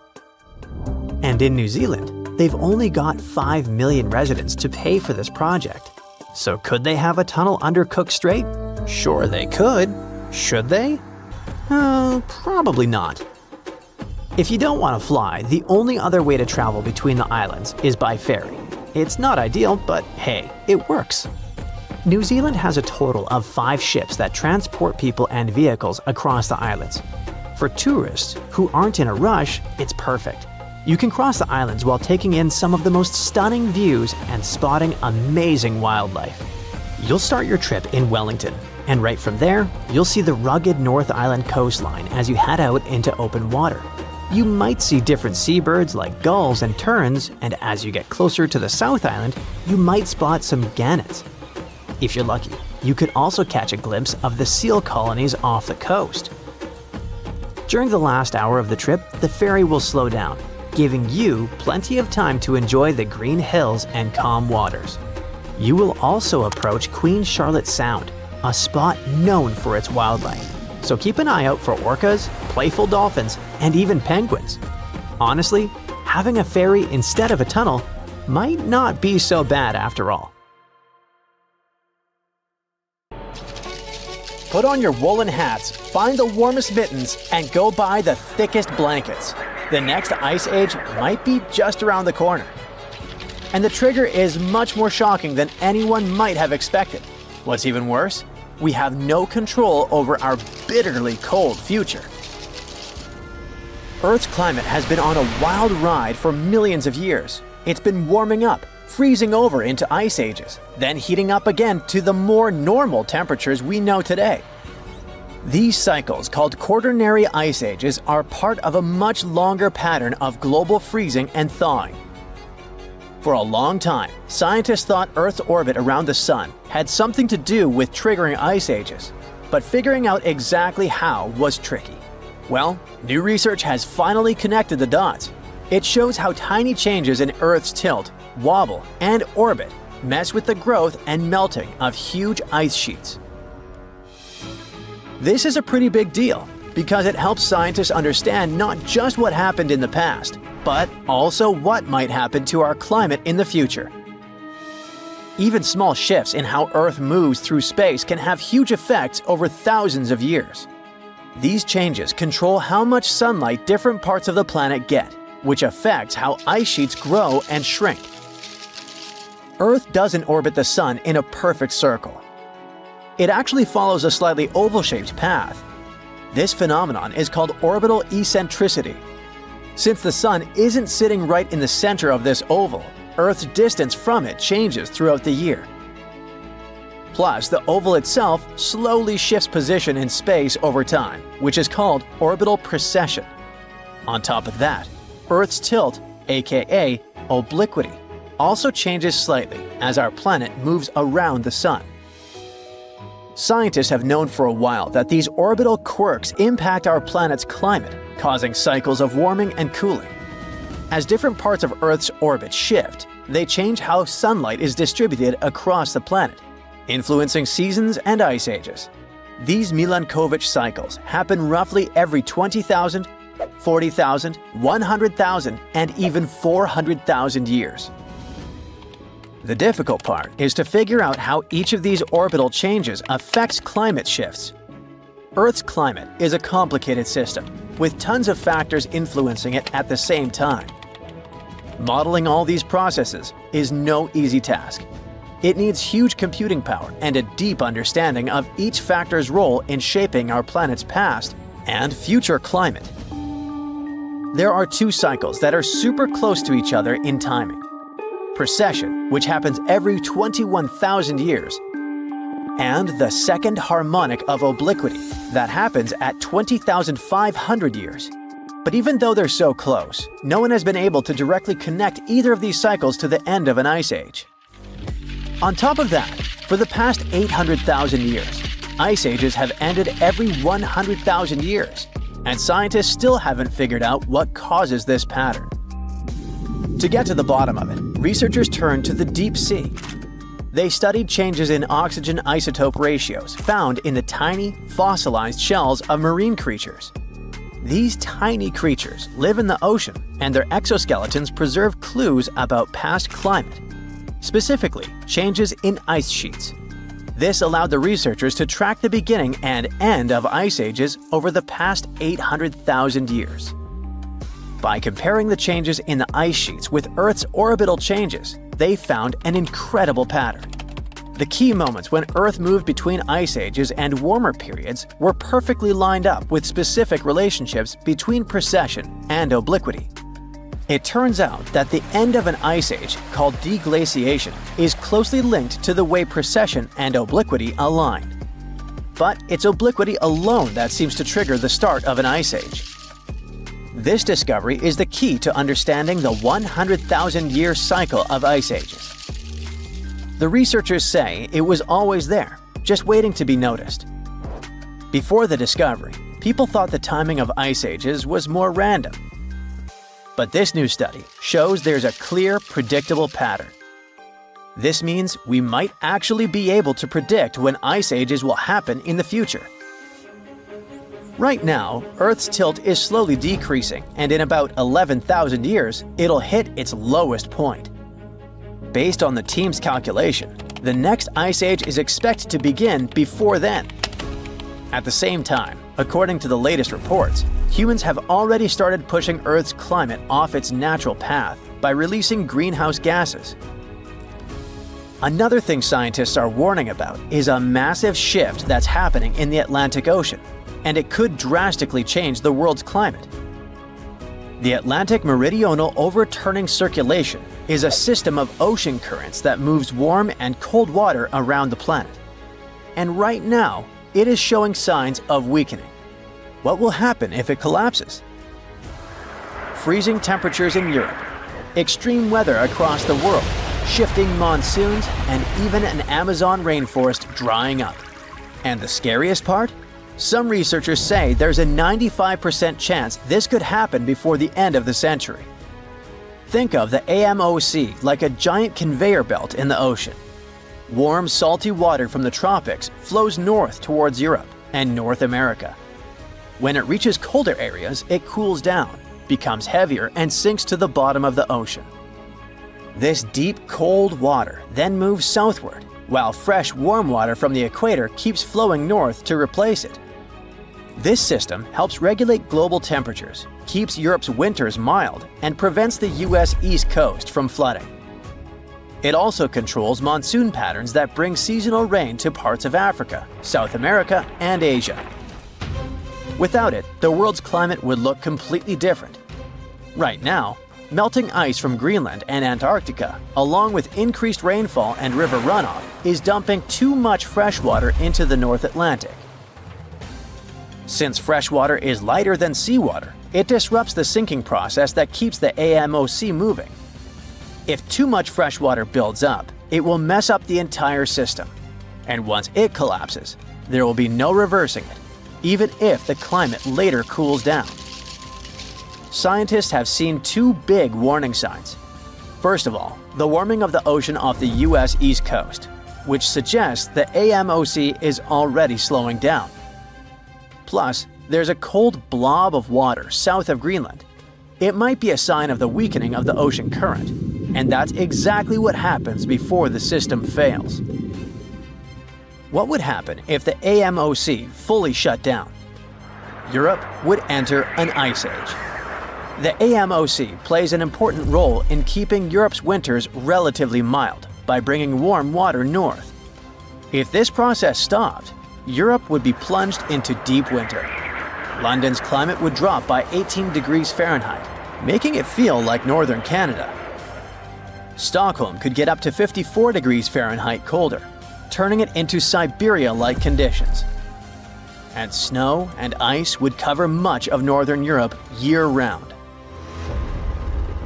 And in New Zealand, they've only got 5 million residents to pay for this project. So could they have a tunnel under Cook Strait? Sure they could. Should they? Probably not. If you don't want to fly, the only other way to travel between the islands is by ferry. It's not ideal, but hey, it works. New Zealand has a total of 5 ships that transport people and vehicles across the islands. For tourists who aren't in a rush, it's perfect. You can cross the islands while taking in some of the most stunning views and spotting amazing wildlife. You'll start your trip in Wellington, and right from there, you'll see the rugged North Island coastline as you head out into open water. You might see different seabirds like gulls and terns, and as you get closer to the South Island, you might spot some gannets. If you're lucky, you could also catch a glimpse of the seal colonies off the coast. During the last hour of the trip, the ferry will slow down, giving you plenty of time to enjoy the green hills and calm waters. You will also approach Queen Charlotte Sound, a spot known for its wildlife. So keep an eye out for orcas, playful dolphins, and even penguins. Honestly, having a ferry instead of a tunnel might not be so bad after all. Put on your woolen hats, find the warmest mittens, and go buy the thickest blankets. The next ice age might be just around the corner. And the trigger is much more shocking than anyone might have expected. What's even worse? We have no control over our bitterly cold future. Earth's climate has been on a wild ride for millions of years. It's been warming up, freezing over into ice ages, then heating up again to the more normal temperatures we know today. These cycles, called quaternary ice ages, are part of a much longer pattern of global freezing and thawing. For a long time, scientists thought Earth's orbit around the Sun had something to do with triggering ice ages, but figuring out exactly how was tricky. Well, new research has finally connected the dots. It shows how tiny changes in Earth's tilt, wobble, and orbit mess with the growth and melting of huge ice sheets. This is a pretty big deal because it helps scientists understand not just what happened in the past, but also what might happen to our climate in the future. Even small shifts in how Earth moves through space can have huge effects over thousands of years. These changes control how much sunlight different parts of the planet get, which affects how ice sheets grow and shrink. Earth doesn't orbit the Sun in a perfect circle. It actually follows a slightly oval-shaped path. This phenomenon is called orbital eccentricity. Since the Sun isn't sitting right in the center of this oval, Earth's distance from it changes throughout the year. Plus, the oval itself slowly shifts position in space over time, which is called orbital precession. On top of that, Earth's tilt, aka obliquity, also changes slightly as our planet moves around the Sun. Scientists have known for a while that these orbital quirks impact our planet's climate, causing cycles of warming and cooling. As different parts of Earth's orbit shift, they change how sunlight is distributed across the planet, influencing seasons and ice ages. These Milankovitch cycles happen roughly every 20,000, 40,000, 100,000, and even 400,000 years. The difficult part is to figure out how each of these orbital changes affects climate shifts. Earth's climate is a complicated system, with tons of factors influencing it at the same time. Modeling all these processes is no easy task. It needs huge computing power and a deep understanding of each factor's role in shaping our planet's past and future climate. There are two cycles that are super close to each other in timing. Precession, which happens every 21,000 years, and the second harmonic of obliquity that happens at 20,500 years. But even though they're so close, no one has been able to directly connect either of these cycles to the end of an ice age. On top of that, for the past 800,000 years, ice ages have ended every 100,000 years, and scientists still haven't figured out what causes this pattern. To get to the bottom of it, researchers turned to the deep sea. They studied changes in oxygen isotope ratios found in the tiny, fossilized shells of marine creatures. These tiny creatures live in the ocean, and their exoskeletons preserve clues about past climate, specifically changes in ice sheets. This allowed the researchers to track the beginning and end of ice ages over the past 800,000 years. By comparing the changes in the ice sheets with Earth's orbital changes, they found an incredible pattern. The key moments when Earth moved between ice ages and warmer periods were perfectly lined up with specific relationships between precession and obliquity. It turns out that the end of an ice age, called deglaciation, is closely linked to the way precession and obliquity align. But it's obliquity alone that seems to trigger the start of an ice age. This discovery is the key to understanding the 100,000-year cycle of ice ages. The researchers say it was always there, just waiting to be noticed. Before the discovery, people thought the timing of ice ages was more random. But this new study shows there's a clear, predictable pattern. This means we might actually be able to predict when ice ages will happen in the future. Right now, Earth's tilt is slowly decreasing, and in about 11,000 years, it'll hit its lowest point. Based on the team's calculation, the next ice age is expected to begin before then. At the same time, according to the latest reports, humans have already started pushing Earth's climate off its natural path by releasing greenhouse gases. Another thing scientists are warning about is a massive shift that's happening in the Atlantic Ocean, and it could drastically change the world's climate. The Atlantic Meridional Overturning Circulation is a system of ocean currents that moves warm and cold water around the planet. And right now, it is showing signs of weakening. What will happen if it collapses? Freezing temperatures in Europe, extreme weather across the world, shifting monsoons, and even an Amazon rainforest drying up. And the scariest part? Some researchers say there's a 95% chance this could happen before the end of the century. Think of the AMOC like a giant conveyor belt in the ocean. Warm, salty water from the tropics flows north towards Europe and North America. When it reaches colder areas, it cools down, becomes heavier, and sinks to the bottom of the ocean. This deep, cold water then moves southward, while fresh, warm water from the equator keeps flowing north to replace it. This system helps regulate global temperatures, keeps Europe's winters mild, and prevents the US East Coast from flooding. It also controls monsoon patterns that bring seasonal rain to parts of Africa, South America, and Asia. Without it, the world's climate would look completely different. Right now, melting ice from Greenland and Antarctica, along with increased rainfall and river runoff, is dumping too much fresh water into the North Atlantic. Since fresh water is lighter than seawater, it disrupts the sinking process that keeps the AMOC moving. If too much fresh water builds up, it will mess up the entire system. And once it collapses, there will be no reversing it, even if the climate later cools down. Scientists have seen two big warning signs. First of all, the warming of the ocean off the US East Coast, which suggests the AMOC is already slowing down. Plus, there's a cold blob of water south of Greenland. It might be a sign of the weakening of the ocean current, and that's exactly what happens before the system fails. What would happen if the AMOC fully shut down? Europe would enter an ice age. The AMOC plays an important role in keeping Europe's winters relatively mild by bringing warm water north. If this process stopped, Europe would be plunged into deep winter. London's climate would drop by 18 degrees Fahrenheit, making it feel like northern Canada. Stockholm could get up to 54 degrees Fahrenheit colder, turning it into Siberia-like conditions. And snow and ice would cover much of northern Europe year-round.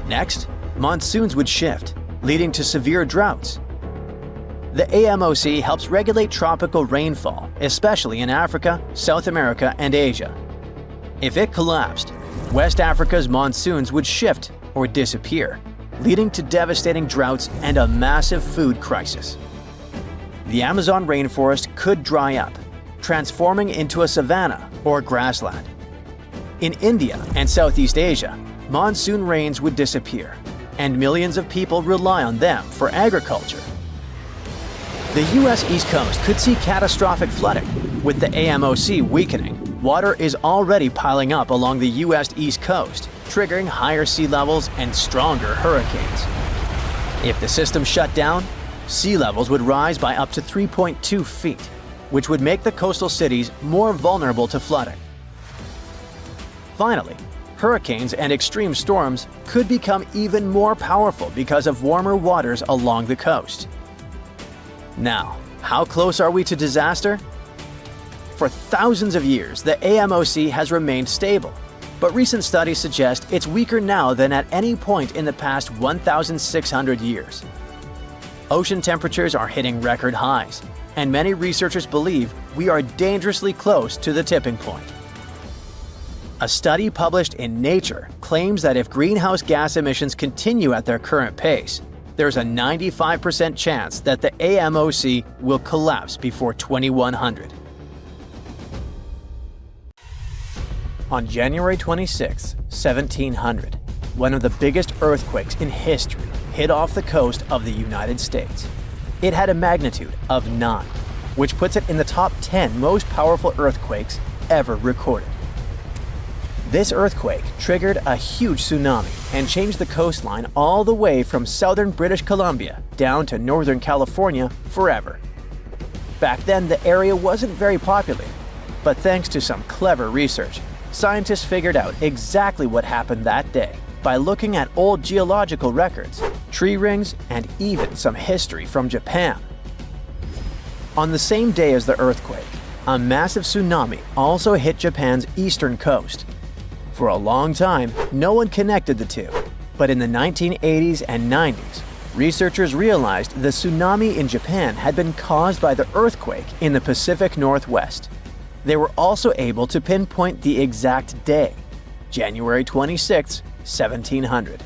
Next, monsoons would shift, leading to severe droughts. The AMOC helps regulate tropical rainfall, especially in Africa, South America, and Asia. If it collapsed, West Africa's monsoons would shift or disappear, leading to devastating droughts and a massive food crisis. The Amazon rainforest could dry up, transforming into a savanna or grassland. In India and Southeast Asia, monsoon rains would disappear, and millions of people rely on them for agriculture. The US East Coast could see catastrophic flooding. With the AMOC weakening, water is already piling up along the US East Coast, triggering higher sea levels and stronger hurricanes. If the system shut down, sea levels would rise by up to 3.2 feet, which would make the coastal cities more vulnerable to flooding. Finally, hurricanes and extreme storms could become even more powerful because of warmer waters along the coast. Now, how close are we to disaster? For thousands of years, the AMOC has remained stable, but recent studies suggest it's weaker now than at any point in the past 1,600 years. Ocean temperatures are hitting record highs, and many researchers believe we are dangerously close to the tipping point. A study published in Nature claims that if greenhouse gas emissions continue at their current pace, there's a 95% chance that the AMOC will collapse before 2100. On January 26, 1700, one of the biggest earthquakes in history hit off the coast of the United States. It had a magnitude of 9, which puts it in the top 10 most powerful earthquakes ever recorded. This earthquake triggered a huge tsunami and changed the coastline all the way from southern British Columbia down to northern California forever. Back then, the area wasn't very populated, but thanks to some clever research, scientists figured out exactly what happened that day by looking at old geological records, tree rings, and even some history from Japan. On the same day as the earthquake, a massive tsunami also hit Japan's eastern coast. For a long time, no one connected the two, but in the 1980s and 90s, researchers realized the tsunami in Japan had been caused by the earthquake in the Pacific Northwest. They were also able to pinpoint the exact day, January 26, 1700.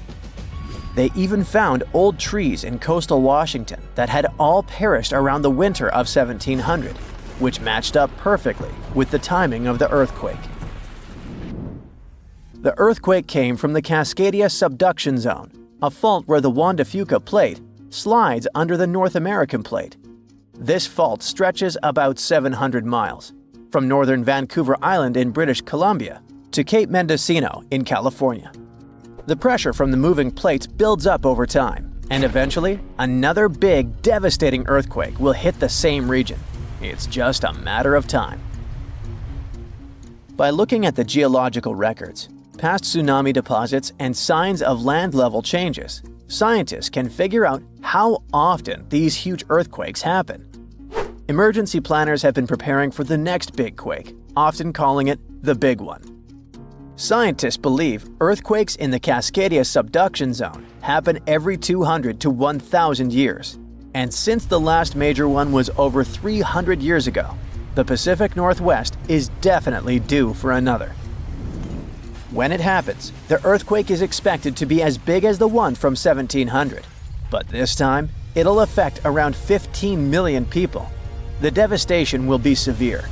They even found old trees in coastal Washington that had all perished around the winter of 1700, which matched up perfectly with the timing of the earthquake. The earthquake came from the Cascadia Subduction Zone, a fault where the Juan de Fuca plate slides under the North American plate. This fault stretches about 700 miles, from northern Vancouver Island in British Columbia to Cape Mendocino in California. The pressure from the moving plates builds up over time, and eventually, another big, devastating earthquake will hit the same region. It's just a matter of time. By looking at the geological records, past tsunami deposits, and signs of land level changes, scientists can figure out how often these huge earthquakes happen. Emergency planners have been preparing for the next big quake, often calling it the big one. Scientists believe earthquakes in the Cascadia Subduction Zone happen every 200 to 1,000 years. And since the last major one was over 300 years ago, the Pacific Northwest is definitely due for another. When it happens, the earthquake is expected to be as big as the one from 1700. But this time, it'll affect around 15 million people. The devastation will be severe.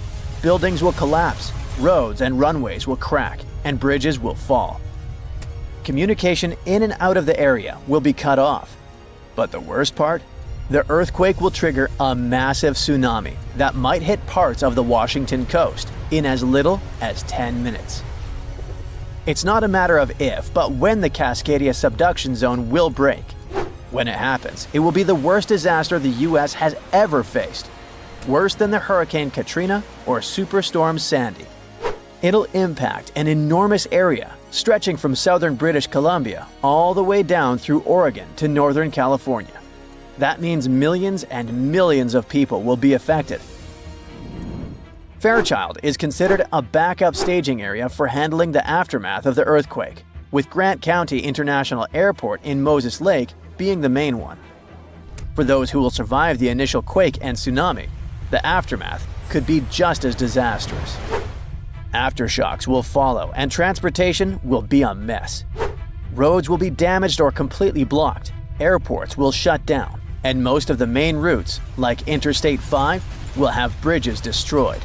Buildings will collapse, roads and runways will crack, and bridges will fall. Communication in and out of the area will be cut off. But the worst part? The earthquake will trigger a massive tsunami that might hit parts of the Washington coast in as little as 10 minutes. It's not a matter of if, but when the Cascadia Subduction Zone will break. When it happens, it will be the worst disaster the US has ever faced. Worse than the Hurricane Katrina or Superstorm Sandy. It'll impact an enormous area, stretching from southern British Columbia all the way down through Oregon to northern California. That means millions and millions of people will be affected. Fairchild is considered a backup staging area for handling the aftermath of the earthquake, with Grant County International Airport in Moses Lake being the main one. For those who will survive the initial quake and tsunami, the aftermath could be just as disastrous. Aftershocks will follow, and transportation will be a mess. Roads will be damaged or completely blocked, airports will shut down, and most of the main routes, like Interstate 5, will have bridges destroyed.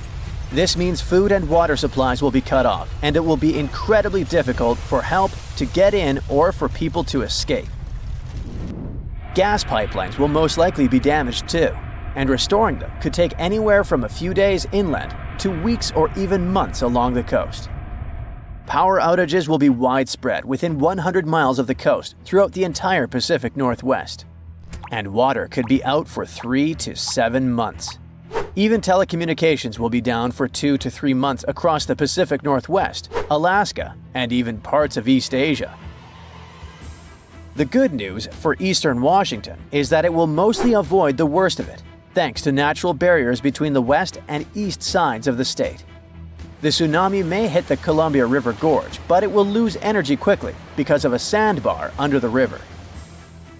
This means food and water supplies will be cut off, and it will be incredibly difficult for help to get in or for people to escape. Gas pipelines will most likely be damaged too, and restoring them could take anywhere from a few days inland to weeks or even months along the coast. Power outages will be widespread within 100 miles of the coast throughout the entire Pacific Northwest. And water could be out for 3 to 7 months. Even telecommunications will be down for 2 to 3 months across the Pacific Northwest, Alaska, and even parts of East Asia. The good news for eastern Washington is that it will mostly avoid the worst of it, thanks to natural barriers between the west and east sides of the state. The tsunami may hit the Columbia River Gorge, but it will lose energy quickly because of a sandbar under the river.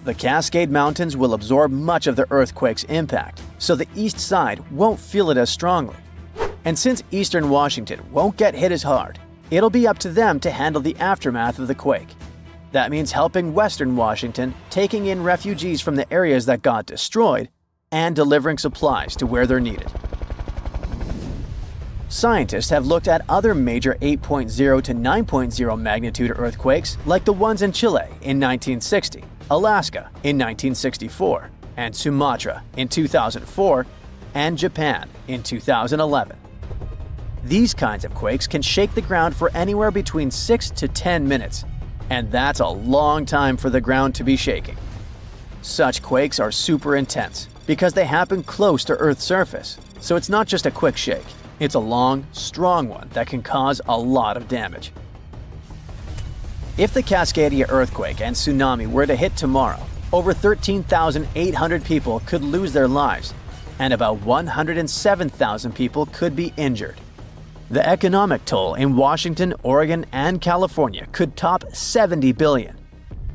The Cascade Mountains will absorb much of the earthquake's impact, so the east side won't feel it as strongly. And since eastern Washington won't get hit as hard, it'll be up to them to handle the aftermath of the quake. That means helping western Washington, taking in refugees from the areas that got destroyed, and delivering supplies to where they're needed. Scientists have looked at other major 8.0 to 9.0 magnitude earthquakes like the ones in Chile in 1960, Alaska in 1964, and Sumatra in 2004, and Japan in 2011. These kinds of quakes can shake the ground for anywhere between 6 to 10 minutes, and that's a long time for the ground to be shaking. Such quakes are super intense because they happen close to Earth's surface, so it's not just a quick shake. It's a long, strong one that can cause a lot of damage. If the Cascadia earthquake and tsunami were to hit tomorrow, over 13,800 people could lose their lives, and about 107,000 people could be injured. The economic toll in Washington, Oregon, and California could top $70 billion.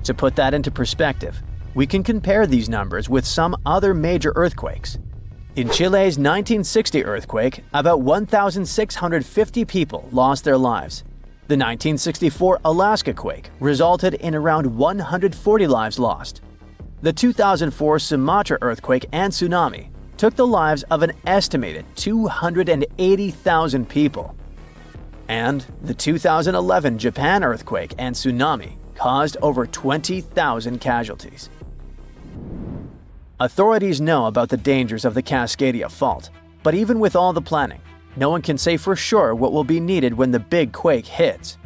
To put that into perspective, we can compare these numbers with some other major earthquakes. In Chile's 1960 earthquake, about 1,650 people lost their lives. The 1964 Alaska quake resulted in around 140 lives lost. The 2004 Sumatra earthquake and tsunami took the lives of an estimated 280,000 people. And the 2011 Japan earthquake and tsunami caused over 20,000 casualties. Authorities know about the dangers of the Cascadia Fault, but even with all the planning, no one can say for sure what will be needed when the big quake hits.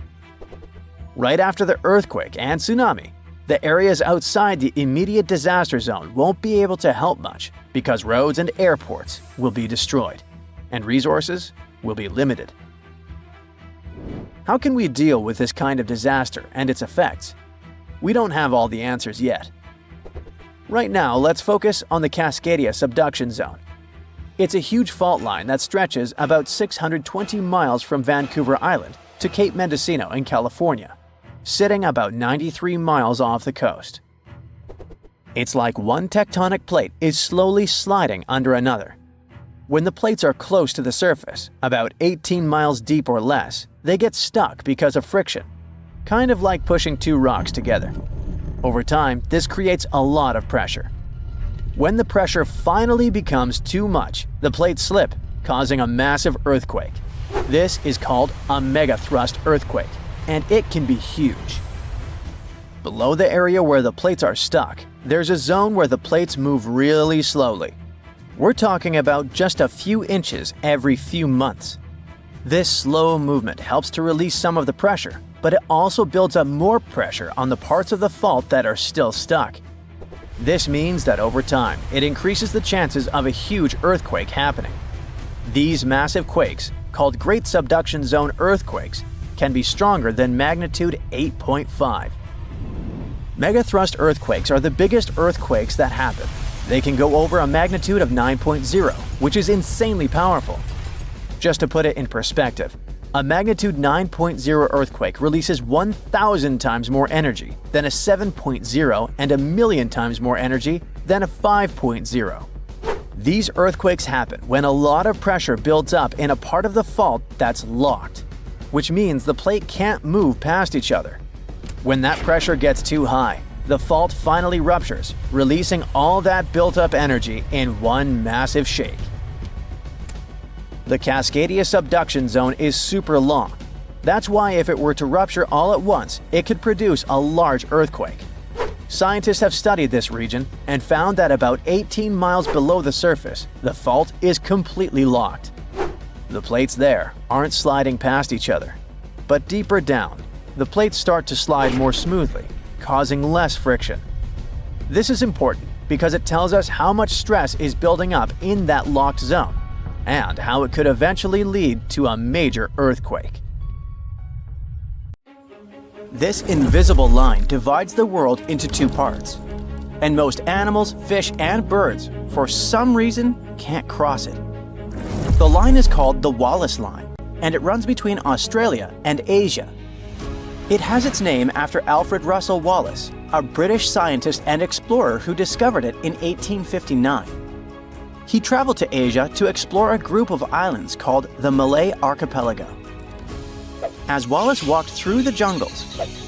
Right after the earthquake and tsunami, the areas outside the immediate disaster zone won't be able to help much because roads and airports will be destroyed, and resources will be limited. How can we deal with this kind of disaster and its effects? We don't have all the answers yet. Right now, let's focus on the Cascadia Subduction Zone. It's a huge fault line that stretches about 620 miles from Vancouver Island to Cape Mendocino in California, sitting about 93 miles off the coast. It's like one tectonic plate is slowly sliding under another. When the plates are close to the surface, about 18 miles deep or less, they get stuck because of friction, kind of like pushing two rocks together. Over time, this creates a lot of pressure. When the pressure finally becomes too much, the plates slip, causing a massive earthquake. This is called a megathrust earthquake, and it can be huge. Below the area where the plates are stuck, there's a zone where the plates move really slowly. We're talking about just a few inches every few months. This slow movement helps to release some of the pressure, but it also builds up more pressure on the parts of the fault that are still stuck. This means that over time, it increases the chances of a huge earthquake happening. These massive quakes, called Great Subduction Zone earthquakes, can be stronger than magnitude 8.5. Megathrust earthquakes are the biggest earthquakes that happen. They can go over a magnitude of 9.0, which is insanely powerful. Just to put it in perspective, a magnitude 9.0 earthquake releases 1,000 times more energy than a 7.0 and 1,000,000 times more energy than a 5.0. These earthquakes happen when a lot of pressure builds up in a part of the fault that's locked, which means the plate can't move past each other. When that pressure gets too high, the fault finally ruptures, releasing all that built-up energy in one massive shake. The Cascadia Subduction Zone is super long. That's why if it were to rupture all at once, it could produce a large earthquake. Scientists have studied this region and found that about 18 miles below the surface, the fault is completely locked. The plates there aren't sliding past each other. But deeper down, the plates start to slide more smoothly, causing less friction. This is important because it tells us how much stress is building up in that locked zone, and how it could eventually lead to a major earthquake. This invisible line divides the world into two parts, and most animals, fish, and birds, for some reason, can't cross it. The line is called the Wallace Line, and it runs between Australia and Asia. It has its name after Alfred Russel Wallace, a British scientist and explorer who discovered it in 1859. He traveled to Asia to explore a group of islands called the Malay Archipelago. As Wallace walked through the jungles,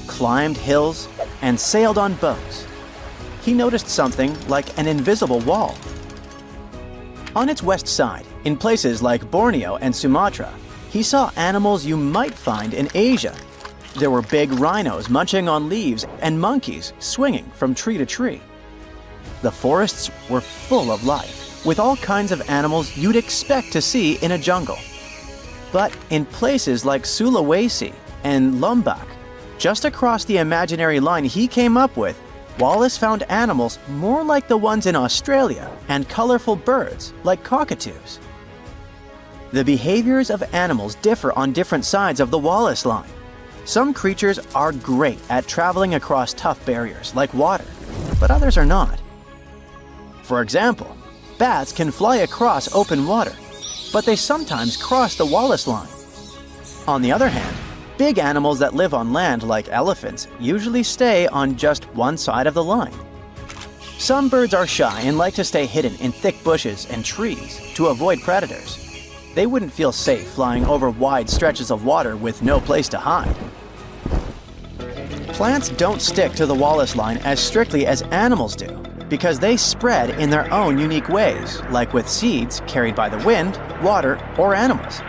climbed hills, and sailed on boats, he noticed something like an invisible wall. On its west side, in places like Borneo and Sumatra, he saw animals you might find in Asia. There were big rhinos munching on leaves and monkeys swinging from tree to tree. The forests were full of life, with all kinds of animals you'd expect to see in a jungle. But in places like Sulawesi and Lombok, just across the imaginary line he came up with, Wallace found animals more like the ones in Australia and colorful birds like cockatoos. The behaviors of animals differ on different sides of the Wallace Line. Some creatures are great at traveling across tough barriers like water, but others are not. For example, bats can fly across open water, but they sometimes cross the Wallace Line. On the other hand, big animals that live on land like elephants usually stay on just one side of the line. Some birds are shy and like to stay hidden in thick bushes and trees to avoid predators. They wouldn't feel safe flying over wide stretches of water with no place to hide. Plants don't stick to the Wallace Line as strictly as animals do, because they spread in their own unique ways, like with seeds carried by the wind, water, or animals.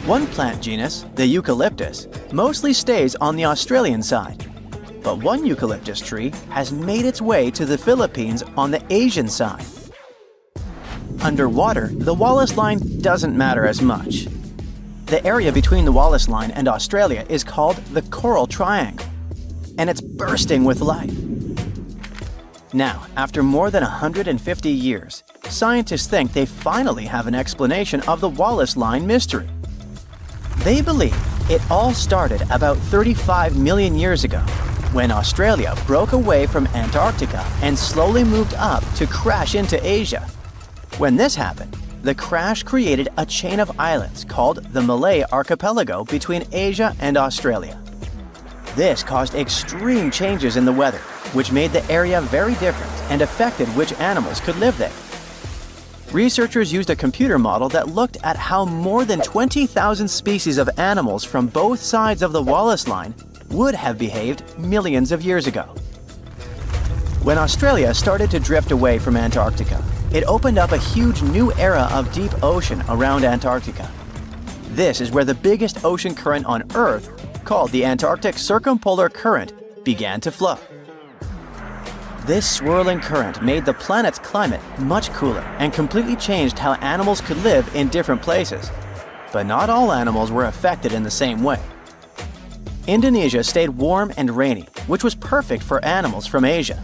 One plant genus, the eucalyptus, mostly stays on the Australian side, but one eucalyptus tree has made its way to the Philippines on the Asian side. Underwater, the Wallace Line doesn't matter as much. The area between the Wallace Line and Australia is called the Coral Triangle, and it's bursting with life. Now, after more than 150 years, scientists think they finally have an explanation of the Wallace Line mystery. They believe it all started about 35 million years ago, when Australia broke away from Antarctica and slowly moved up to crash into Asia. When this happened, the crash created a chain of islands called the Malay Archipelago between Asia and Australia. This caused extreme changes in the weather, which made the area very different and affected which animals could live there. Researchers used a computer model that looked at how more than 20,000 species of animals from both sides of the Wallace Line would have behaved millions of years ago. When Australia started to drift away from Antarctica, it opened up a huge new era of deep ocean around Antarctica. This is where the biggest ocean current on Earth, called the Antarctic Circumpolar Current, began to flow. This swirling current made the planet's climate much cooler and completely changed how animals could live in different places. But not all animals were affected in the same way. Indonesia stayed warm and rainy, which was perfect for animals from Asia.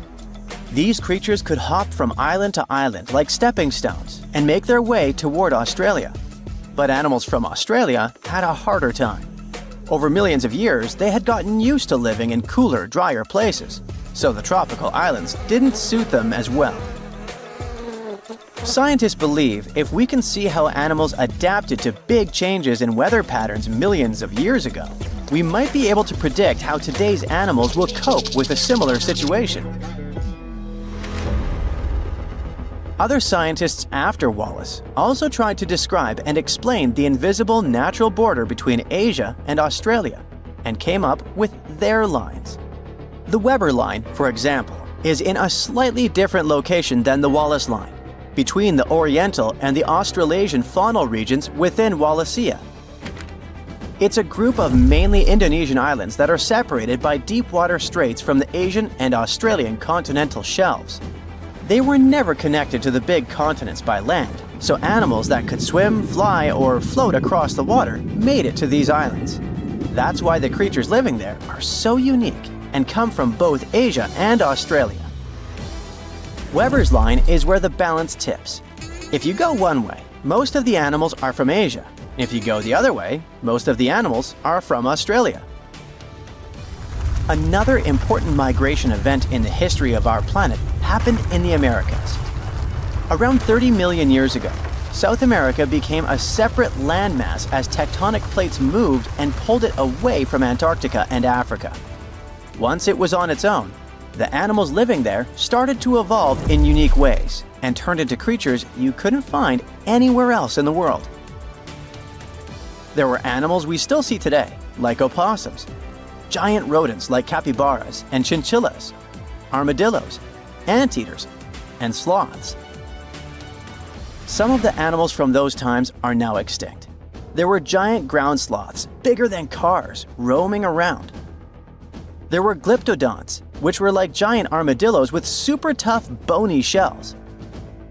These creatures could hop from island to island like stepping stones and make their way toward Australia. But animals from Australia had a harder time. Over millions of years, they had gotten used to living in cooler, drier places, so the tropical islands didn't suit them as well. Scientists believe if we can see how animals adapted to big changes in weather patterns millions of years ago, we might be able to predict how today's animals will cope with a similar situation. Other scientists after Wallace also tried to describe and explain the invisible natural border between Asia and Australia, and came up with their lines. The Weber Line, for example, is in a slightly different location than the Wallace Line, between the Oriental and the Australasian faunal regions within Wallacea. It's a group of mainly Indonesian islands that are separated by deep water straits from the Asian and Australian continental shelves. They were never connected to the big continents by land, so animals that could swim, fly, or float across the water made it to these islands. That's why the creatures living there are so unique and come from both Asia and Australia. Weber's Line is where the balance tips. If you go one way, most of the animals are from Asia. If you go the other way, most of the animals are from Australia. Another important migration event in the history of our planet happened in the Americas. Around 30 million years ago, South America became a separate landmass as tectonic plates moved and pulled it away from Antarctica and Africa. Once it was on its own, the animals living there started to evolve in unique ways and turned into creatures you couldn't find anywhere else in the world. There were animals we still see today, like opossums, giant rodents like capybaras and chinchillas, armadillos, anteaters, and sloths. Some of the animals from those times are now extinct. There were giant ground sloths, bigger than cars, roaming around. There were glyptodonts, which were like giant armadillos with super tough, bony shells.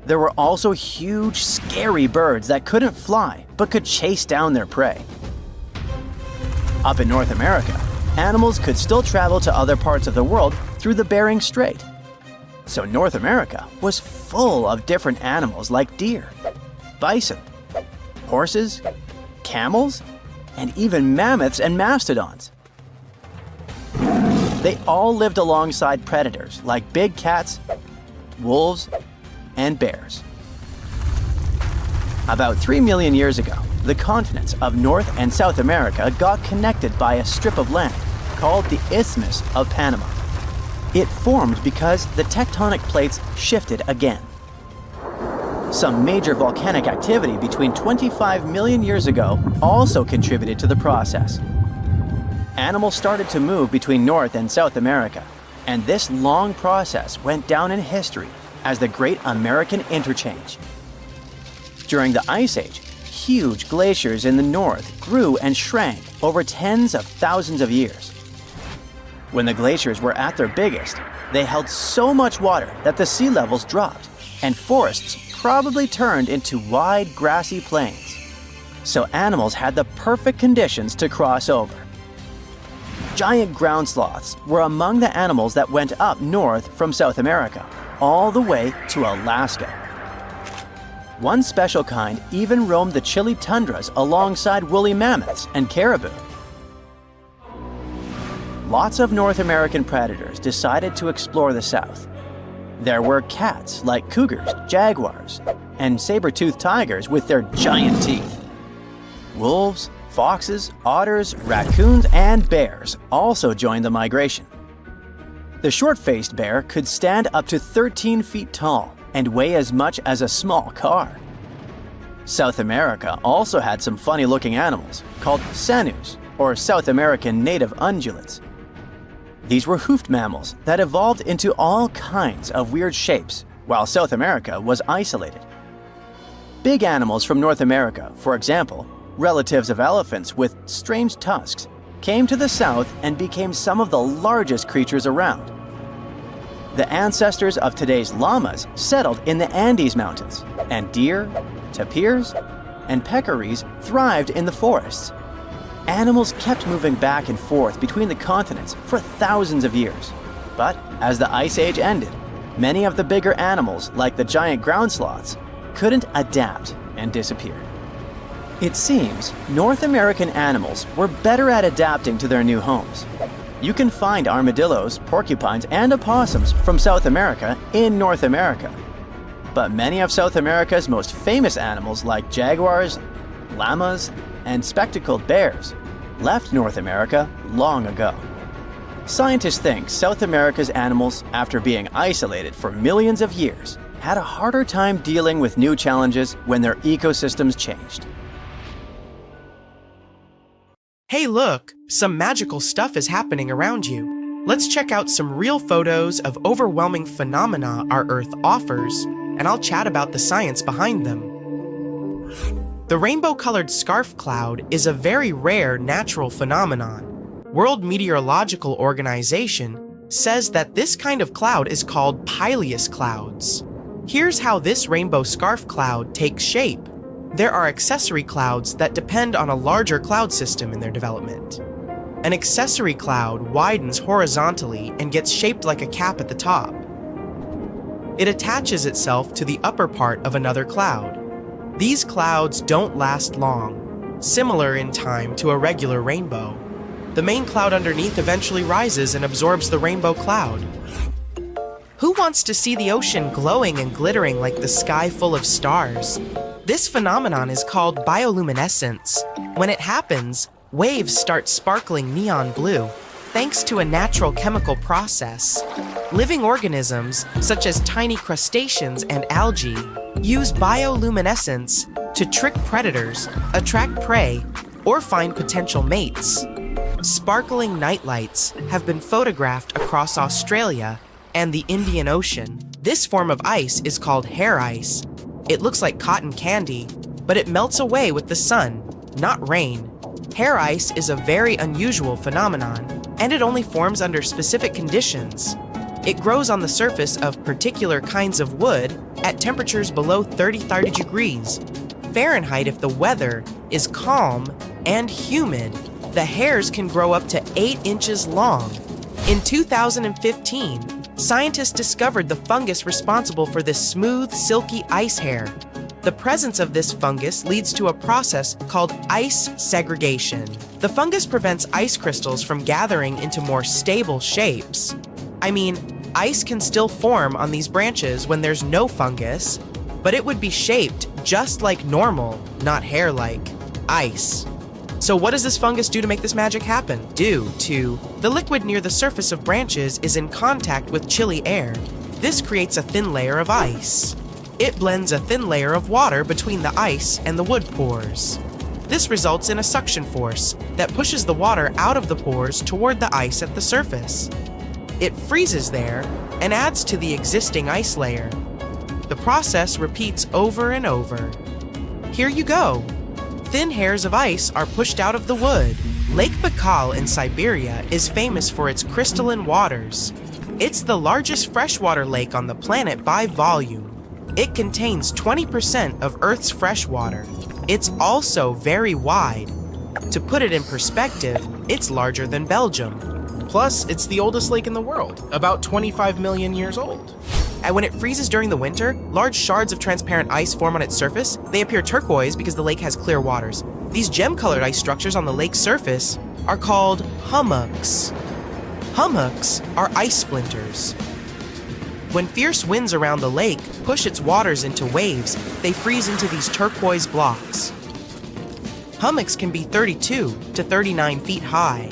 There were also huge, scary birds that couldn't fly but could chase down their prey. Up in North America, animals could still travel to other parts of the world through the Bering Strait. So North America was full of different animals like deer, bison, horses, camels, and even mammoths and mastodons. They all lived alongside predators like big cats, wolves, and bears. About 3 million years ago, the continents of North and South America got connected by a strip of land called the Isthmus of Panama. It formed because the tectonic plates shifted again. Some major volcanic activity between 25 million years ago also contributed to the process. Animals started to move between North and South America, and this long process went down in history as the Great American Interchange. During the Ice Age, huge glaciers in the north grew and shrank over tens of thousands of years. When the glaciers were at their biggest, they held so much water that the sea levels dropped, and forests probably turned into wide grassy plains. So animals had the perfect conditions to cross over. Giant ground sloths were among the animals that went up north from South America, all the way to Alaska. One special kind even roamed the chilly tundras alongside woolly mammoths and caribou. Lots of North American predators decided to explore the South. There were cats like cougars, jaguars, and saber-toothed tigers with their giant teeth. Wolves, foxes, otters, raccoons, and bears also joined the migration. The short-faced bear could stand up to 13 feet tall and weigh as much as a small car. South America also had some funny-looking animals called sanus, or South American native ungulates. These were hoofed mammals that evolved into all kinds of weird shapes while South America was isolated. Big animals from North America, for example, relatives of elephants with strange tusks, came to the south and became some of the largest creatures around. The ancestors of today's llamas settled in the Andes Mountains, and deer, tapirs, and peccaries thrived in the forests. Animals kept moving back and forth between the continents for thousands of years. But as the Ice Age ended, many of the bigger animals, like the giant ground sloths, couldn't adapt and disappeared. It seems North American animals were better at adapting to their new homes. You can find armadillos, porcupines, and opossums from South America in North America. But many of South America's most famous animals, like jaguars, llamas, and spectacled bears, left North America long ago. Scientists think South America's animals, after being isolated for millions of years, had a harder time dealing with new challenges when their ecosystems changed. Hey look, some magical stuff is happening around you. Let's check out some real photos of overwhelming phenomena our Earth offers, and I'll chat about the science behind them. The rainbow-colored scarf cloud is a very rare natural phenomenon. World Meteorological Organization says that this kind of cloud is called pileus clouds. Here's how this rainbow scarf cloud takes shape. There are accessory clouds that depend on a larger cloud system in their development. An accessory cloud widens horizontally and gets shaped like a cap at the top. It attaches itself to the upper part of another cloud. These clouds don't last long, similar in time to a regular rainbow. The main cloud underneath eventually rises and absorbs the rainbow cloud. Who wants to see the ocean glowing and glittering like the sky full of stars? This phenomenon is called bioluminescence. When it happens, waves start sparkling neon blue, thanks to a natural chemical process. Living organisms, such as tiny crustaceans and algae, use bioluminescence to trick predators, attract prey, or find potential mates. Sparkling nightlights have been photographed across Australia and the Indian Ocean. This form of ice is called hair ice. It looks like cotton candy, but it melts away with the sun, not rain. Hair ice is a very unusual phenomenon, and it only forms under specific conditions. It grows on the surface of particular kinds of wood at temperatures below 30 degrees Fahrenheit. If the weather is calm and humid, the hairs can grow up to 8 inches long. In 2015, scientists discovered the fungus responsible for this smooth, silky ice hair. The presence of this fungus leads to a process called ice segregation. The fungus prevents ice crystals from gathering into more stable shapes. I mean, ice can still form on these branches when there's no fungus, but it would be shaped just like normal, not hair-like, ice. So what does this fungus do to make this magic happen? Due to the liquid near the surface of branches is in contact with chilly air. This creates a thin layer of ice. It blends a thin layer of water between the ice and the wood pores. This results in a suction force that pushes the water out of the pores toward the ice at the surface. It freezes there and adds to the existing ice layer. The process repeats over and over. Here you go. Thin hairs of ice are pushed out of the wood. Lake Baikal in Siberia is famous for its crystalline waters. It's the largest freshwater lake on the planet by volume. It contains 20% of Earth's fresh water. It's also very wide. To put it in perspective, it's larger than Belgium. Plus, it's the oldest lake in the world, about 25 million years old. And when it freezes during the winter, large shards of transparent ice form on its surface. They appear turquoise because the lake has clear waters. These gem-colored ice structures on the lake's surface are called hummocks. Hummocks are ice splinters. When fierce winds around the lake push its waters into waves, they freeze into these turquoise blocks. Hummocks can be 32 to 39 feet high.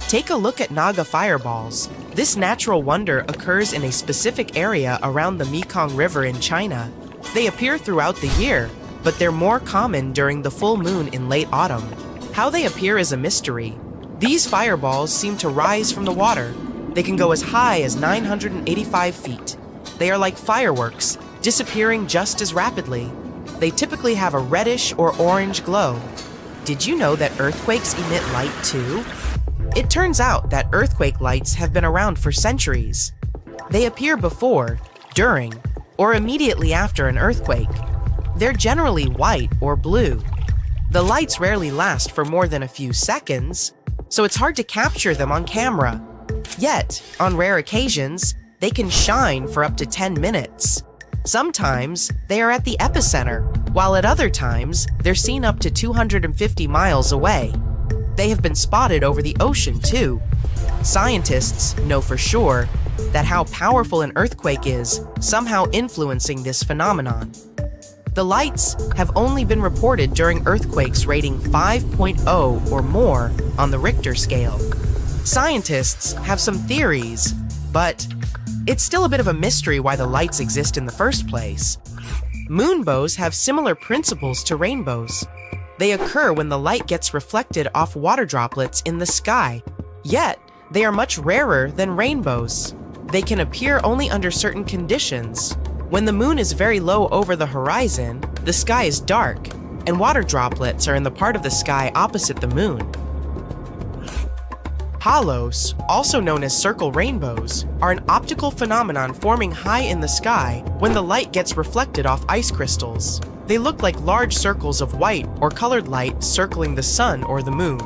Take a look at Naga fireballs. This natural wonder occurs in a specific area around the Mekong River in China. They appear throughout the year, but they're more common during the full moon in late autumn. How they appear is a mystery. These fireballs seem to rise from the water. They can go as high as 985 feet. They are like fireworks, disappearing just as rapidly. They typically have a reddish or orange glow. Did you know that earthquakes emit light too? It turns out that earthquake lights have been around for centuries. They appear before, during, or immediately after an earthquake. They're generally white or blue. The lights rarely last for more than a few seconds, so it's hard to capture them on camera. Yet, on rare occasions, they can shine for up to 10 minutes. Sometimes, they are at the epicenter, while at other times, they're seen up to 250 miles away. They have been spotted over the ocean, too. Scientists know for sure that how powerful an earthquake is somehow influencing this phenomenon. The lights have only been reported during earthquakes rating 5.0 or more on the Richter scale. Scientists have some theories, but it's still a bit of a mystery why the lights exist in the first place. Moonbows have similar principles to rainbows. They occur when the light gets reflected off water droplets in the sky, yet they are much rarer than rainbows. They can appear only under certain conditions. When the moon is very low over the horizon, the sky is dark, and water droplets are in the part of the sky opposite the moon. Halos, also known as circle rainbows, are an optical phenomenon forming high in the sky when the light gets reflected off ice crystals. They look like large circles of white or colored light circling the sun or the moon.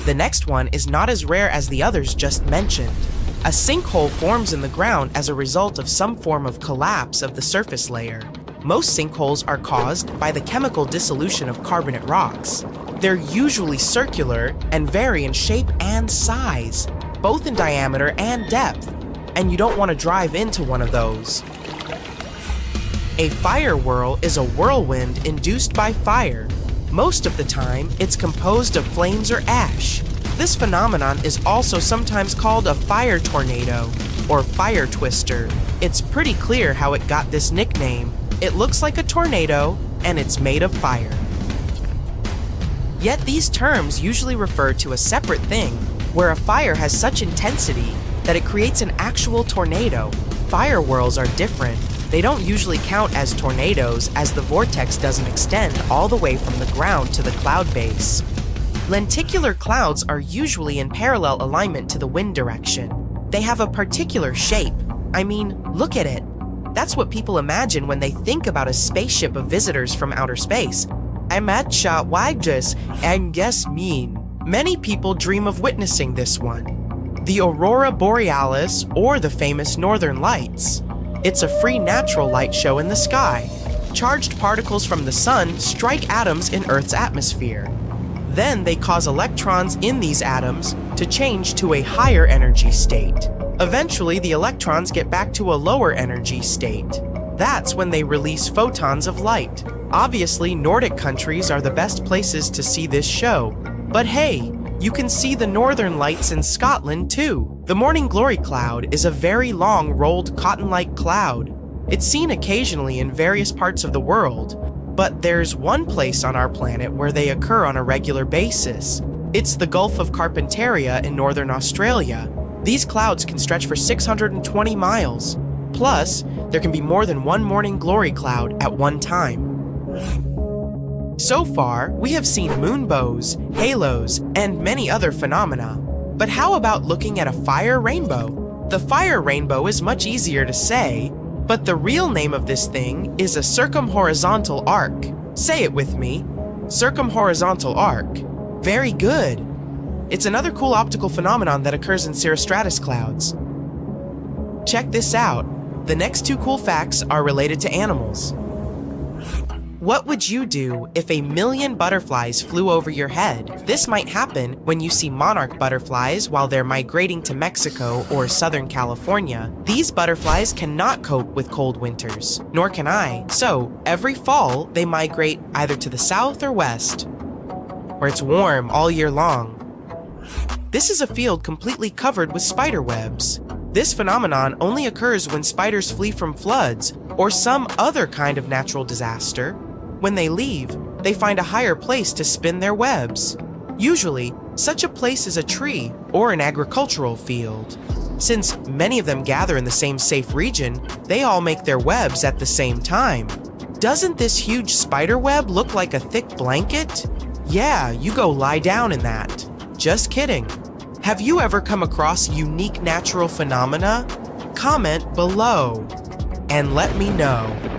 The next one is not as rare as the others just mentioned. A sinkhole forms in the ground as a result of some form of collapse of the surface layer. Most sinkholes are caused by the chemical dissolution of carbonate rocks. They're usually circular and vary in shape and size, both in diameter and depth, and you don't want to drive into one of those. A fire whirl is a whirlwind induced by fire. Most of the time, it's composed of flames or ash. This phenomenon is also sometimes called a fire tornado or fire twister. It's pretty clear how it got this nickname. It looks like a tornado, and it's made of fire. Yet these terms usually refer to a separate thing, where a fire has such intensity that it creates an actual tornado. Fire whirls are different. They don't usually count as tornadoes as the vortex doesn't extend all the way from the ground to the cloud base. Lenticular clouds are usually in parallel alignment to the wind direction. They have a particular shape. I mean, look at it. That's what people imagine when they think about a spaceship of visitors from outer space. Amacha Wagjas and guess mean. Many people dream of witnessing this one. The Aurora Borealis or the famous Northern Lights. It's a free natural light show in the sky. Charged particles from the sun strike atoms in Earth's atmosphere. Then they cause electrons in these atoms to change to a higher energy state. Eventually, the electrons get back to a lower energy state. That's when they release photons of light. Obviously, Nordic countries are the best places to see this show. But hey, you can see the Northern Lights in Scotland too. The Morning Glory Cloud is a very long rolled cotton-like cloud. It's seen occasionally in various parts of the world, but there's one place on our planet where they occur on a regular basis. It's the Gulf of Carpentaria in northern Australia. These clouds can stretch for 620 miles. Plus, there can be more than one morning glory cloud at one time. So far, we have seen moonbows, halos, and many other phenomena. But how about looking at a fire rainbow? The fire rainbow is much easier to say, but the real name of this thing is a circumhorizontal arc. Say it with me. Circumhorizontal arc. Very good. It's another cool optical phenomenon that occurs in cirrostratus clouds. Check this out. The next two cool facts are related to animals. What would you do if 1,000,000 butterflies flew over your head? This might happen when you see monarch butterflies while they're migrating to Mexico or Southern California. These butterflies cannot cope with cold winters, nor can I. So, every fall, they migrate either to the south or west, where it's warm all year long. This is a field completely covered with spider webs. This phenomenon only occurs when spiders flee from floods or some other kind of natural disaster. When they leave, they find a higher place to spin their webs. Usually, such a place is a tree or an agricultural field. Since many of them gather in the same safe region, they all make their webs at the same time. Doesn't this huge spider web look like a thick blanket? Yeah, you go lie down in that. Just kidding. Have you ever come across unique natural phenomena? Comment below and let me know.